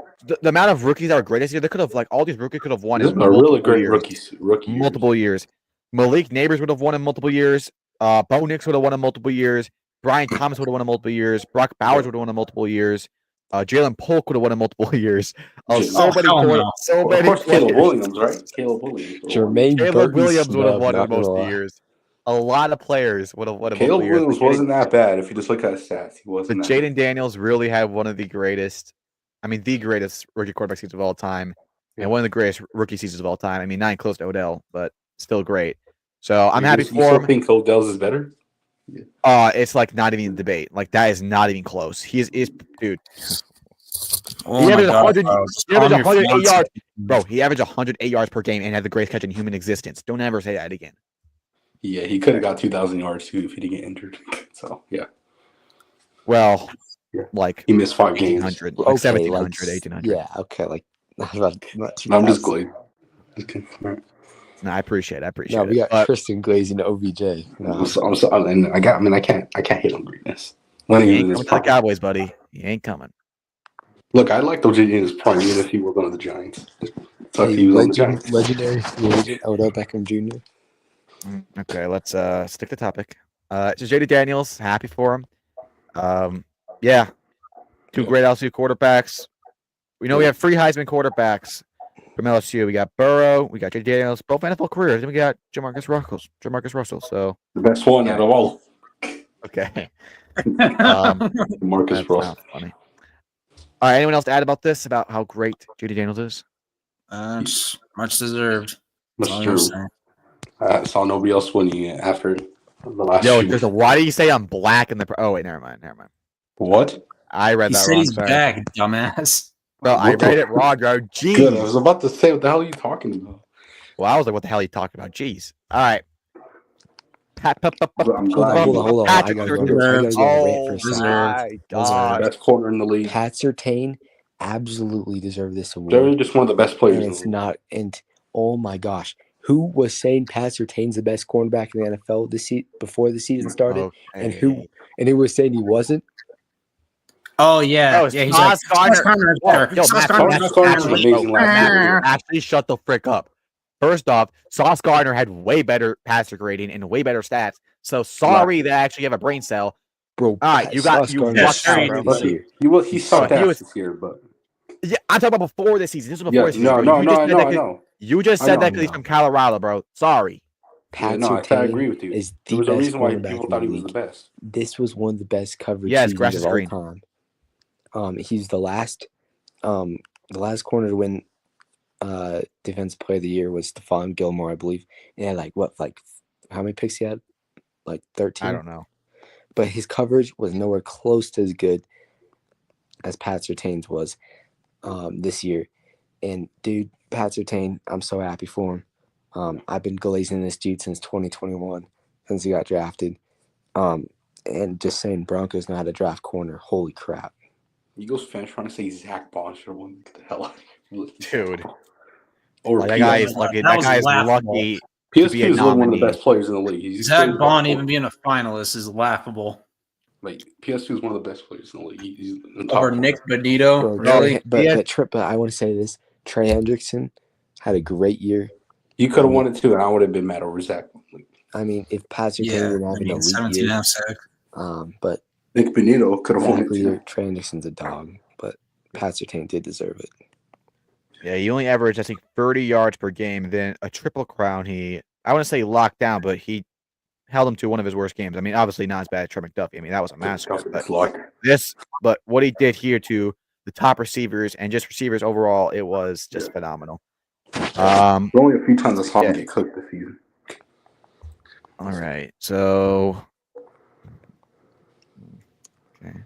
Speaker 2: The amount of rookies that were great this year, they could have all these rookies could have won
Speaker 5: This
Speaker 2: in
Speaker 5: is a really great
Speaker 2: years.
Speaker 5: rookie years.
Speaker 2: Multiple years. Malik Neighbors would have won in multiple years. Bo Nix would have won in multiple years. Brian Thomas would have won in multiple years. Brock Bowers would have won in multiple years. Jalen Polk would have won in multiple years. So many
Speaker 5: Of course, Caleb Williams, right? Caleb Williams.
Speaker 2: Caleb Williams would have won in most years. A lot of players would have won in multiple years.
Speaker 5: Caleb Williams wasn't that bad if you just look at his stats. He wasn't.
Speaker 2: But Jaden Daniels really had one of the greatest. I mean, the greatest rookie quarterback seasons of all time, and one of the greatest rookie seasons of all time. I mean, not close to Odell, but still great. So I'm happy for him. You
Speaker 5: still think Odell's is better?
Speaker 2: Yeah. It's like not even a debate. Like that is not even close. He is dude.
Speaker 4: Oh
Speaker 2: he averaged 108
Speaker 4: yards.
Speaker 2: Bro, he averaged 108 yards per game and had the greatest catch in human existence. Don't ever say that again.
Speaker 5: Yeah, he could have got 2,000 yards too if he didn't get injured. So yeah.
Speaker 2: Well, like
Speaker 5: he missed 5 games.
Speaker 2: 1,700,
Speaker 1: okay,
Speaker 2: 1,700, 1,800.
Speaker 1: Yeah, okay, like
Speaker 5: I'm just glad. Okay. Right.
Speaker 2: No, I appreciate it.
Speaker 1: No, we got Christian Glaze and OBJ. No.
Speaker 5: I'm sorry, and I can't hit on greatness.
Speaker 2: He ain't coming to the Cowboys, buddy. He ain't coming.
Speaker 5: Look, I liked OJ in his prime, even if he was on the Giants. So if he was on the Giants.
Speaker 1: Legendary agent Odell Beckham Jr.
Speaker 2: Okay, let's stick to topic. It's J.D. Daniels. Happy for him. Yeah, 2 great LSU quarterbacks. We know we have 3 Heisman quarterbacks from LSU. We got Burrow, we got J.D. Daniels, both NFL careers, and we got Jamarcus Russell. So
Speaker 5: the best one out of all.
Speaker 2: Okay.
Speaker 5: Marcus Russell.
Speaker 2: Funny. All right, anyone else to add about this? About how great J.D. Daniels is?
Speaker 4: Much deserved.
Speaker 5: Much deserved. I saw nobody else winning it after the last.
Speaker 2: Why do you say I'm black in the? Oh wait, never mind.
Speaker 5: What?
Speaker 2: I read that
Speaker 4: wrong. He's back, dumbass.
Speaker 2: Bro, I read it wrong, bro. Jeez.
Speaker 5: Good. I was about to say, what the hell are you talking about?
Speaker 2: Well, I was like, what the hell are you talking about? Jeez. All right.
Speaker 1: Hold on. I gotta go to a rant for a second.
Speaker 5: Best corner in the league.
Speaker 1: Pat Surtain absolutely deserved this award.
Speaker 5: They're just one of the best players.
Speaker 1: And it's not. And oh my gosh, who was saying Pat Surtain's the best cornerback in the NFL before the season started? Okay. And who was saying he wasn't?
Speaker 4: Oh yeah, he's like,
Speaker 2: Actually, shut the frick up. First off, Sauce Gardner had way better passer grading and way better stats. So sorry that I actually have a brain cell.
Speaker 1: Bro,
Speaker 2: all right, you lucked out, bro.
Speaker 5: He sucked ass this year, but
Speaker 2: yeah, I'm talking about before this season. This was before this season.
Speaker 5: No.
Speaker 2: You just said that because he's from Colorado, bro. Sorry.
Speaker 1: Pat
Speaker 5: I agree with you.
Speaker 1: Is
Speaker 5: there was a reason why people thought he was the best.
Speaker 1: This was one of the best coverage
Speaker 2: seasons
Speaker 1: of all time. He's the last corner to win defensive player of the year was Stephon Gilmore, I believe. And like how many picks he had? Like 13.
Speaker 2: I don't know.
Speaker 1: But his coverage was nowhere close to as good as Pat Surtain's was this year. And dude, Pat Surtain, I'm so happy for him. I've been glazing this dude since 2021, since he got drafted. And just saying Broncos know how to draft corner. Holy crap.
Speaker 5: Eagles fans trying to say Zach Bond should have won. Get the hell out of here.
Speaker 2: Dude. That guy is lucky. That guy is lucky.
Speaker 5: PSP is one of the best players in the league.
Speaker 4: Zach Bond even being a finalist is laughable.
Speaker 5: Like PSP is one of the best players in the league. He's
Speaker 4: over Nick Benito. Really?
Speaker 1: But I want to say this. Trey Hendrickson had a great year.
Speaker 5: You could have won it too, and I would have been mad over Zach.
Speaker 1: I mean, if Pat Surtain didn't have an elite year, but
Speaker 5: Nick Benito could have won it too.
Speaker 1: Trey Hendrickson's a dog, but Pat Surtain did deserve it.
Speaker 2: Yeah, he only averaged, I think, 30 yards per game. Then a Triple Crown, I want to say locked down, but he held him to one of his worst games. I mean, obviously not as bad as Trey McDuffie. I mean, that was a massacre. But what he did here to the top receivers and just receivers overall, it was just phenomenal.
Speaker 5: Only a few times I saw him get cooked this season.
Speaker 2: All right, so okay.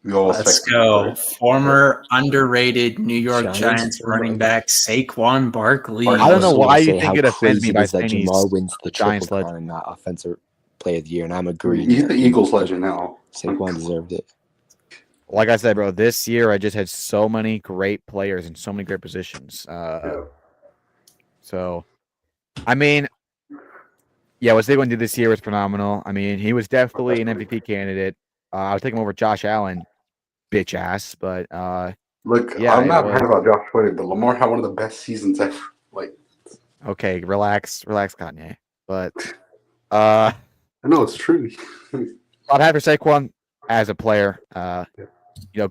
Speaker 5: We all
Speaker 4: Let's
Speaker 5: expect
Speaker 4: go. Former underrated New York Giants running back Saquon Barkley.
Speaker 2: I don't know
Speaker 1: also
Speaker 2: why
Speaker 1: wanna
Speaker 2: you
Speaker 1: say
Speaker 2: think
Speaker 1: how
Speaker 2: it offends me
Speaker 1: crazy it
Speaker 2: by
Speaker 1: is that
Speaker 2: saying he's
Speaker 1: Jamar wins the triple
Speaker 2: Giants legend.
Speaker 1: crown and not offensive player of the year, and I'm agreeing.
Speaker 5: He's
Speaker 1: that
Speaker 5: the Eagles legend now.
Speaker 1: Saquon deserved it.
Speaker 2: Like I said, bro, this year I just had so many great players in so many great positions.
Speaker 5: Yeah.
Speaker 2: So, I mean, yeah, what Saquon did this year was phenomenal. I mean, he was definitely an MVP candidate. I would take him over Josh Allen, bitch ass. But
Speaker 5: Look,
Speaker 2: yeah,
Speaker 5: I'm
Speaker 2: it
Speaker 5: not
Speaker 2: was
Speaker 5: mad about Josh Allen, but Lamar had one of the best seasons ever. Like,
Speaker 2: okay. Relax, Kanye. But
Speaker 5: I know it's true.
Speaker 2: I'd have for Saquon as a player.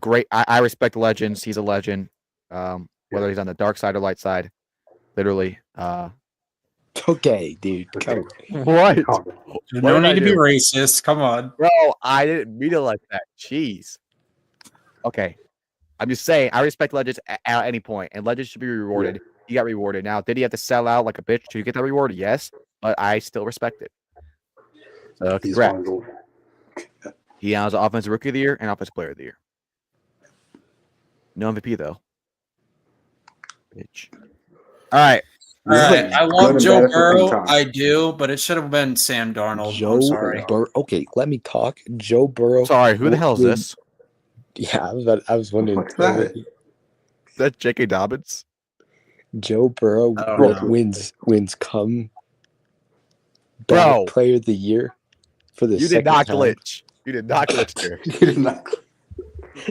Speaker 2: Great. I respect legends. He's a legend. Whether he's on the dark side or light side, literally.
Speaker 1: Okay, dude. Go.
Speaker 2: What?
Speaker 4: No need to be racist. Come on.
Speaker 2: Bro, I didn't mean it like that. Jeez. Okay. I'm just saying, I respect legends at any point, and legends should be rewarded.
Speaker 5: Yeah.
Speaker 2: He got rewarded. Now, did he have to sell out like a bitch to get that reward? Yes, but I still respect it. So,
Speaker 5: He's
Speaker 2: congrats.
Speaker 5: fine.
Speaker 2: He was Offensive Rookie of the Year and Offensive Player of the Year. No MVP, though. Bitch. All right.
Speaker 4: All right. I love
Speaker 5: and
Speaker 4: Joe
Speaker 5: bad at the same
Speaker 4: Burrow.
Speaker 5: time.
Speaker 4: I do, but it should have been Sam Darnold. I'm sorry.
Speaker 1: Okay, let me talk. Joe Burrow.
Speaker 2: Sorry, who the hell is this?
Speaker 1: Yeah, I was wondering.
Speaker 5: What's that?
Speaker 2: Is that J.K. Dobbins?
Speaker 1: Joe Burrow
Speaker 4: I don't know.
Speaker 1: wins come
Speaker 2: Bro.
Speaker 1: player of the year for the
Speaker 2: You
Speaker 1: second
Speaker 2: did not
Speaker 1: time.
Speaker 2: glitch. You did not glitch there.
Speaker 5: He did not.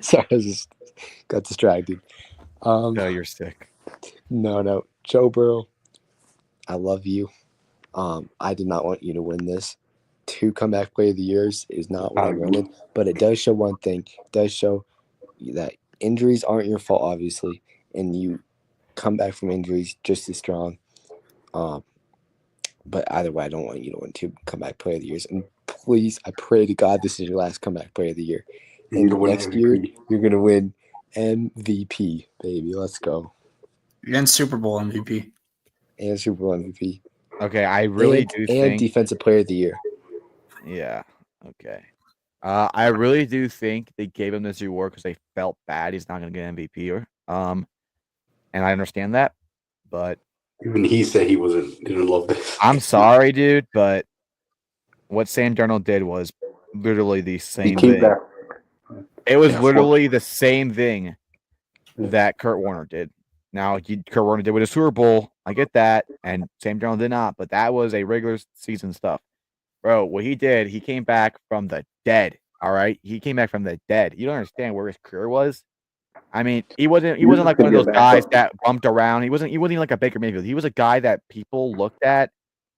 Speaker 1: Sorry, I just got distracted.
Speaker 2: No, you're sick.
Speaker 1: No. Joe Burrow, I love you. I did not want you to win this. 2 comeback player of the years is not what I wanted, but it does show one thing. It does show that injuries aren't your fault, obviously, and you come back from injuries just as strong. But either way, I don't want you to win 2 comeback player of the years. And please, I pray to God this is your last comeback player of the year. And next year, you're going to win MVP, baby. Let's go.
Speaker 4: And Super Bowl MVP.
Speaker 1: And Super Bowl MVP.
Speaker 2: Okay, I really do think.
Speaker 1: And Defensive Player of the Year.
Speaker 2: Yeah, okay. I really do think they gave him this reward because they felt bad he's not going to get MVP. And I understand that, but.
Speaker 5: Even he said he didn't love this.
Speaker 2: I'm sorry, dude, but what Sam Darnold did was literally the same thing.
Speaker 5: Back.
Speaker 2: It was literally the same thing that Kurt Warner did. Now, Kurt Warner did with a Super Bowl. I get that, and Sam Darnold did not, but that was a regular season stuff. Bro, what he did, he came back from the dead, all right? He came back from the dead. You don't understand where his career was? I mean, he wasn't like one of those guys that bumped around. He wasn't even like a Baker Mayfield. He was a guy that people looked at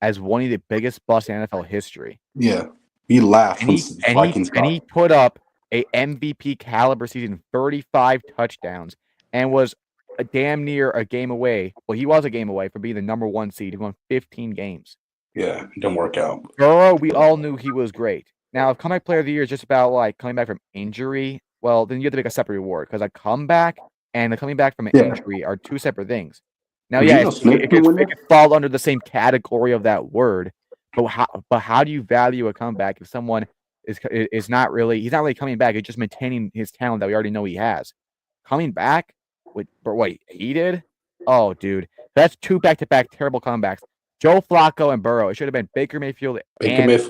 Speaker 2: as one of the biggest busts in NFL history.
Speaker 5: Yeah. He laughed.
Speaker 2: And he put up a MVP caliber season, 35 touchdowns, and was a damn near a game away. Well, he was a game away from being the number 1 seed. He won 15 games.
Speaker 5: Yeah, it didn't work out.
Speaker 2: Burrow, we all knew he was great. Now, if comeback player of the year is just about like coming back from injury, well, then you have to make a separate reward because a comeback and coming back from an injury are 2 separate things. Now, it could fall under the same category of that word, but how do you value a comeback if someone is not really coming back? He's just maintaining his talent that we already know he has. Coming back with what he did? Oh, dude, that's 2 back-to-back terrible comebacks. Joe Flacco and Burrow. It should have been Baker Mayfield and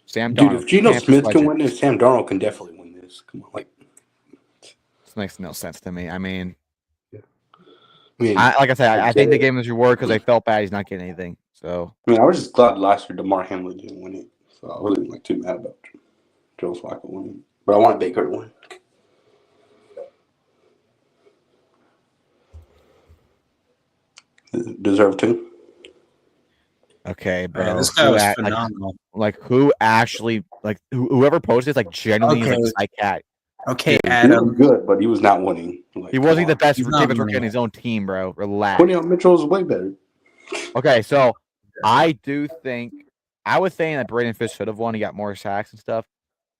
Speaker 2: Sam Darnold.
Speaker 5: Dude, if Geno Smith can win this, Sam Darnold can definitely win this. Come on,
Speaker 2: this makes no sense to me. I mean, like I said, I think they gave him this reward because they felt bad he's not getting anything. So
Speaker 5: I was just glad last year DeMar Hamlin didn't win it, so I wasn't too mad about Joe Flacco winning. But I wanted Baker to win. Deserve to.
Speaker 2: Okay, bro.
Speaker 4: Yeah, this guy was phenomenal.
Speaker 2: Who actually whoever posted this genuinely is like cat.
Speaker 4: Okay, Adam.
Speaker 5: He was good, but he was not winning.
Speaker 2: He wasn't the best defense rookie on his own team, bro. Relax.
Speaker 5: Quinyon Mitchell is way better.
Speaker 2: Okay, so I do think I was saying that Braden Fish should have won. He got more sacks and stuff.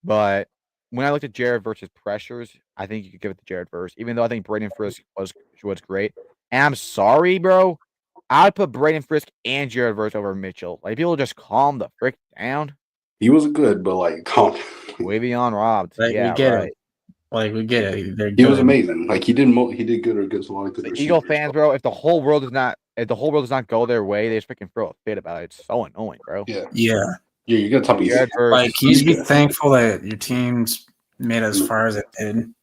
Speaker 2: But when I looked at Jared versus pressures, I think you could give it to Jared first, even though I think Braden Fish was great. And I'm sorry, bro. I'd put Braden Frisk and Jared Verse over Mitchell. People just calm the frick down.
Speaker 5: He was good, but calm.
Speaker 2: Way beyond robbed.
Speaker 4: Right, yeah, we get
Speaker 2: right.
Speaker 4: it. Like we get it. They're
Speaker 5: He was
Speaker 4: good.
Speaker 5: amazing. Like he did good against a lot of good
Speaker 2: The
Speaker 5: receivers.
Speaker 2: Eagle fans, bro, if the whole world does not go their way, they just freaking throw a fit about it. It's so annoying, bro.
Speaker 5: Yeah.
Speaker 4: Yeah.
Speaker 5: Yeah, you're gonna tell me.
Speaker 2: You're adverse.
Speaker 4: Like you just be thankful that your team's made as far as it did.
Speaker 5: And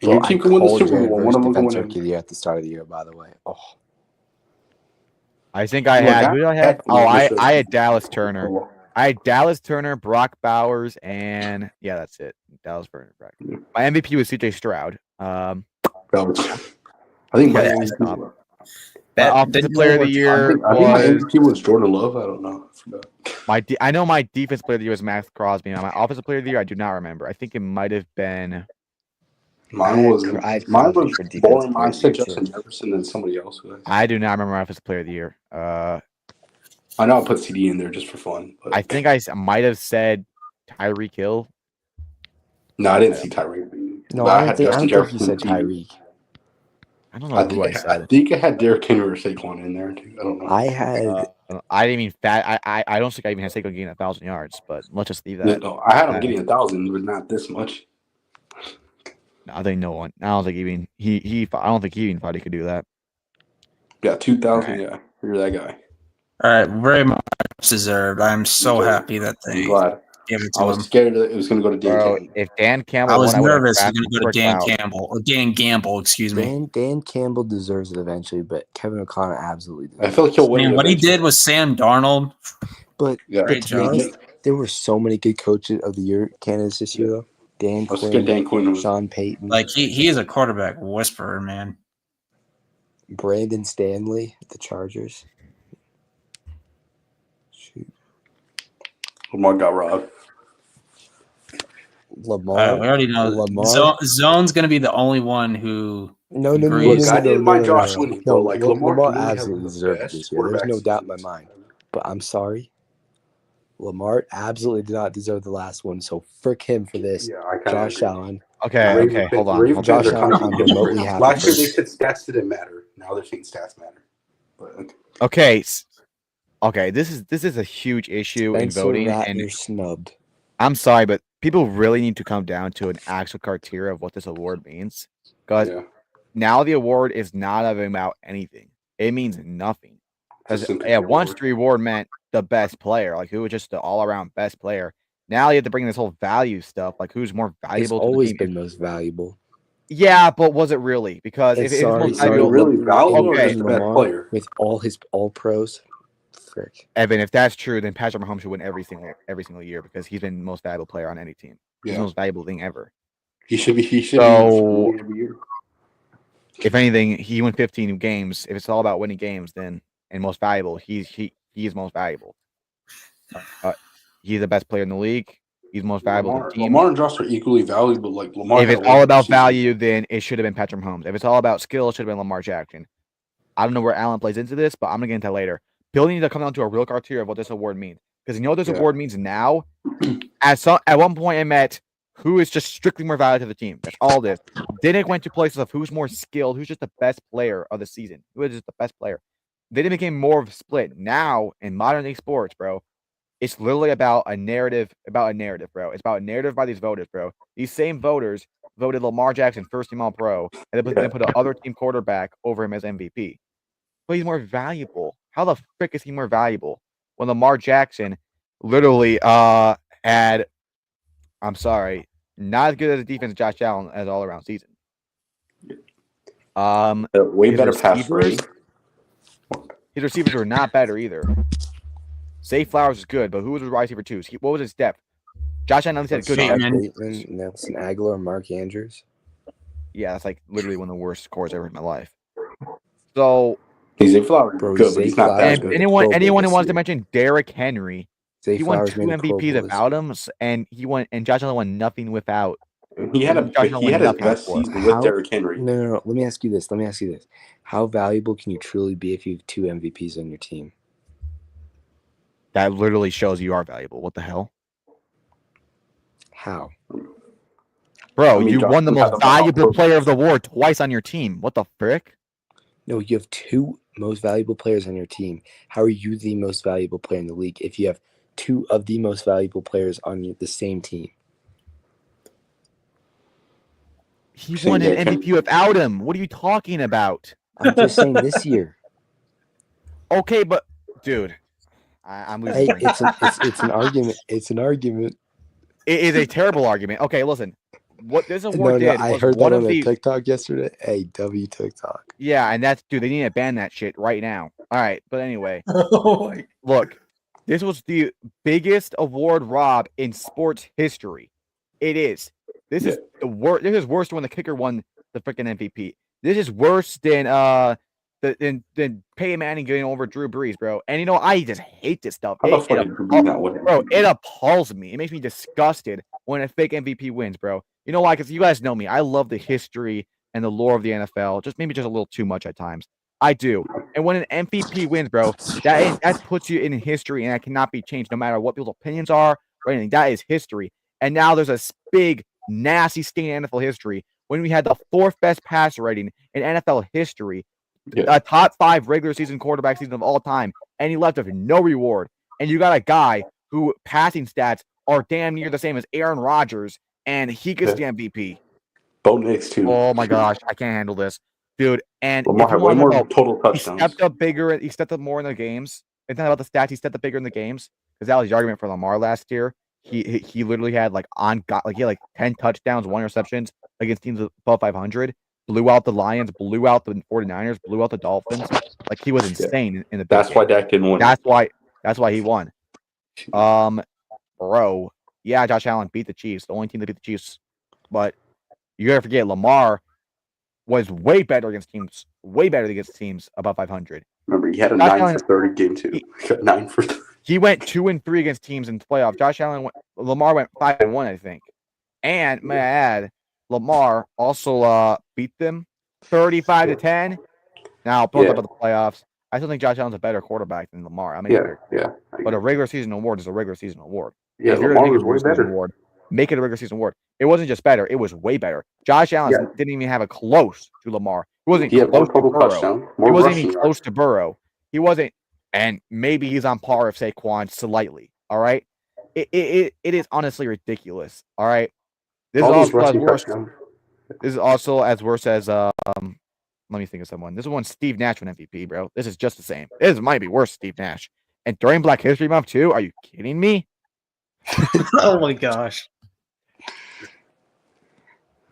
Speaker 5: your team can win the Super Bowl. One of them can win
Speaker 1: Rookie of the year at the start of the year, by the way. Oh,
Speaker 2: I think I
Speaker 5: Look,
Speaker 2: had.
Speaker 5: I-
Speaker 2: Who did I have?
Speaker 5: I-
Speaker 2: Oh, I had Dallas Turner. I had Dallas Turner, Brock Bowers, and yeah, that's it. Dallas Turner. Brock.
Speaker 5: Yeah.
Speaker 2: My MVP was CJ Stroud.
Speaker 5: I think my
Speaker 2: Yeah,
Speaker 5: MVP,
Speaker 2: stop.
Speaker 5: my
Speaker 2: Offensive player of the year
Speaker 5: I think my
Speaker 2: was
Speaker 5: MVP was Jordan Love. I don't know. I forgot.
Speaker 2: I know my defense player of the year was Max Crosby. And my offensive player of the year, I do not remember. I think it might have been.
Speaker 5: Mine was
Speaker 1: Crosby for defensive
Speaker 5: boring.
Speaker 1: player
Speaker 5: I
Speaker 1: of the
Speaker 5: said
Speaker 1: year,
Speaker 5: Justin
Speaker 1: too.
Speaker 5: Jefferson and somebody else.
Speaker 2: I do not remember my offensive player of the year.
Speaker 5: I know I put CD in there just for fun. But
Speaker 2: I think I might have said Tyreek Hill.
Speaker 5: no, I didn't see Tyreek.
Speaker 1: No,
Speaker 5: But
Speaker 1: I don't think you said
Speaker 5: CD.
Speaker 1: Tyreek.
Speaker 2: I don't know
Speaker 5: I
Speaker 2: who I
Speaker 5: think
Speaker 2: said.
Speaker 5: I think I had Derrick Henry or Saquon in there too. I don't know.
Speaker 1: I had
Speaker 2: I didn't even I don't think I even had Saquon getting 1,000 yards, but let's just leave that.
Speaker 5: No, I had him getting 1,000, but not this much.
Speaker 2: I think no one. I don't think even he. I don't think he even thought he could do that.
Speaker 5: Yeah, 2,000.
Speaker 2: Right.
Speaker 5: Yeah, you're that guy.
Speaker 4: All right, very much deserved. I'm so happy that
Speaker 5: I'm
Speaker 4: they
Speaker 5: glad.
Speaker 4: gave it
Speaker 5: I
Speaker 4: to
Speaker 5: was
Speaker 4: him.
Speaker 5: scared that it was going to go to Dan
Speaker 2: Bro,
Speaker 5: Campbell.
Speaker 2: if Dan Campbell
Speaker 4: I was
Speaker 2: won, I would have
Speaker 4: nervous he was
Speaker 2: drafted
Speaker 4: going to go to Dan
Speaker 2: Frick out.
Speaker 4: Campbell or Dan Gamble, excuse me.
Speaker 1: Dan Campbell deserves it eventually, but Kevin O'Connor absolutely
Speaker 5: I
Speaker 1: deserves
Speaker 5: feel like he'll win.
Speaker 4: Man,
Speaker 5: it
Speaker 4: what he
Speaker 5: eventually.
Speaker 4: did with Sam Darnold,
Speaker 1: But,
Speaker 5: Yeah.
Speaker 1: but to be honest, there were so many good coaches of the year candidates this year, though. Dan
Speaker 5: I was scared Dan Quinn
Speaker 1: Quinn,
Speaker 5: was.
Speaker 1: Sean Payton,
Speaker 4: like he is a quarterback whisperer, man.
Speaker 1: Brandon Stanley, the Chargers. Shoot.
Speaker 5: Lamar got robbed.
Speaker 1: Lamar.
Speaker 4: We already know
Speaker 1: Lamar.
Speaker 4: Zone's going to be the only one who.
Speaker 1: No.
Speaker 4: Agrees.
Speaker 5: Look, I didn't mind Josh
Speaker 1: no.
Speaker 5: winning, but like Lamar
Speaker 1: absolutely deserved it this year. There's no doubt in my mind. But I'm sorry. Lamar absolutely did not deserve the last one, so frick him for this.
Speaker 5: Yeah, I kind of
Speaker 1: Josh Allen.
Speaker 2: Okay, hold on.
Speaker 1: Josh Allen, I'm remotely happy.
Speaker 5: Last year they said stats didn't matter. Now they're saying stats matter. But
Speaker 2: Okay, this is a huge issue in
Speaker 1: Spencer
Speaker 2: voting,
Speaker 1: Rattler
Speaker 2: and
Speaker 1: snubbed.
Speaker 2: I'm sorry, but people really need to come down to an actual criteria of what this award means. Because now the award is not about anything. It means nothing. Because once the award meant the best player, like who was just the all-around best player. Now you have to bring this whole value stuff, like who's more valuable.
Speaker 1: It's always been most valuable.
Speaker 2: Yeah, but was it really? Because if it's most valuable,
Speaker 5: really valuable or
Speaker 2: okay,
Speaker 5: just the best player
Speaker 1: with all his all-pros. Frick.
Speaker 2: Evan, if that's true, then Patrick Mahomes should win every single year because he's been the most valuable player on any team. He's the most valuable thing ever.
Speaker 5: He should be.
Speaker 2: So,
Speaker 5: every year.
Speaker 2: If anything, he won 15 games. If it's all about winning games, then and most valuable, he is most valuable. He's the best player in the league. He's most valuable to the team.
Speaker 5: Lamar and Josh are equally valuable. Like Lamar.
Speaker 2: If it's all about value, then it should have been Patrick Mahomes. If it's all about skill, it should have been Lamar Jackson. I don't know where Allen plays into this, but I'm gonna get into that later. Bill needs to come down to a real criteria of what this award means. Because you know what this award means now? At one point it meant who is just strictly more valuable to the team. That's all this. Then it went to places of who's more skilled, who's just the best player of the season. Who is just the best player. Then it became more of a split. Now, in modern day sports, bro, it's literally about a narrative, bro. It's about a narrative by these voters, bro. These same voters voted Lamar Jackson first team all pro, and then put the other team quarterback over him as MVP. But he's more valuable. How the frick is he more valuable when Lamar Jackson literally had, I'm sorry, not as good as a defense as Josh Allen as all around season.
Speaker 5: Way better pass rate.
Speaker 2: His receivers were not better either. Zay Flowers is good, but who was his wide receiver twos? What was his depth? Josh Allen said good.
Speaker 1: Bateman, Nelson Aguilar, Mark Andrews.
Speaker 2: Yeah, that's like literally one of the worst scores ever in my life. So
Speaker 5: Zay Flowers, good, but he's not that good.
Speaker 2: Anyone who wants to mention Derrick Henry, he won 2 MVPs without him, and he won, and Josh Allen won nothing without.
Speaker 5: He had his best season with Derrick Henry.
Speaker 1: No. Let me ask you this. How valuable can you truly be if you have 2 MVPs on your team?
Speaker 2: That literally shows you are valuable. What the hell?
Speaker 1: How?
Speaker 2: Bro, you won the most valuable player of the award twice on your team. What the frick?
Speaker 1: No, you have 2 most valuable players on your team. How are you the most valuable player in the league if you have 2 of the most valuable players on the same team?
Speaker 2: He won an MVP without him. What are you talking about?
Speaker 1: I'm just saying this year.
Speaker 2: Okay, but dude, I'm losing.
Speaker 1: Hey, it's an argument. It's an argument.
Speaker 2: It is a terrible argument. Okay, listen. What this award
Speaker 1: No,
Speaker 2: did
Speaker 1: I
Speaker 2: was
Speaker 1: heard
Speaker 2: one
Speaker 1: that
Speaker 2: of
Speaker 1: on a
Speaker 2: the
Speaker 1: TikTok yesterday. Hey, W TikTok.
Speaker 2: yeah, and that's dude. They need to ban that shit right now. All right, but anyway, look, this was the biggest award rob in sports history. It is. This is the worst. This is worse than when the kicker won the freaking MVP. This is worse than than Peyton Manning getting over Drew Brees, bro. And you know, I just hate this stuff.
Speaker 5: How the fuck did Drew Brees not win?
Speaker 2: Bro, it appalls me. It makes me disgusted when a fake MVP wins, bro. You know why? Because you guys know me. I love the history and the lore of the NFL. Just maybe just a little too much at times. I do. And when an MVP wins, bro, that puts you in history, and that cannot be changed no matter what people's opinions are or anything. That is history. And now there's a big, nasty stain in NFL history when we had the 4th best passer rating in NFL history, a top 5 regular season quarterback season of all time, and he left with no reward. And you got a guy who passing stats are damn near the same as Aaron Rodgers, and he gets the MVP.
Speaker 5: Bo Nix too.
Speaker 2: Oh my gosh, I can't handle this, dude. And
Speaker 5: Lamar had way more total touchdowns.
Speaker 2: He stepped up bigger. He stepped up more in the games. It's not about the stats. He stepped up bigger in the games because that was the argument for Lamar last year. He literally had he had 10 touchdowns, 1 interceptions against teams above 500. Blew out the Lions, blew out the 49ers, blew out the Dolphins. Like, he was insane in the.
Speaker 5: That's why Dak didn't win.
Speaker 2: That's why he won. Bro, yeah, Josh Allen beat the Chiefs, the only team that beat the Chiefs. But you gotta forget, Lamar was way better against teams above 500.
Speaker 5: Remember, he had a 9 for 30 game too. He got 9 for 30.
Speaker 2: He went 2-3 against teams in the playoff. Lamar went 5-1, I think. And may I add, Lamar also beat them 35-10. Now, about the playoffs, I still think Josh Allen's a better quarterback than Lamar. I mean, but a regular season award is a regular season award.
Speaker 5: Yeah,
Speaker 2: if you're
Speaker 5: Lamar
Speaker 2: going to
Speaker 5: was way better.
Speaker 2: Award, make it a regular season award. It wasn't just better; it was way better. Josh Allen didn't even have a close to Lamar. He wasn't close to Burrow. He wasn't even close to Burrow. He wasn't, and maybe he's on par with Saquon slightly. All right, it is honestly ridiculous. All right, this is also as worse as Let me think of someone. This is when Steve Nash won MVP, bro. This is just the same. This might be worse, Steve Nash. And during Black History Month too? Are you kidding me?
Speaker 4: Oh my gosh.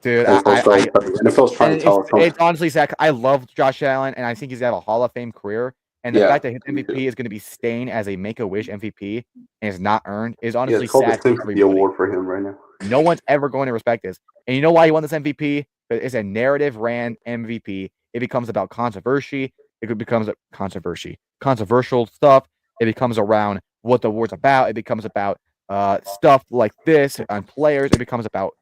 Speaker 2: Dude,
Speaker 5: NFL's trying to tell us.
Speaker 2: It's honestly sad. I love Josh Allen, and I think he's got a Hall of Fame career. And the fact that his MVP is going to be staying as a Make-A-Wish MVP and is not earned is honestly sad.
Speaker 5: The award for him right now.
Speaker 2: No one's ever going to respect this. And you know why he won this MVP? It's a narrative ran MVP. It becomes about controversy. It becomes a controversial stuff. It becomes around what the award's about. It becomes about stuff like this on players. It becomes about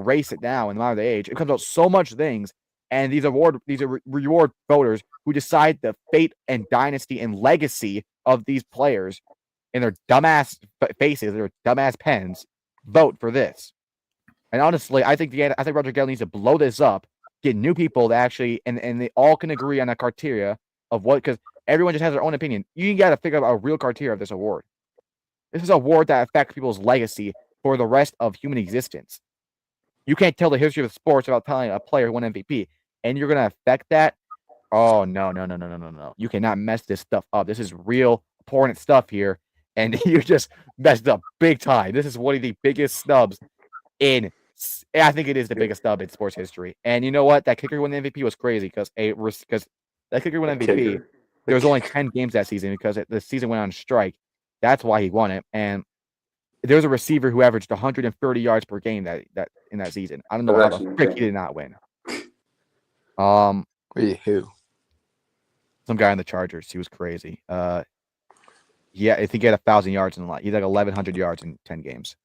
Speaker 2: race now in the modern age. It becomes about so much things. And these are reward voters who decide the fate and dynasty and legacy of these players in their dumbass faces, their dumbass pens, vote for this. And honestly, I think Roger Goodell needs to blow this up, get new people that actually, and they all can agree on a criteria of what, because everyone just has their own opinion. You got to figure out a real criteria of this award. This is an award that affects people's legacy for the rest of human existence. You can't tell the history of sports without telling a player who won MVP, and you're going to affect that? Oh, no. You cannot mess this stuff up. This is real important stuff here, and you just messed up big time. This is one of the biggest snubs I think it is the biggest snub in sports history. And you know what? That kicker win the MVP was crazy because that kicker won MVP. There was only 10 games that season because the season went on strike. That's why he won it. And there was a receiver who averaged 130 yards per game that in that season. I don't know how the frick he did not win.
Speaker 1: Wait, who?
Speaker 2: Some guy in the Chargers. He was crazy. Yeah, I think he had 1,000 yards in the line. He's like 1,100 yards in 10 games.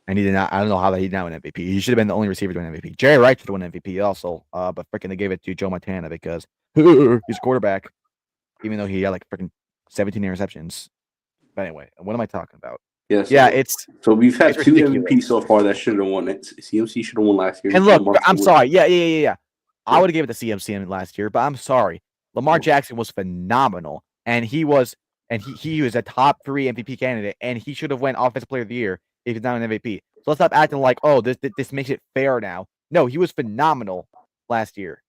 Speaker 2: And he did not. I don't know how he did not win MVP. He should have been the only receiver to win MVP. Jerry Rice should have won MVP also. But freaking they gave it to Joe Montana because he's quarterback, even though he had like freaking 17 interceptions. But anyway, what am I talking about?
Speaker 5: So we've had 2 MVPs so far that should have won it. CMC should have won last year.
Speaker 2: And look, I'm sorry. Yeah. I would have given it to CMC last year, but I'm sorry. Lamar Jackson was phenomenal, and he was a top 3 MVP candidate, and he should have won Offensive Player of the Year if he's not an MVP. So let's stop acting like, oh, this makes it fair now. No, he was phenomenal last year.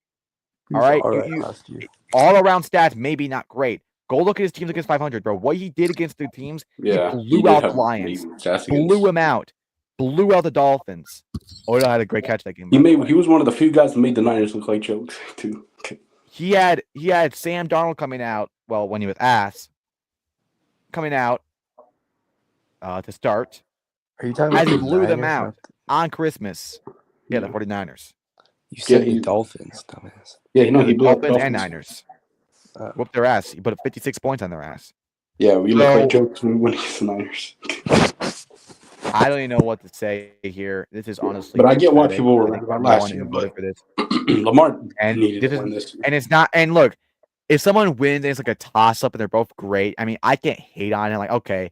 Speaker 2: All right,
Speaker 1: Last year.
Speaker 2: all around stats, maybe not great. Go look at his teams against 500, bro. What he did against the teams,
Speaker 5: Yeah,
Speaker 2: he blew out the Lions, blew
Speaker 5: him.
Speaker 2: him out, blew out the Dolphins. Odell had a great catch that game.
Speaker 5: He was one of the few guys that made the Niners look like jokes too.
Speaker 2: He had Sam Darnold coming out. Well, when he was ass, coming out to start.
Speaker 1: Are you talking
Speaker 2: As
Speaker 1: about
Speaker 2: he
Speaker 1: the
Speaker 2: blew them
Speaker 1: Niners,
Speaker 2: out
Speaker 1: not
Speaker 2: on Christmas. Yeah, the 49ers.
Speaker 1: You said
Speaker 5: Yeah,
Speaker 1: the Dolphins, dumbass.
Speaker 5: Yeah, you know, he
Speaker 2: the
Speaker 5: blew up
Speaker 2: Dolphins and
Speaker 5: Dolphins.
Speaker 2: Niners. Whooped their ass. He put up 56 points on their ass.
Speaker 5: Yeah, we
Speaker 2: So-
Speaker 5: look like jokes when we win against the Niners.
Speaker 2: I don't even know what to say here. This is honestly.
Speaker 5: But I get why
Speaker 2: pathetic.
Speaker 5: people were
Speaker 2: I
Speaker 5: right
Speaker 2: think
Speaker 5: about last
Speaker 2: everyone
Speaker 5: year,
Speaker 2: who voted
Speaker 5: but
Speaker 2: for this.
Speaker 5: Lamar
Speaker 2: And
Speaker 5: needed
Speaker 2: this
Speaker 5: to
Speaker 2: is,
Speaker 5: win this year.
Speaker 2: and it's not. And look, if someone wins, and it's like a toss up, and they're both great. I mean, I can't hate on it. Like, okay,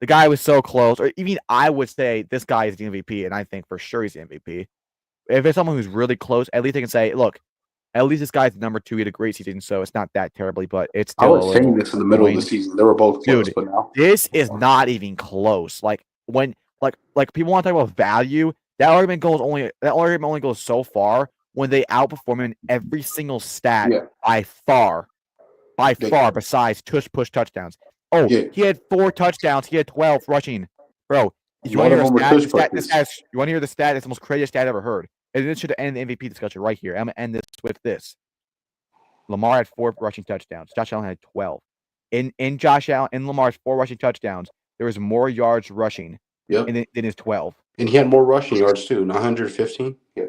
Speaker 2: the guy was so close. Or even I would say this guy is the MVP, and I think for sure he's the MVP. If it's someone who's really close, at least they can say, look, at least this guy's number 2. He had a great season, so it's not that terribly, but it's
Speaker 5: I
Speaker 2: still
Speaker 5: was saying this in the middle of the season. They were both close,
Speaker 2: Dude,
Speaker 5: but now
Speaker 2: this is not even close. Like when like people want to talk about value, that argument only goes so far when they outperform him in every single stat
Speaker 5: Yeah.
Speaker 2: by far.
Speaker 5: Yeah.
Speaker 2: Besides push touchdowns. Oh,
Speaker 5: Yeah.
Speaker 2: he had 4 touchdowns. He had 12 rushing. Bro, you
Speaker 5: One
Speaker 2: want to
Speaker 5: of
Speaker 2: hear
Speaker 5: them were
Speaker 2: a
Speaker 5: tush
Speaker 2: stat?
Speaker 5: pushes.
Speaker 2: You want to hear the stat? It's the most craziest stat I ever heard. And this should end the MVP discussion right here. I'm gonna end this with this. Lamar had 4 rushing touchdowns. Josh Allen had 12. In Lamar's 4 rushing touchdowns, there was more yards rushing
Speaker 5: Yep.
Speaker 2: than his 12.
Speaker 5: And he had more rushing yards too, 915. Yeah.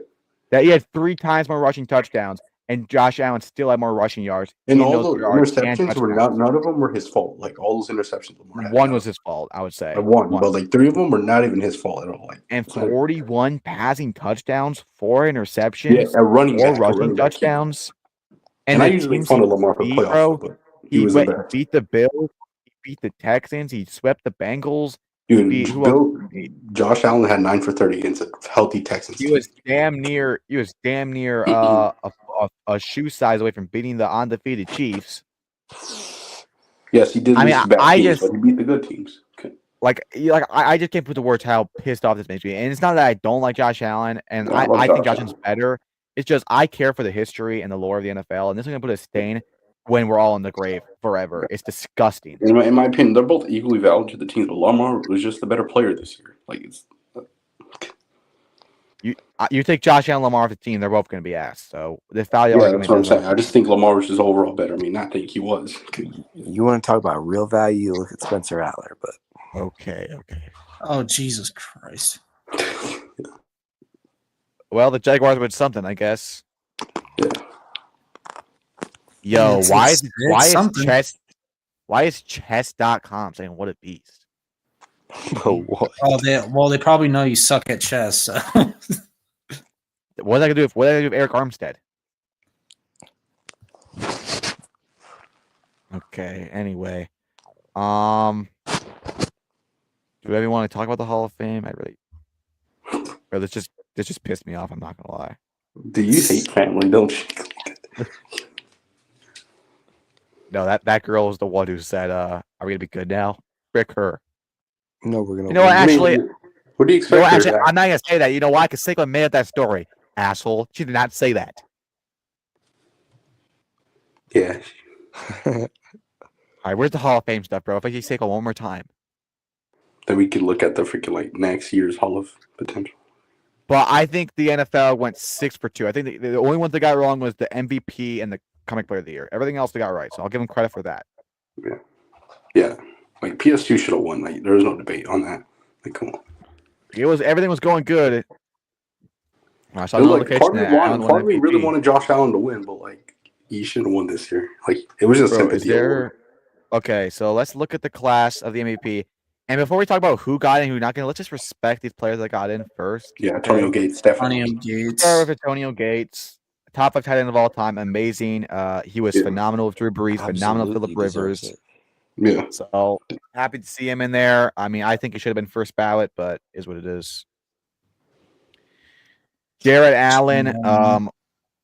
Speaker 2: That he had 3 times more rushing touchdowns, and Josh Allen still had more rushing yards.
Speaker 5: And
Speaker 2: in
Speaker 5: all
Speaker 2: those
Speaker 5: those
Speaker 2: yards and
Speaker 5: interceptions were
Speaker 2: touchdowns.
Speaker 5: none of them were his fault. Like all those interceptions Lamar had.
Speaker 2: One was his fault, I would say.
Speaker 5: One, but like 3 of them were not even his fault at all. Like
Speaker 2: And
Speaker 5: it's not-
Speaker 2: 41 passing touchdowns, 4 interceptions,
Speaker 5: yeah, a running
Speaker 2: 4
Speaker 5: back,
Speaker 2: rushing touchdowns.
Speaker 5: And I
Speaker 2: the
Speaker 5: usually
Speaker 2: teams
Speaker 5: make fun
Speaker 2: he
Speaker 5: of Lamar for
Speaker 2: beat,
Speaker 5: playoffs,
Speaker 2: bro,
Speaker 5: but he was the best.
Speaker 2: beat the Bills, he beat the Texans, he swept the Bengals.
Speaker 5: Dude,
Speaker 2: beat- who else did he beat?
Speaker 5: Josh Allen had 9 for 30 against a healthy Texans.
Speaker 2: He was damn near a shoe size away from beating the undefeated Chiefs.
Speaker 5: Yes, he did.
Speaker 2: I mean,
Speaker 5: lose to bad
Speaker 2: I
Speaker 5: teams,
Speaker 2: just-
Speaker 5: but he beat the good teams. Okay.
Speaker 2: I just can't put the words how pissed off this makes me. And it's not that I don't like Josh Allen, and
Speaker 5: No, I love
Speaker 2: I think
Speaker 5: Josh
Speaker 2: Josh Allen's
Speaker 5: Allen.
Speaker 2: better. It's just I care for the history and the lore of the NFL, and this is gonna put a stain when we're all in the grave forever. It's disgusting.
Speaker 5: In my opinion, they're both equally valid to the teams, but Lamar was just the better player this year. Like it's
Speaker 2: You take Josh Allen and Lamar off the team, they're both gonna be ass. So the value
Speaker 5: yeah,
Speaker 2: argument
Speaker 5: that's what I'm
Speaker 2: doesn't-
Speaker 5: saying. I just think Lamar was just overall better. I mean, I think he was.
Speaker 1: You want to talk about real value? Look at Spencer Rattler, but
Speaker 2: Okay.
Speaker 4: Oh, Jesus Christ.
Speaker 2: Well, the Jaguars would something, I guess.
Speaker 5: Yeah.
Speaker 2: Yo,
Speaker 4: It's something.
Speaker 2: why is chess.com saying what a beast?
Speaker 1: what?
Speaker 4: Oh, they probably know you suck at chess. So.
Speaker 2: What are they gonna do with Eric Armstead? Okay, anyway. Do we ever want to talk about the Hall of Fame? Bro, this just pissed me off, I'm not gonna lie.
Speaker 5: Do you hate family, don't you?
Speaker 2: No, that girl was the one who said, are we gonna be good now? Frick her.
Speaker 1: No, we're gonna.
Speaker 2: You know what,
Speaker 1: win.
Speaker 2: actually,
Speaker 5: what do you expect?
Speaker 2: I'm not gonna say that. You know why? Because Sigler made up that story, asshole. She did not say that.
Speaker 5: Yeah.
Speaker 2: All right, where's the Hall of Fame stuff, bro? If I see Sigler one more time.
Speaker 5: Then we could look at the freaking next year's Hall of Potential.
Speaker 2: But I think the NFL went 6 for 2. I think the only one they got wrong was the MVP and the Comic Player of the Year. Everything else they got right, so I'll give them credit for that.
Speaker 5: Yeah. Like PS2 should have won. Like there was no debate on that. Like come on.
Speaker 2: Everything was going good. I saw
Speaker 5: It was
Speaker 2: the
Speaker 5: like,
Speaker 2: notification that Allen won
Speaker 5: part of me really
Speaker 2: MVP.
Speaker 5: wanted Josh Allen to win, but like he should have won this year. Like it was just
Speaker 2: Bro, is
Speaker 5: sympathy.
Speaker 2: there? Okay, so let's look at the class of the MVP. And before we talk about who got in, who not going, let's just respect these players that got in first.
Speaker 5: Yeah, Antonio Gates definitely.
Speaker 4: Antonio Gates.
Speaker 2: Start with Antonio Gates, top 5 tight end of all time, amazing. He was phenomenal with Drew Brees, phenomenal with
Speaker 1: Absolutely
Speaker 2: Phillip
Speaker 1: deserves
Speaker 2: Rivers.
Speaker 1: it.
Speaker 5: Yeah.
Speaker 2: So happy to see him in there. I mean, I think he should have been first ballot, but is what it is. Jared Allen,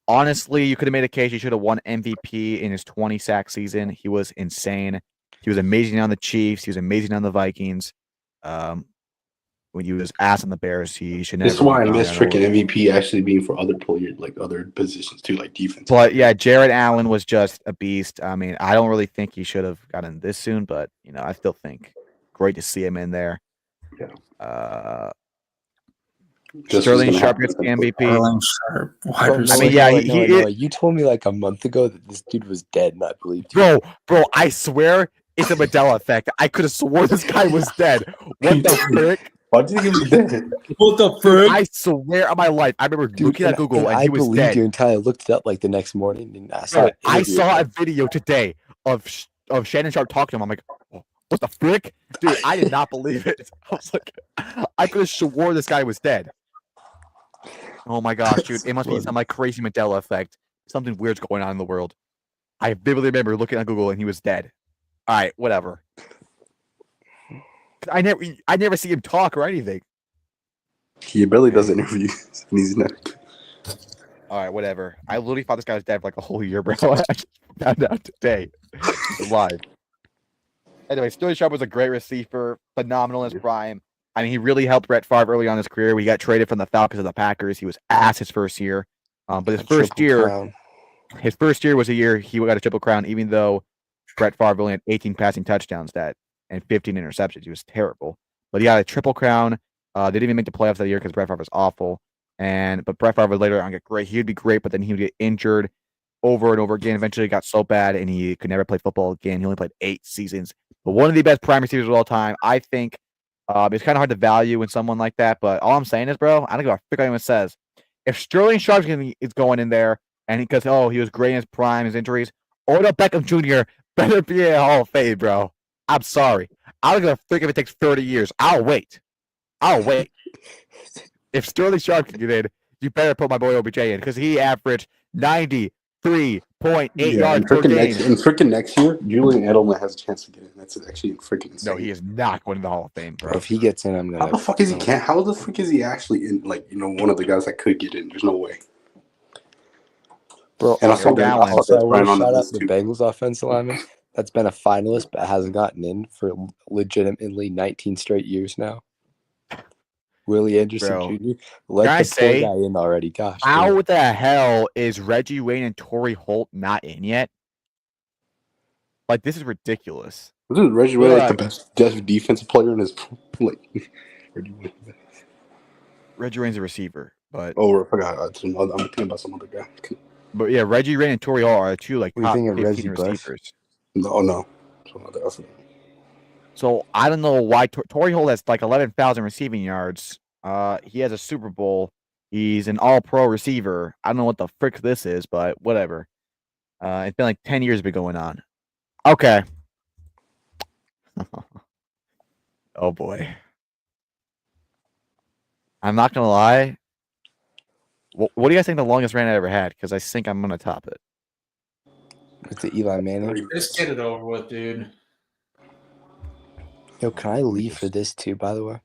Speaker 2: honestly, you could have made a case he should have won MVP in his 20 sack season. He was insane. He was amazing on the Chiefs. He was amazing on the Vikings. when you was ass on the Bears, he should never.
Speaker 5: This is why I
Speaker 2: have
Speaker 5: miss
Speaker 2: gone
Speaker 5: freaking
Speaker 2: over.
Speaker 5: MVP actually being for other players, like other positions too, like defense.
Speaker 2: But yeah, Jared Allen was just a beast. I mean, I don't really think he should have gotten this soon, but I still think great to see him in there.
Speaker 5: Yeah. Just
Speaker 2: Sterling
Speaker 5: gonna
Speaker 2: Sharp
Speaker 5: happen.
Speaker 2: gets the MVP.
Speaker 4: Sterling Sharp, wide
Speaker 1: Bro,
Speaker 4: receiver.
Speaker 2: I mean, yeah,
Speaker 1: Noah, you told me like a month ago that this dude was dead, and I believed you.
Speaker 2: Bro, I swear it's a Mandela effect. I could have swore this guy was dead. What the frick?
Speaker 5: Why do you think he was dead?
Speaker 4: What the
Speaker 2: Dude,
Speaker 4: frick?
Speaker 2: I swear on my life, I remember looking at Google and
Speaker 1: I
Speaker 2: he was
Speaker 1: believed
Speaker 2: dead.
Speaker 1: you until I looked it up like the next morning, and I saw
Speaker 2: Bro,
Speaker 1: an
Speaker 2: I
Speaker 1: interview
Speaker 2: saw a
Speaker 1: with him.
Speaker 2: video today of Shannon Sharp talking to him. I'm like, oh, what the frick? Dude, I did not believe it. I was like, I could have swore this guy was dead. Oh my gosh, dude. It must be some like crazy Mandela effect. Something weird's going on in the world. I vividly remember looking at Google and he was dead. All right, whatever. I never see him talk or anything.
Speaker 5: He barely does interviews, and he's not.
Speaker 2: All right, whatever. I literally thought this guy was dead for like a whole year, bro. I just found out today. He's alive. Anyway, Sterling Sharp was a great receiver, phenomenal in his prime. I mean, he really helped Brett Favre early on in his career. We got traded from the Falcons to the Packers. He was ass his first year. But his first year was a year he got a triple crown, even though Brett Favre only had 18 passing touchdowns and 15 interceptions. He was terrible. But he got a triple crown. They didn't even make the playoffs that year because Brett Favre was awful. But Brett Favre would later on get great. He would be great, but then he would get injured over and over again. Eventually, it got so bad, and he could never play football again. He only played 8 seasons. But one of the best prime receivers of all time, I think. It's kind of hard to value in someone like that, but all I'm saying is, bro, I don't give a frick what anyone says. If Sterling Sharp is going in there, and because he was great in his prime, his injuries, Odell Beckham Jr. better be in Hall of Fame, bro. I'm sorry. I don't give a frick if it takes 30 years. I'll wait. If Sterling Sharp can get in, you better put my boy OBJ in because he averaged 93.8 yards per game.
Speaker 5: In freaking next year, Julian Edelman has a chance to get in. That's actually freaking insane.
Speaker 2: No, he is not going to the Hall of Fame, bro.
Speaker 1: If he gets in, I'm gonna.
Speaker 5: How the fuck is he? How the frick is he actually in? Like, one of the guys that could get in. There's no way.
Speaker 1: Bro,
Speaker 5: And
Speaker 1: also, I want to shout out the
Speaker 5: too.
Speaker 1: Bengals offensive lineman that's been a finalist but hasn't gotten in for legitimately 19 straight years now. Willie Anderson Jr. Let the poor guy in already. Gosh.
Speaker 2: How the hell is Reggie Wayne and Torrey Holt not in yet? Like, this is ridiculous.
Speaker 5: Wasn't Reggie Wayne like the best defensive player in his
Speaker 2: Reggie Wayne's a receiver, but
Speaker 5: I forgot. I'm thinking about some other guy.
Speaker 2: But yeah, Reggie Wayne and Torrey Holt are two like top 15
Speaker 1: Reggie
Speaker 2: receivers.
Speaker 5: No.
Speaker 2: So I don't know why Torrey Holt has like 11,000 receiving yards. He has a Super Bowl. He's an All-Pro receiver. I don't know what the frick this is, but whatever. It's been like 10 years been going on. Okay. Oh boy. I'm not gonna lie. What do you guys think the longest rant I ever had? Because I think I'm gonna top it.
Speaker 1: It's the Eli Manning.
Speaker 4: Just get it over with, dude.
Speaker 1: Yo, can I leave for this too? By the way.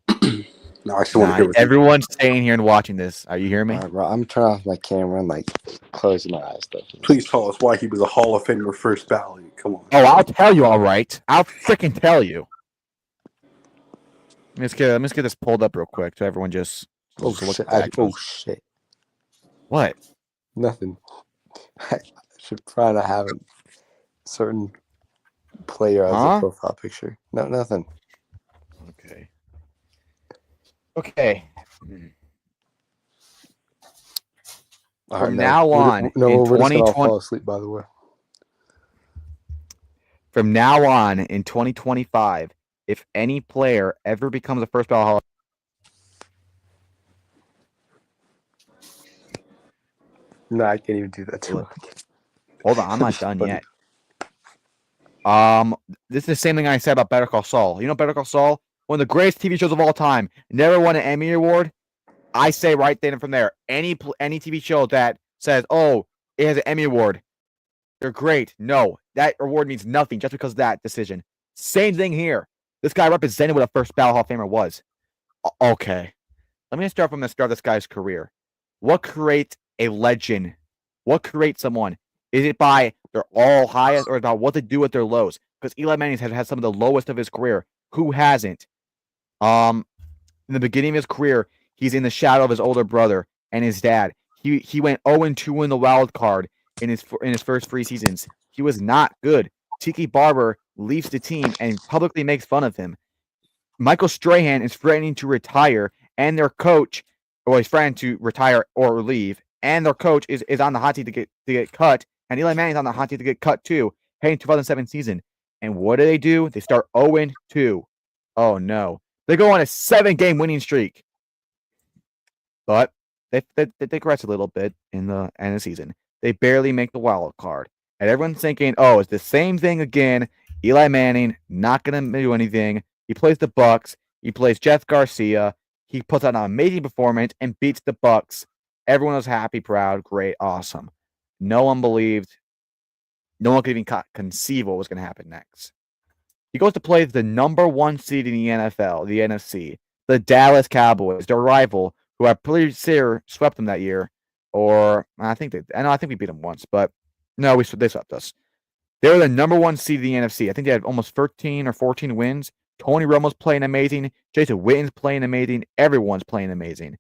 Speaker 5: No, I still want to hear
Speaker 2: everyone's staying here and watching this. Are you hearing me?
Speaker 1: Bro, I'm turning off my camera and like closing my eyes.
Speaker 5: Please tell us why he was a Hall of Famer first ballot. Come on.
Speaker 2: Oh, I'll tell you. All right, I'll freaking tell you. Let's get this pulled up real quick so everyone just.
Speaker 1: Oh shit!
Speaker 2: What?
Speaker 1: Nothing. I should try to have a certain player as a profile picture. No, nothing.
Speaker 2: Okay.
Speaker 1: From
Speaker 2: now on, in 2020,
Speaker 1: fall asleep. By the way.
Speaker 2: From now on, in 2025, if any player ever becomes a first ballot Hall,
Speaker 1: no, I can't even do that too much.
Speaker 2: Hold on, I'm not done yet. This is the same thing I said about Better Call Saul. You know Better Call Saul? One of the greatest TV shows of all time. Never won an Emmy Award. I say right then and from there, any TV show that says, oh, it has an Emmy Award, they're great. No, that award means nothing just because of that decision. Same thing here. This guy represented what a first ballot Hall of Famer was. Okay. Let me start from the start of this guy's career. What creates a legend? What creates someone? Is it by their all highest or about what they do with their lows? Because Eli Manning has had some of the lowest of his career. Who hasn't? In the beginning of his career, he's in the shadow of his older brother and his dad. He went 0-2 in the wild card in his first 3 seasons. He was not good. Tiki Barber leaves the team and publicly makes fun of him. Michael Strahan is threatening to retire, and their coach, or he's threatening to retire or leave, and their coach is on the hot seat to get cut, and Eli Manning's on the hot seat to get cut too, heading 2007 season. And what do? They start 0-2. Oh no. They go on a 7-game winning streak. But they digress a little bit in the end of the season. They barely make the wild card. And everyone's thinking, oh, it's the same thing again. Eli Manning, not going to do anything. He plays the Bucks. He plays Jeff Garcia. He puts out an amazing performance and beats the Bucks. Everyone was happy, proud, great, awesome. No one believed. No one could even conceive what was going to happen next. He goes to play the number 1 seed in the NFL, the NFC, the Dallas Cowboys, their rival, who I'm pretty sure swept them that year. Or I think we beat them once, but no, they swept us. They were the number 1 seed in the NFC. I think they had almost 13 or 14 wins. Tony Romo's playing amazing. Jason Witten's playing amazing. Everyone's playing amazing.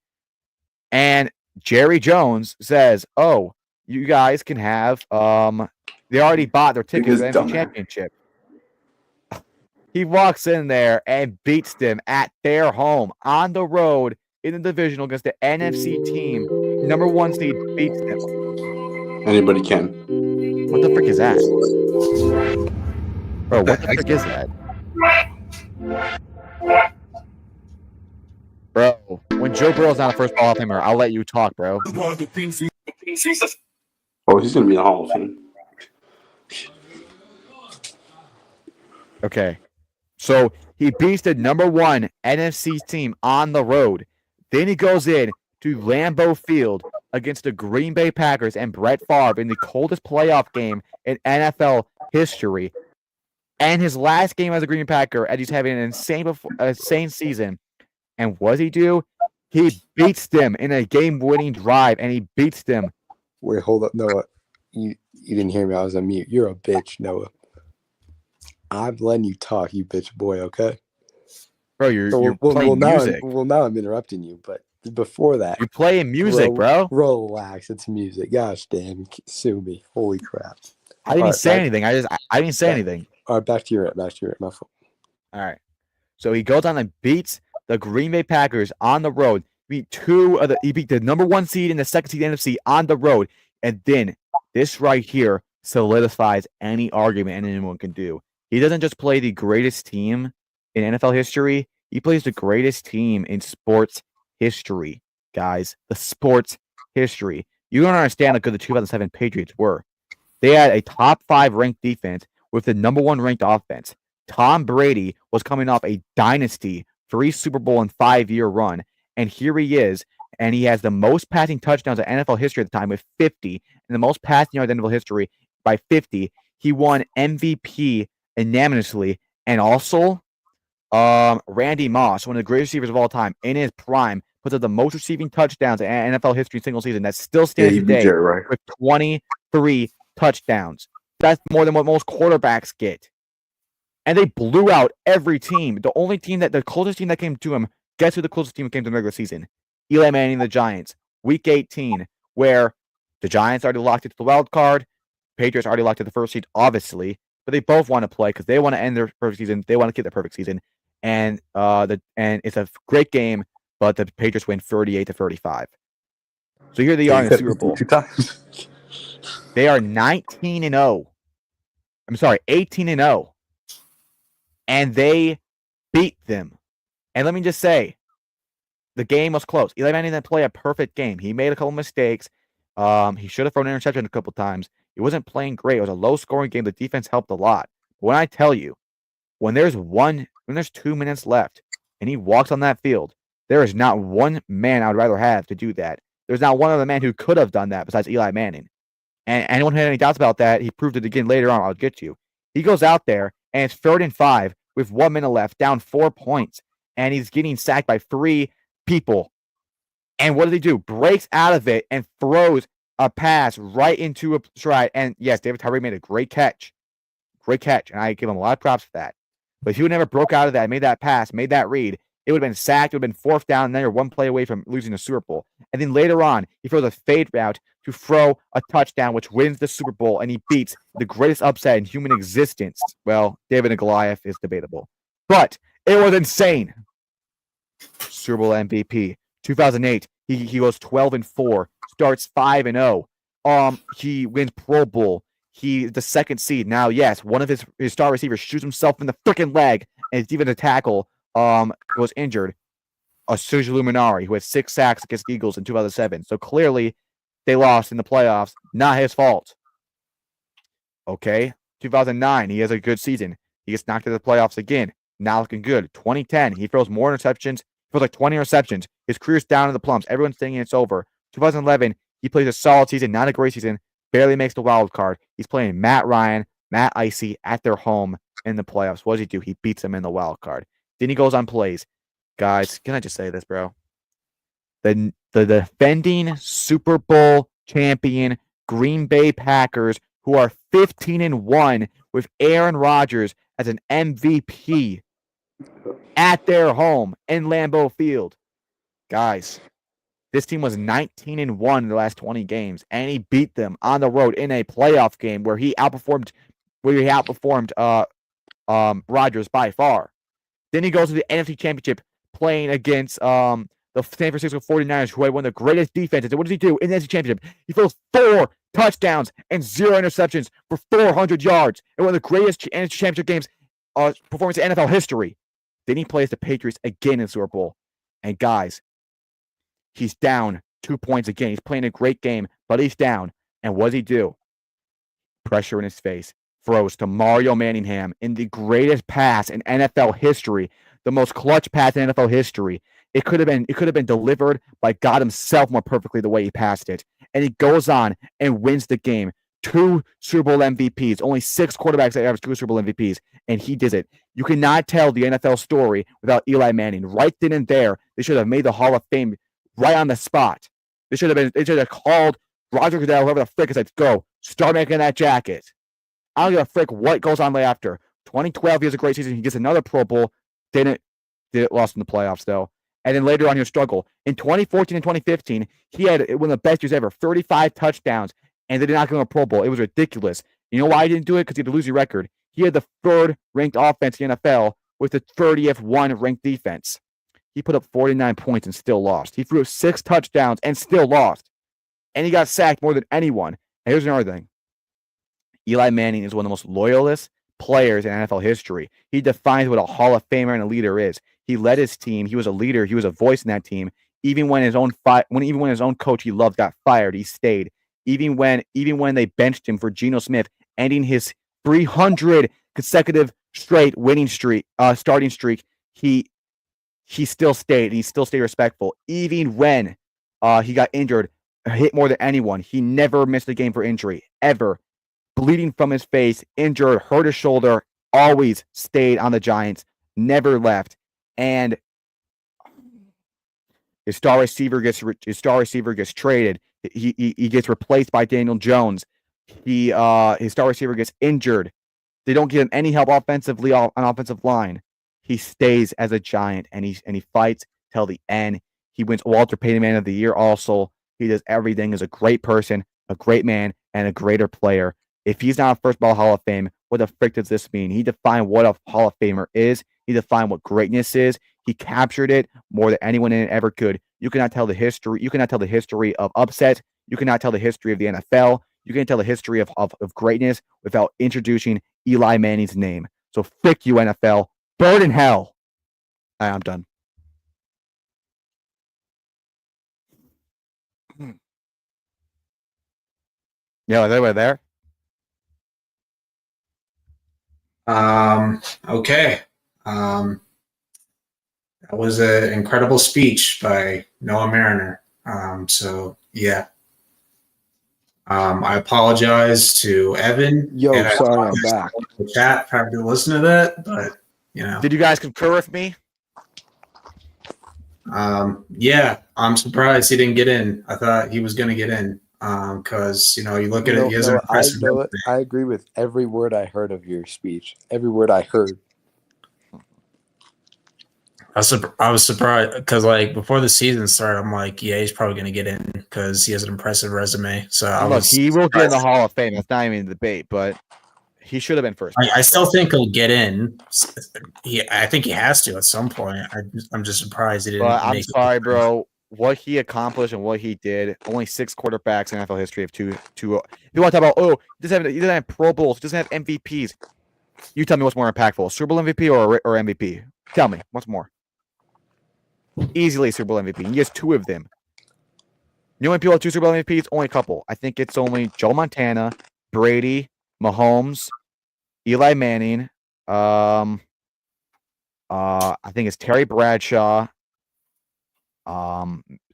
Speaker 2: And Jerry Jones says, "Oh, you guys can have." They already bought their ticket to the NFC Championship. He walks in there and beats them at their home on the road in the divisional against the NFC team. Number 1 seed beats them.
Speaker 5: Anybody can.
Speaker 2: What the frick is that? Bro, what the frick is that? Bro, when Joe Burrow's not a first Hall of Famer, I'll let you talk, bro.
Speaker 5: Oh, he's going to be in the Hall of Fame.
Speaker 2: Okay. So he beats the number 1 NFC team on the road. Then he goes in to Lambeau Field against the Green Bay Packers and Brett Favre in the coldest playoff game in NFL history. And his last game as a Green Bay Packer, as he's having an insane season. And what does he do? He beats them in a game-winning drive, and he beats them.
Speaker 1: Wait, hold up, Noah. You didn't hear me. I was on mute. You're a bitch, Noah. I'm letting you talk, you bitch boy, okay?
Speaker 2: Bro, you're playing music.
Speaker 1: Now I'm interrupting you, but before that.
Speaker 2: You're playing music, bro.
Speaker 1: Relax. It's music. Gosh damn. Sue me. Holy crap.
Speaker 2: I didn't say anything. I didn't say anything.
Speaker 1: All right, back to your my fault.
Speaker 2: All right. So he goes on and beats the Green Bay Packers on the road. He beat the number 1 seed and the 2nd seed NFC on the road. And then this right here solidifies any argument anyone can do. He doesn't just play the greatest team in NFL history. He plays the greatest team in sports history, guys. The sports history. You don't understand how good the 2007 Patriots were. They had a top 5 ranked defense with the number 1 ranked offense. Tom Brady was coming off a dynasty 3 Super Bowl and 5-year run. And here he is. And he has the most passing touchdowns in NFL history at the time with 50, and the most passing yards in NFL history by 50. He won MVP unanimously, and also Randy Moss, one of the greatest receivers of all time, in his prime, puts up the most receiving touchdowns in NFL history in single season. That still stands today with 23 touchdowns. That's more than what most quarterbacks get. And they blew out every team. The closest team that came to him, guess who the closest team came to the regular season? Eli Manning and the Giants. Week 18, where the Giants already locked into the wild card. Patriots already locked into the first seed, obviously. But they both want to play because they want to end their perfect season. They want to keep their perfect season. And it's a great game, but the Patriots win 38-35. So here they are in the Super Bowl.
Speaker 5: 2 times.
Speaker 2: They are 19-0. I'm sorry, 18-0. And they beat them. And let me just say, the game was close. Eli Manning didn't play a perfect game. He made a couple mistakes. He should have thrown an interception a couple times. He wasn't playing great. It was a low-scoring game. The defense helped a lot. But when I tell you, when there's 2 minutes left, and he walks on that field, there is not one man I would rather have to do that. There's not one other man who could have done that besides Eli Manning. And anyone who had any doubts about that, he proved it again later on. I'll get to you. He goes out there, and it's 3rd and 5 with 1 minute left, down 4 points, and he's getting sacked by 3 people. And what does he do? Breaks out of it and throws a pass right into a stride. And yes, David Tyree made a great catch. Great catch. And I give him a lot of props for that. But if he would never broke out of that, made that pass, made that read, It would have been sacked. It would have been fourth down, and then you're one play away from losing the Super Bowl. And then later on, he throws a fade route to throw a touchdown, which wins the Super Bowl, and he beats the greatest upset in human existence. Well, David and Goliath is debatable, but it was insane. Super Bowl MVP, 2008. He goes 12-4, starts 5-0. He wins Pro Bowl. He's the second seed. Now, yes, one of his star receivers shoots himself in the freaking leg, and his defensive tackle was injured. Sergio Luminari, who had 6 sacks against the Eagles in 2007. So clearly, they lost in the playoffs. Not his fault. Okay, 2009, he has a good season. He gets knocked out of the playoffs again. Not looking good. 2010, he throws more interceptions. He throws like 20 interceptions. His career's down in the plumps. Everyone's thinking it's over. 2011, he plays a solid season, not a great season. Barely makes the wild card. He's playing Matt Ryan, Matt Icy at their home in the playoffs. What does he do? He beats them in the wild card. Then he goes on plays. Guys, can I just say this, bro? The defending Super Bowl champion Green Bay Packers, who are 15-1 with Aaron Rodgers as an MVP at their home in Lambeau Field. Guys, this team was 19-1 in the last 20 games, and he beat them on the road in a playoff game where he outperformed Rodgers by far. Then he goes to the NFC Championship playing against the San Francisco 49ers, who had one of the greatest defenses. And what does he do in the NFC Championship? He throws 4 touchdowns and 0 interceptions for 400 yards in one of the greatest NFC Championship games performance in NFL history. Then he plays the Patriots again in the Super Bowl. And guys, he's down 2 points again. He's playing a great game, but he's down. And what does he do? Pressure in his face. Throws to Mario Manningham in the greatest pass in NFL history, the most clutch pass in NFL history. It could have been delivered by God himself more perfectly the way he passed it. And he goes on and wins the game. 2 Super Bowl MVPs. Only 6 quarterbacks that average 2 Super Bowl MVPs, and he did it. You cannot tell the NFL story without Eli Manning. Right then and there, they should have made the Hall of Fame right on the spot. They should have called Roger Goodell, whoever the frick, and said, "Go, start making that jacket." I don't give a frick what goes on after. 2012, he has a great season. He gets another Pro Bowl. Didn't lost in the playoffs, though. And then later on, he'll struggle. In 2014 and 2015, he had one of the best years ever, 35 touchdowns, and they did not give him a Pro Bowl. It was ridiculous. You know why he didn't do it? Because he had a losing record. He had the 3rd-ranked offense in the NFL with the 30th ranked defense. He put up 49 points and still lost. He threw 6 touchdowns and still lost. And he got sacked more than anyone. And here's another thing. Eli Manning is one of the most loyalist players in NFL history. He defines what a Hall of Famer and a leader is. He led his team. He was a leader. He was a voice in that team. Even when his own coach he loved got fired, he stayed. Even when they benched him for Geno Smith, ending his 300 consecutive straight starting streak, he still stayed, and he still stayed respectful. Even when he got injured, hit more than anyone, he never missed a game for injury, ever. Bleeding from his face, injured, hurt his shoulder, always stayed on the Giants, never left. And his star receiver gets traded. He gets replaced by Daniel Jones. His star receiver gets injured. They don't give him any help offensively on offensive line. He stays as a Giant, and he fights till the end. He wins Walter Payton Man of the Year also. He does everything as a great person, a great man, and a greater player. If he's not a first ball Hall of Fame, what the frick does this mean? He defined what a Hall of Famer is. He defined what greatness is. He captured it more than anyone in it ever could. You cannot tell the history. You cannot tell the history of upsets. You cannot tell the history of the NFL. You can't tell the history of greatness without introducing Eli Manning's name. So frick you, NFL. Burn in hell. I'm done. Yeah, is everybody there?
Speaker 4: Okay. That was an incredible speech by Noah Mariner. So yeah. I apologize to Evan.
Speaker 1: Yo, sorry, I'm back.
Speaker 4: The chat having to listen to that, but you know.
Speaker 2: Did you guys concur with me?
Speaker 4: Yeah, I'm surprised he didn't get in. I thought he was going to get in. Because you look at it, he has an impressive.
Speaker 1: I agree with every word I heard of your speech. Every word I heard.
Speaker 4: I was surprised because like before the season started, I'm like, yeah, he's probably going to get in because he has an impressive resume. So I
Speaker 2: Look,
Speaker 4: was
Speaker 2: he will get in the
Speaker 4: surprised.
Speaker 2: Hall of Fame. That's not even a debate, but he should have been first.
Speaker 4: I still think he'll get in. I think he has to at some point. I'm just surprised he didn't
Speaker 2: But I'm
Speaker 4: make it.
Speaker 2: sorry, bro. What he accomplished and what he did, only 6 quarterbacks in NFL history of two. If you want to talk about, he doesn't have Pro Bowls, he doesn't have MVPs. You tell me what's more impactful, Super Bowl MVP or MVP? Tell me what's more. Easily Super Bowl MVP. He has 2 of them. You know how many people have 2 Super Bowl MVPs? Only a couple. I think it's only Joe Montana, Brady, Mahomes, Eli Manning. I think it's Terry Bradshaw.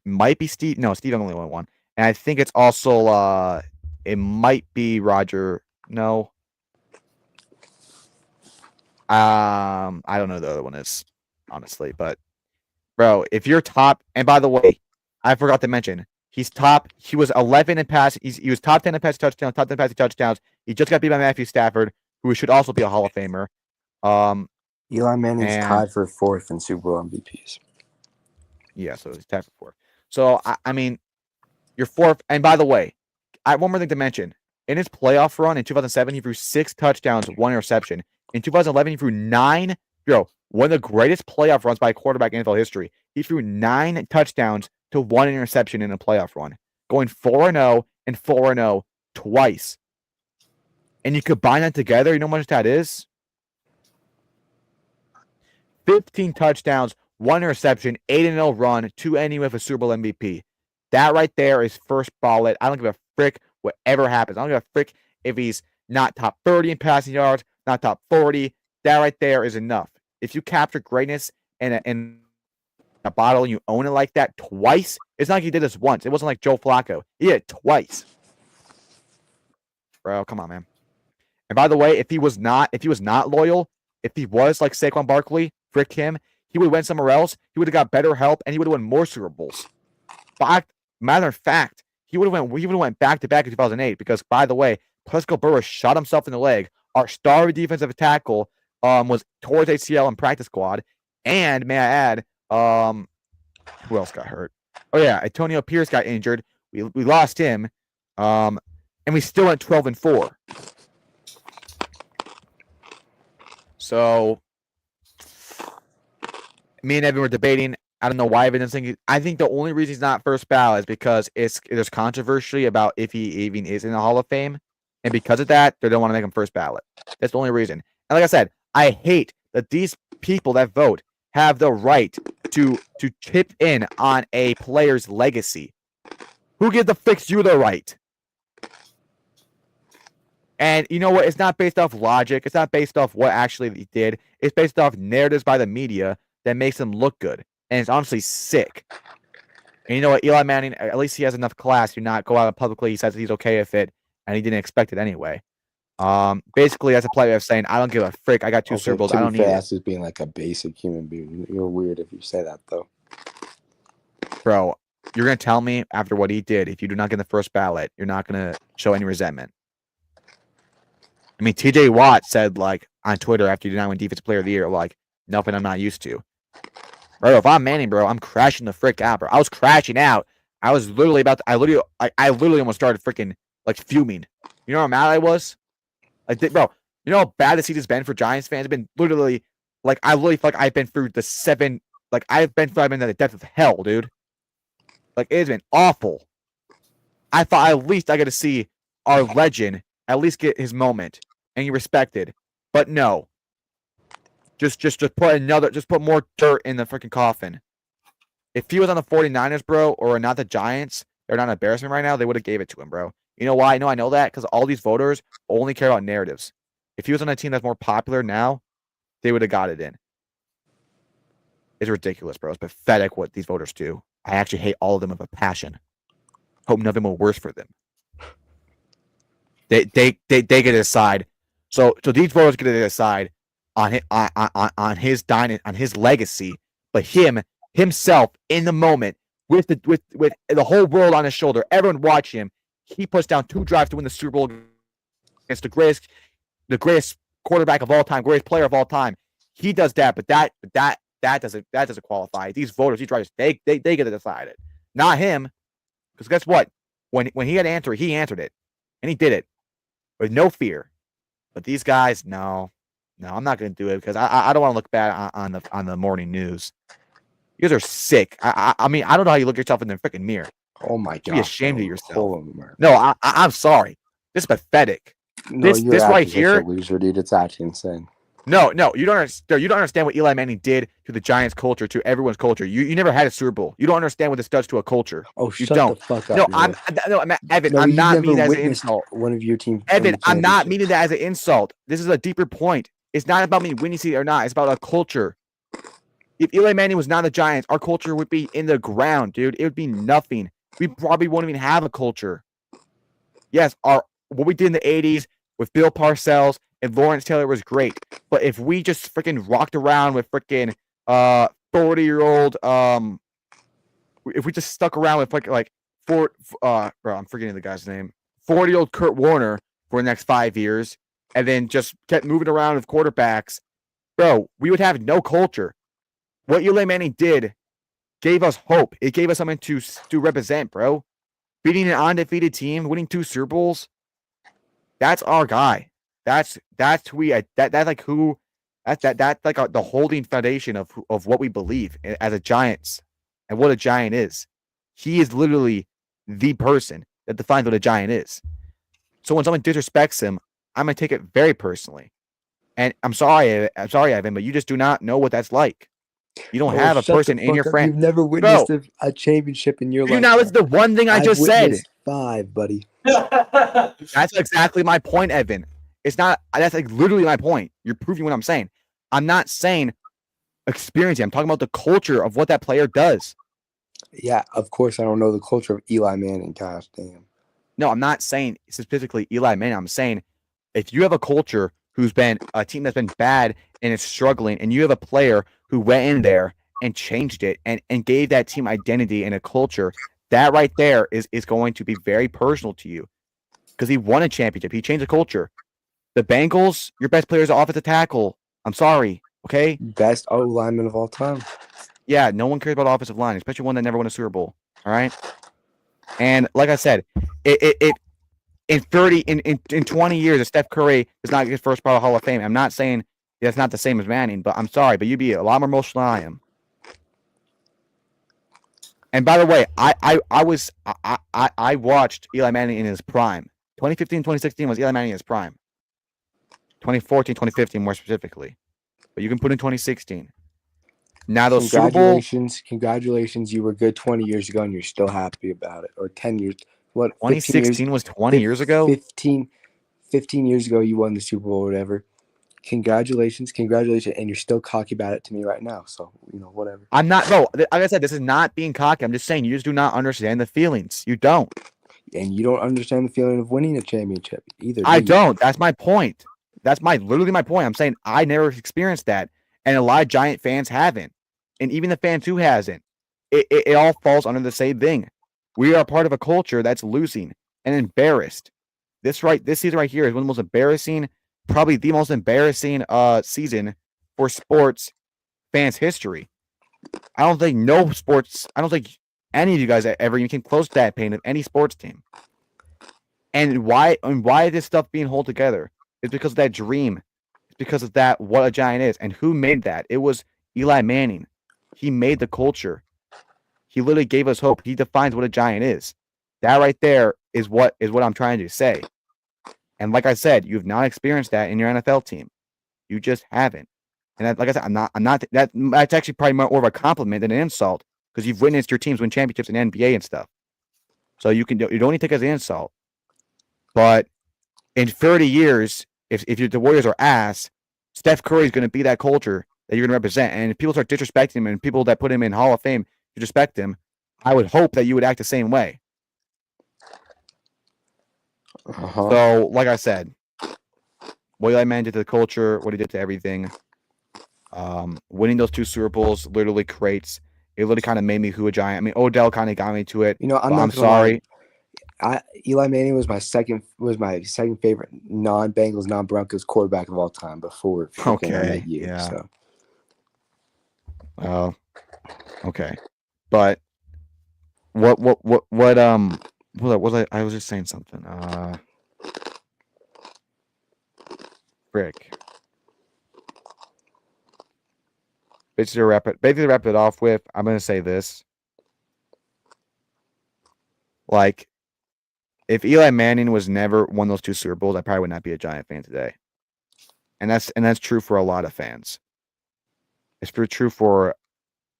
Speaker 2: Might be Steve. No, Steve only won one. And I think it's also it might be Roger. No. I don't know who the other one is, honestly. But bro, if you're top, and by the way, I forgot to mention, he's top. He was 11 in pass. He was top 10 in passing touchdowns, top 10 passing touchdowns. He just got beat by Matthew Stafford, who should also be a Hall of Famer.
Speaker 1: Eli Manning's
Speaker 2: and-
Speaker 1: tied for 4th in Super Bowl MVPs.
Speaker 2: Yeah, so he's tied for 4th. So I mean, you're 4th. And by the way, I have one more thing to mention. In his playoff run in 2007, he threw 6 touchdowns, 1 interception. In 2011, he threw 9. One of the greatest playoff runs by a quarterback in NFL history. He threw 9 touchdowns to 1 interception in a playoff run, going 4-0 and 4-0 twice. And you combine that together, you know how much that is? 15 touchdowns, 1 interception, 8-0 run to ending with a Super Bowl MVP. That right there is first ballot. I don't give a frick whatever happens. I don't give a frick if he's not top 30 in passing yards, not top 40. That right there is enough. If you capture greatness in a bottle and you own it like that twice, it's not like he did this once. It wasn't like Joe Flacco. He did it twice. Bro, come on, man. And by the way, if he was not loyal, if he was like Saquon Barkley, frick him, he would have went somewhere else. He would have got better help, and he would have won more Super Bowls. Matter of fact, he would have went back to back in 2008 because, by the way, Plesko Burris shot himself in the leg. Our star defensive tackle was towards ACL in practice squad, and may I add, who else got hurt? Oh yeah, Antonio Pierce got injured. We lost him, and we still went 12-4. So, me and Evan were debating. I don't know why Evan is thinking. I think the only reason he's not first ballot is because there's controversy about if he even is in the Hall of Fame, and because of that, they don't want to make him first ballot. That's the only reason. And like I said, I hate that these people that vote have the right to chip in on a player's legacy. Who gives the fix you the right? And you know what? It's not based off logic. It's not based off what actually he did. It's based off narratives by the media that makes him look good. And it's honestly sick. And you know what? Eli Manning, at least he has enough class to not go out publicly. He says he's okay with it, and he didn't expect it anyway. Basically, that's a player of saying, I don't give a frick. I got 2 Super Bowls. I don't need it.
Speaker 1: That's just being like a basic human being. You're weird if you say that, though.
Speaker 2: Bro, you're going to tell me after what he did, if you do not get the first ballot, you're not going to show any resentment. I mean, TJ Watt said, like, on Twitter after he did not win Defensive Player of the Year, like, nothing I'm not used to. Bro, if I'm Manning, bro, I'm crashing the frick out, bro. I was crashing out. I was literally about to, I literally almost started freaking, like, fuming. You know how mad I was? Like, bro, you know how bad this season's been for Giants fans? It's been literally, like, I literally feel like I've been through I've been at the depth of hell, dude. Like, it's been awful. I thought at least I got to see our legend at least get his moment and he respected. But no. Just put more dirt in the freaking coffin. If he was on the 49ers, bro, or not the Giants, they're not embarrassing right now, they would have gave it to him, bro. You know why? I know that because all these voters only care about narratives. If he was on a team that's more popular now, they would have got it in. It's ridiculous, bro. It's pathetic what these voters do. I actually hate all of them with a passion. Hope nothing will worse for them. They get to decide. So these voters get to decide on his legacy, but himself in the moment with the whole world on his shoulder, everyone watching him. He puts down 2 drives to win the Super Bowl against the greatest quarterback of all time, greatest player of all time. He does that, but that that doesn't qualify. These voters, these writers, they get to decide it, not him. Because guess what? When he had to answer it, he answered it, and he did it with no fear. But these guys, no, I'm not going to do it because I don't want to look bad on the morning news. You guys are sick. I mean, I don't know how you look yourself in the freaking mirror.
Speaker 1: Oh my god!
Speaker 2: Be ashamed of yourself.
Speaker 1: Mark.
Speaker 2: No, I'm sorry. This is pathetic.
Speaker 1: No,
Speaker 2: this right here,
Speaker 1: a loser, dude. It's actually insane.
Speaker 2: No, you don't understand. You don't understand what Eli Manning did to the Giants' culture, to everyone's culture. You never had a Super Bowl. You don't understand what this does to a culture.
Speaker 1: Oh,
Speaker 2: you
Speaker 1: shut
Speaker 2: don't.
Speaker 1: the fuck up.
Speaker 2: Evan.
Speaker 1: No,
Speaker 2: I'm not meaning that as an insult.
Speaker 1: One of your team.
Speaker 2: Evan, I'm not meaning that as an insult. This is a deeper point. It's not about me winning season or not. It's about a culture. If Eli Manning was not the Giants, our culture would be in the ground, dude. It would be nothing. We probably won't even have a culture. Yes, what we did in the 80s with Bill Parcells and Lawrence Taylor was great. But if we just freaking rocked around with freaking 40-year-old, if we just stuck around with bro, I'm forgetting the guy's name, 40-year-old Kurt Warner for the next 5 years, and then just kept moving around with quarterbacks, bro, we would have no culture. What Eli Manning did gave us hope. It gave us something to represent, bro. Beating an undefeated team, winning 2 Super Bowls, that's our guy. That's who we that's like the holding foundation of what we believe as a Giants and what a Giant is. He is literally the person that defines what a Giant is. So when someone disrespects him, I'm gonna take it very personally. And I'm sorry, Evan, but you just do not know what that's like. You don't have a person in your friend.
Speaker 1: You've never witnessed a championship in your life.
Speaker 2: Now it's the one thing I just said.
Speaker 1: 5, buddy.
Speaker 2: That's exactly my point, Evan. It's not. That's like literally my point. You're proving what I'm saying. I'm not saying experiencing. I'm talking about the culture of what that player does.
Speaker 1: Yeah, of course I don't know the culture of Eli Manning. Gosh damn.
Speaker 2: No, I'm not saying specifically Eli Manning. I'm saying if you have a culture who's been a team that's been bad and is struggling, and you have a player who went in there and changed it and gave that team identity and a culture, that right there is going to be very personal to you because he won a championship. He changed the culture. The Bengals, your best player is an offensive tackle. I'm sorry, okay?
Speaker 1: Best O lineman of all time.
Speaker 2: Yeah, no one cares about offensive line, especially one that never won a Super Bowl. All right, and like I said, in 20 years, if Steph Curry does not get first part of Hall of Fame, I'm not saying that's not the same as Manning, but I'm sorry, but you'd be a lot more emotional than I am. And by the way, I watched Eli Manning in his prime. 2015, 2016 was Eli Manning in his prime. 2014, 2015 more specifically. But you can put in 2016. Now those Super Bowl,
Speaker 1: congratulations, you were good 20 years ago and you're still happy about it. Or 10 years. What?
Speaker 2: 2016 was 20 years ago?
Speaker 1: 15 years ago you won the Super Bowl or whatever. Congratulations, and you're still cocky about it to me right now. So, whatever.
Speaker 2: I'm not, bro, like I said, this is not being cocky. I'm just saying you just do not understand the feelings. You don't.
Speaker 1: And you don't understand the feeling of winning a championship either.
Speaker 2: I don't. That's my point. That's literally my point. I'm saying I never experienced that. And a lot of Giant fans haven't. And even the fans who hasn't. It all falls under the same thing. We are part of a culture that's losing and embarrassed. This season right here is one of the most embarrassing, probably the most embarrassing season for sports fans' history. I don't think any of you guys ever even came close to that pain of any sports team. And why is this stuff being held together? It's because of that dream. It's because of that, what a Giant is. And who made that? It was Eli Manning. He made the culture. He literally gave us hope. He defines what a Giant is. That right there is what I'm trying to say. And like I said, you've not experienced that in your NFL team. You just haven't. And like I said, I'm not. That's actually probably more of a compliment than an insult because you've witnessed your teams win championships in NBA and stuff. So you don't need to take it as an insult. But in 30 years, if the Warriors are ass, Steph Curry is going to be that culture that you're going to represent. And if people start disrespecting him and people that put him in Hall of Fame disrespect him, I would hope that you would act the same way.
Speaker 1: Uh-huh.
Speaker 2: So, like I said, what Eli Manning did to the culture, what he did to everything, winning those 2 Super Bowls literally creates. It literally kind of made me who a Giant. I mean, Odell kind of got me to it. I'm sorry.
Speaker 1: Eli Manning was my second favorite non-Bengals, non-Broncos quarterback of all time before.
Speaker 2: Okay.
Speaker 1: Year,
Speaker 2: yeah.
Speaker 1: So.
Speaker 2: Well, okay, but what was I was just saying something. Frick. Basically to wrap it off with, I'm gonna say this. Like, if Eli Manning was never won those 2 Super Bowls, I probably would not be a Giant fan today. And that's true for a lot of fans. It's true for,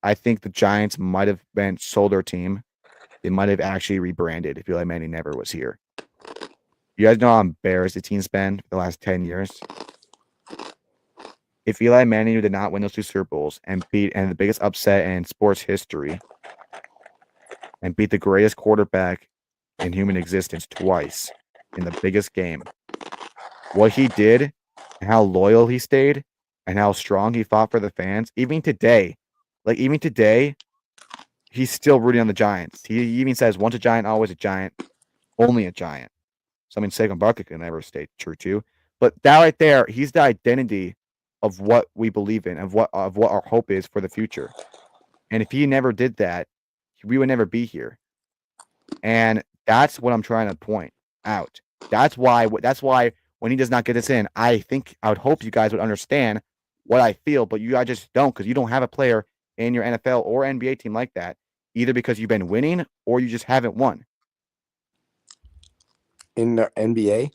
Speaker 2: I think the Giants might have been sold their team. They might have actually rebranded if Eli Manning never was here. You guys know how embarrassed the team's been for the last 10 years? If Eli Manning did not win those 2 Super Bowls and beat the biggest upset in sports history and beat the greatest quarterback in human existence twice in the biggest game, what he did and how loyal he stayed and how strong he fought for the fans, even today, he's still rooting on the Giants. He even says, once a Giant, always a Giant, only a Giant. Something Saquon Barkley can never stay true to. But that right there, he's the identity of what we believe in, of what our hope is for the future. And if he never did that, we would never be here. And that's what I'm trying to point out. That's why when he does not get this in, I would hope you guys would understand what I feel, but you guys just don't, because you don't have a player in your NFL or NBA team like that, either because you've been winning or you just haven't won.
Speaker 1: In the NBA?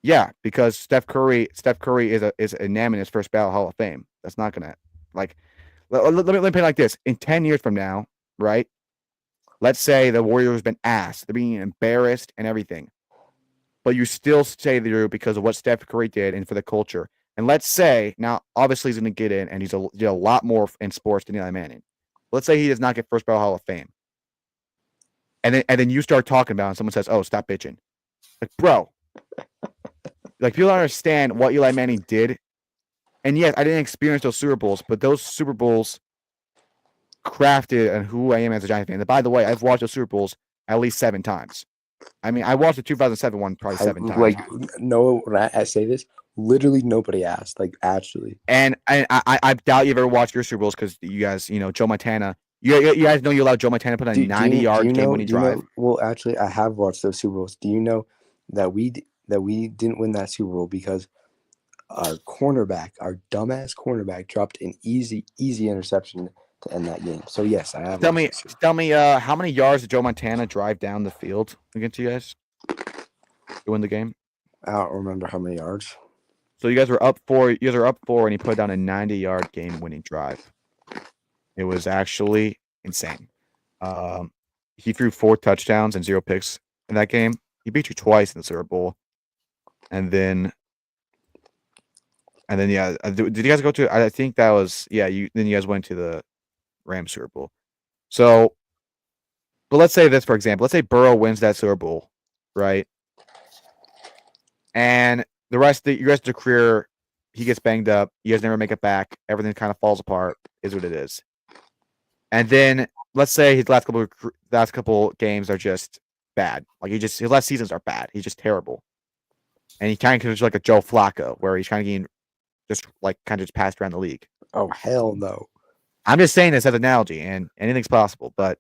Speaker 2: Yeah, because Steph Curry is named in his first ballot Hall of Fame. That's not gonna, like, let me put it like this. In 10 years from now, right? Let's say the Warriors have been asked, they're being embarrassed and everything, but you still stay there because of what Steph Curry did and for the culture. And let's say, now obviously he's going to get in and he's a lot more in sports than Eli Manning. Let's say he does not get first ballot Hall of Fame, and then you start talking about it and someone says, "Oh, stop bitching," like, bro, like, people don't understand what Eli Manning did. And yes, I didn't experience those Super Bowls, but those Super Bowls crafted and who I am as a Giant fan. And by the way, I've watched those Super Bowls at least 7 times. I mean, I watched the 2007 one probably 7 times.
Speaker 1: Like, no, when I say this, literally nobody asked. Like, actually.
Speaker 2: And I doubt you've ever watched your Super Bowls because you guys, Joe Montana. You guys know you allowed Joe Montana to put a 90-yard game-winning drive.
Speaker 1: Well, actually, I have watched those Super Bowls. Do you know that we didn't win that Super Bowl because our dumbass cornerback, dropped an easy interception to end that game? So yes, I have.
Speaker 2: Tell me, how many yards did Joe Montana drive down the field against you guys to win the game?
Speaker 1: I don't remember how many yards.
Speaker 2: So you guys are up 4. You guys are up 4, and he put down a 90-yard game-winning drive. It was actually insane. He threw 4 touchdowns and 0 picks in that game. He beat you twice in the Super Bowl, and then yeah. Did you guys go to? I think that was, yeah. Then you guys went to the Rams Super Bowl. So, but let's say this, for example. Let's say Burrow wins that Super Bowl, right? And the rest of the career, he gets banged up. You guys never make it back. Everything kind of falls apart. Is what it is. And then let's say his last couple games are just bad. Like, his last seasons are bad. He's just terrible. And he kind of looks like a Joe Flacco, where he's kind of getting just passed around the league.
Speaker 1: Oh, hell no.
Speaker 2: I'm just saying this as an analogy, and anything's possible. But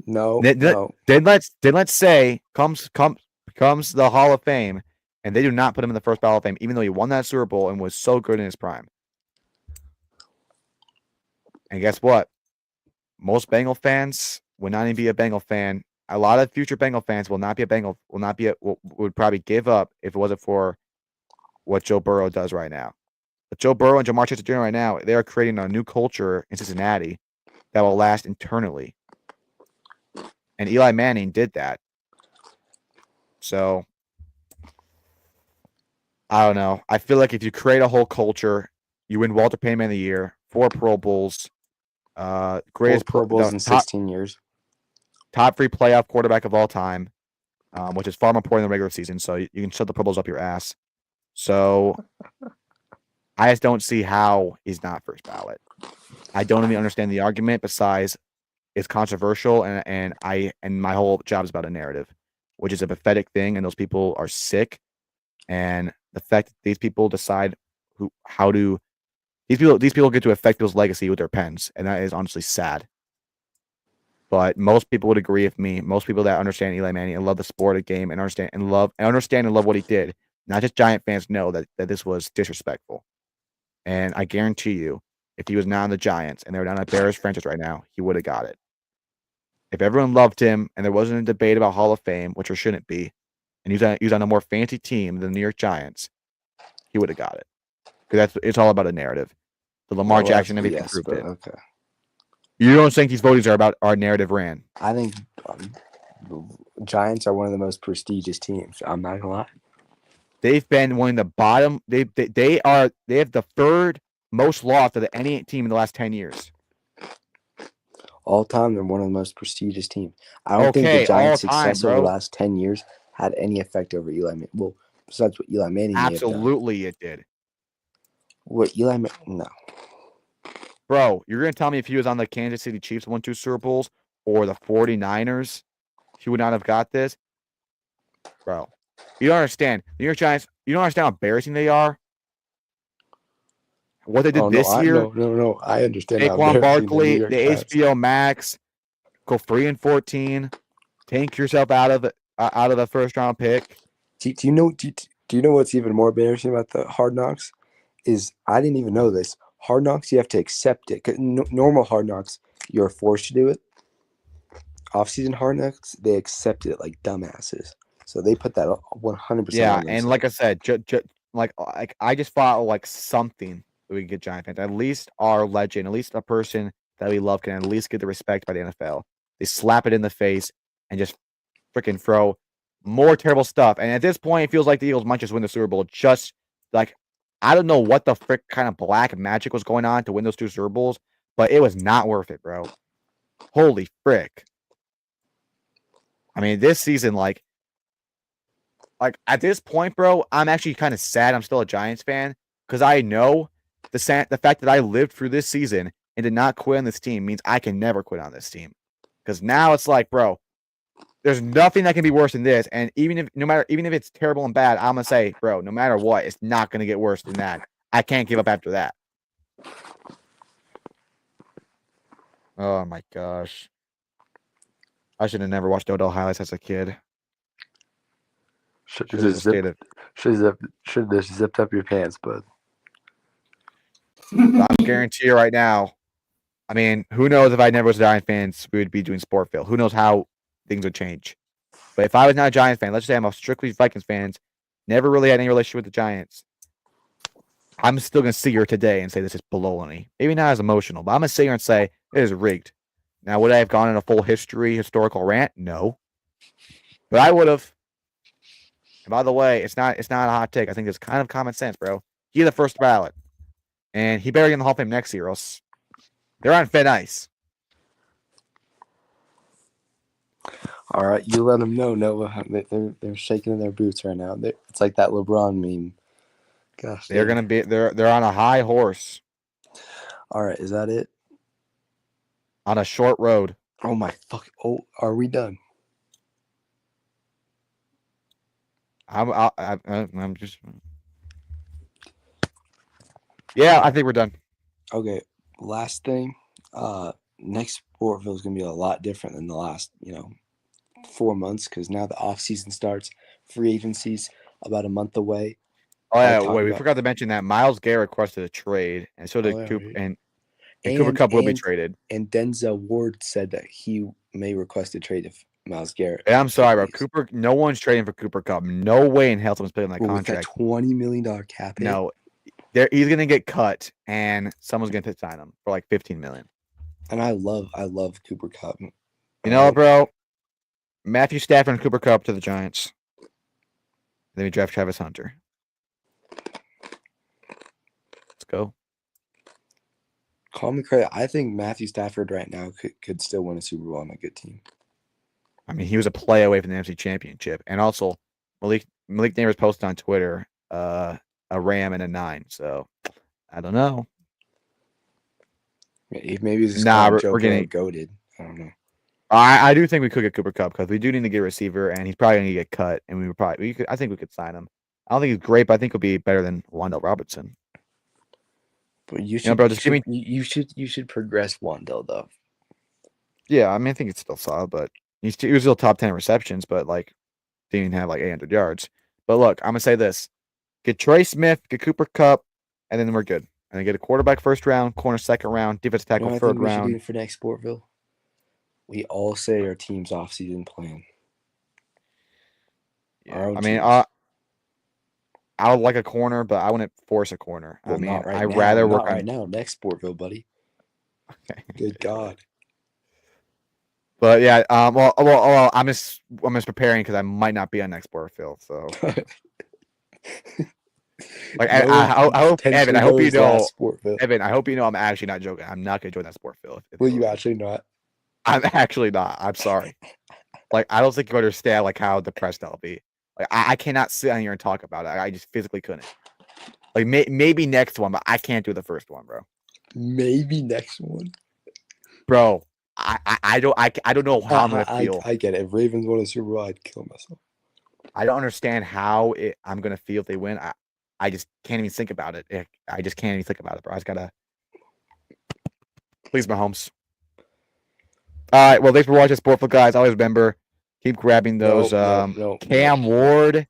Speaker 1: no.
Speaker 2: Then let's say comes the Hall of Fame, and they do not put him in the first ballot of fame, even though he won that Super Bowl and was so good in his prime. And guess what? Most Bengal fans would not even be a Bengal fan. A lot of future Bengal fans would probably give up if it wasn't for what Joe Burrow does right now. What Joe Burrow and Jamar Chase are doing right now, they are creating a new culture in Cincinnati that will last eternally. And Eli Manning did that. So, I don't know. I feel like if you create a whole culture, you win Walter Payton Man of the Year, 4 Pro Bowls, greatest
Speaker 1: Pro Bowls in 16 years,
Speaker 2: top 3 playoff quarterback of all time, which is far more important than the regular season. So you can shove the Pro Bowls up your ass. So I just don't see how he's not first ballot. I don't even understand the argument. Besides, it's controversial, and my whole job is about a narrative, which is a pathetic thing, and those people are sick. And the fact that these people decide how to These people get to affect Bill's legacy with their pens, and that is honestly sad. But most people would agree with me. Most people that understand Eli Manning and love the sport of game and understand and love what he did, not just Giant fans, know that this was disrespectful. And I guarantee you, if he was not on the Giants and they were not on a Bears franchise right now, he would have got it. If everyone loved him and there wasn't a debate about Hall of Fame, which there shouldn't be, and he was on a more fancy team than the New York Giants, he would have got it. Because it's all about a narrative. The Lamar Jackson, everything proved it.
Speaker 1: Okay.
Speaker 2: You don't think these votings are about our narrative ran?
Speaker 1: I think the Giants are one of the most prestigious teams. I'm not gonna lie.
Speaker 2: They've been one of the bottom. They have the third most loss of any team in the last 10 years.
Speaker 1: All time, they're one of the most prestigious teams. I don't think the Giants' success over the last 10 years had any effect over Eli Manning. Well, besides what Eli Manning
Speaker 2: absolutely it did.
Speaker 1: What Eli Manning? No.
Speaker 2: Bro, you're going to tell me if he was on the Kansas City Chiefs, won 2 Super Bowls, or the 49ers, he would not have got this? Bro, you don't understand. The New York Giants, you don't understand how embarrassing they are? What they did this year?
Speaker 1: No. I understand.
Speaker 2: Saquon Barkley, the HBO Max, go 3-14, tank yourself out of the first round pick.
Speaker 1: Do you know what's even more embarrassing about the Hard Knocks? Is I didn't even know this. Hard Knocks, you have to accept it. Normal Hard Knocks, you're forced to do it. Off-season Hard Knocks, they accept it like dumbasses. So they put that 100%.
Speaker 2: Yeah, and like I said, like I just thought like something that we could get Giant fans. At least our legend, at least a person that we love can at least get the respect by the NFL. They slap it in the face and just freaking throw more terrible stuff. And at this point, it feels like the Eagles might just win the Super Bowl. Just like, I don't know what the frick kind of black magic was going on to win those 2 Super Bowls, but it was not worth it, bro. Holy frick. I mean, this season, like at this point, bro, I'm actually kind of sad I'm still a Giants fan because I know the fact that I lived through this season and did not quit on this team means I can never quit on this team. Because now it's like, bro, there's nothing that can be worse than this. And even if it's terrible and bad, I'm gonna say, bro, no matter what, it's not gonna get worse than that. I can't give up after that. Oh my gosh. I should have never watched Odell highlights as a kid.
Speaker 1: Should have zipped up your pants, bud.
Speaker 2: I guarantee you right now. I mean, who knows if I never was a Giants fan, we would be doing Sportville. Who knows how things would change. But if I was not a Giants fan, let's say I'm a strictly Vikings fan, never really had any relationship with the Giants, I'm still going to sit here today and say this is baloney. Maybe not as emotional, but I'm going to sit here and say it is rigged. Now, would I have gone in a full historical rant? No. But I would have. And by the way, it's not a hot take. I think it's kind of common sense, bro. He's the first ballot. And he better get in the Hall of Fame next year, or else they're on thin ice.
Speaker 1: All right, you let them know, Noah. They're shaking in their boots right now. It's like that LeBron meme. Gosh,
Speaker 2: they're on a high horse.
Speaker 1: All right, is that it?
Speaker 2: On a short road.
Speaker 1: Oh my fuck! Oh, are we done?
Speaker 2: I'm just. Yeah, I think we're done.
Speaker 1: Okay, last thing. Next Sportville is gonna be a lot different than the last, 4 months because now the offseason starts. Free agency's about a month away.
Speaker 2: Oh yeah, wait, we forgot to mention that Myles Garrett requested a trade, and so did Cooper, and Cooper Kupp will be traded.
Speaker 1: And Denzel Ward said that he may request a trade if Myles Garrett.
Speaker 2: Yeah, I'm sorry, bro. Cooper, no one's trading for Cooper Kupp. No way in hell someone's playing that contract.
Speaker 1: With that $20 million cap hit?
Speaker 2: No, he's gonna get cut, and someone's gonna sign him for like $15 million.
Speaker 1: And I love Cooper Kupp.
Speaker 2: You know, bro. Matthew Stafford and Cooper Kupp to the Giants. Then we draft Travis Hunter. Let's go.
Speaker 1: Call me crazy. I think Matthew Stafford right now could still win a Super Bowl on a good team.
Speaker 2: I mean, he was a play away from the NFC Championship. And also, Malik Neighbors posted on Twitter a Ram and a 9. So, I don't know.
Speaker 1: Maybe it's
Speaker 2: we're getting
Speaker 1: goated. I don't know.
Speaker 2: I do think we could get Cooper Kupp because we do need to get a receiver, and he's probably going to get cut. And I think we could sign him. I don't think he's great, but I think he'll be better than Wandale Robertson.
Speaker 1: But you
Speaker 2: know,
Speaker 1: should,
Speaker 2: bro, just give me.
Speaker 1: you should progress one though.
Speaker 2: Yeah, I mean, I think it's still solid, but he was still top 10 receptions, but like didn't have like 800 yards. But look, I'm gonna say this: get Trey Smith, get Cooper Cup, and then we're good. And then get a quarterback first round, corner second round, defensive
Speaker 1: You
Speaker 2: tackle
Speaker 1: know what I
Speaker 2: third
Speaker 1: think we should
Speaker 2: round.
Speaker 1: do for next Sportville? We all say our team's off-season plan. Our
Speaker 2: Yeah,
Speaker 1: own
Speaker 2: I mean,
Speaker 1: teams.
Speaker 2: I would like a corner, but I wouldn't force a corner.
Speaker 1: Well,
Speaker 2: I mean,
Speaker 1: not right
Speaker 2: I'd
Speaker 1: now.
Speaker 2: rather
Speaker 1: Not
Speaker 2: work
Speaker 1: right
Speaker 2: on.
Speaker 1: now. Next Sportville, buddy. Good God.
Speaker 2: But yeah, well, I'm just preparing because I might not be on next Sportville. So like,
Speaker 1: No
Speaker 2: I hope
Speaker 1: potentially
Speaker 2: Evan, I hope you
Speaker 1: knows
Speaker 2: know,
Speaker 1: last Sportville.
Speaker 2: Evan, I hope you know I'm actually not joking. I'm not gonna join that Sportville.
Speaker 1: Will you actually not?
Speaker 2: I'm actually not. I'm sorry. Like, I don't think you understand like how depressed I'll be. Like, I cannot sit on here and talk about it. I just physically couldn't. Like, maybe next one, but I can't do the first one, bro.
Speaker 1: Maybe next one.
Speaker 2: Bro, I don't know how I'm gonna feel.
Speaker 1: I get it. If Ravens won a Super Bowl, I'd kill myself.
Speaker 2: I don't understand how I'm gonna feel if they win. I just can't even think about it. I just can't even think about it, bro. I just gotta please Mahomes. All right, well, thanks for watching Sportful, guys. Always remember, keep grabbing those
Speaker 1: No.
Speaker 2: Cam Ward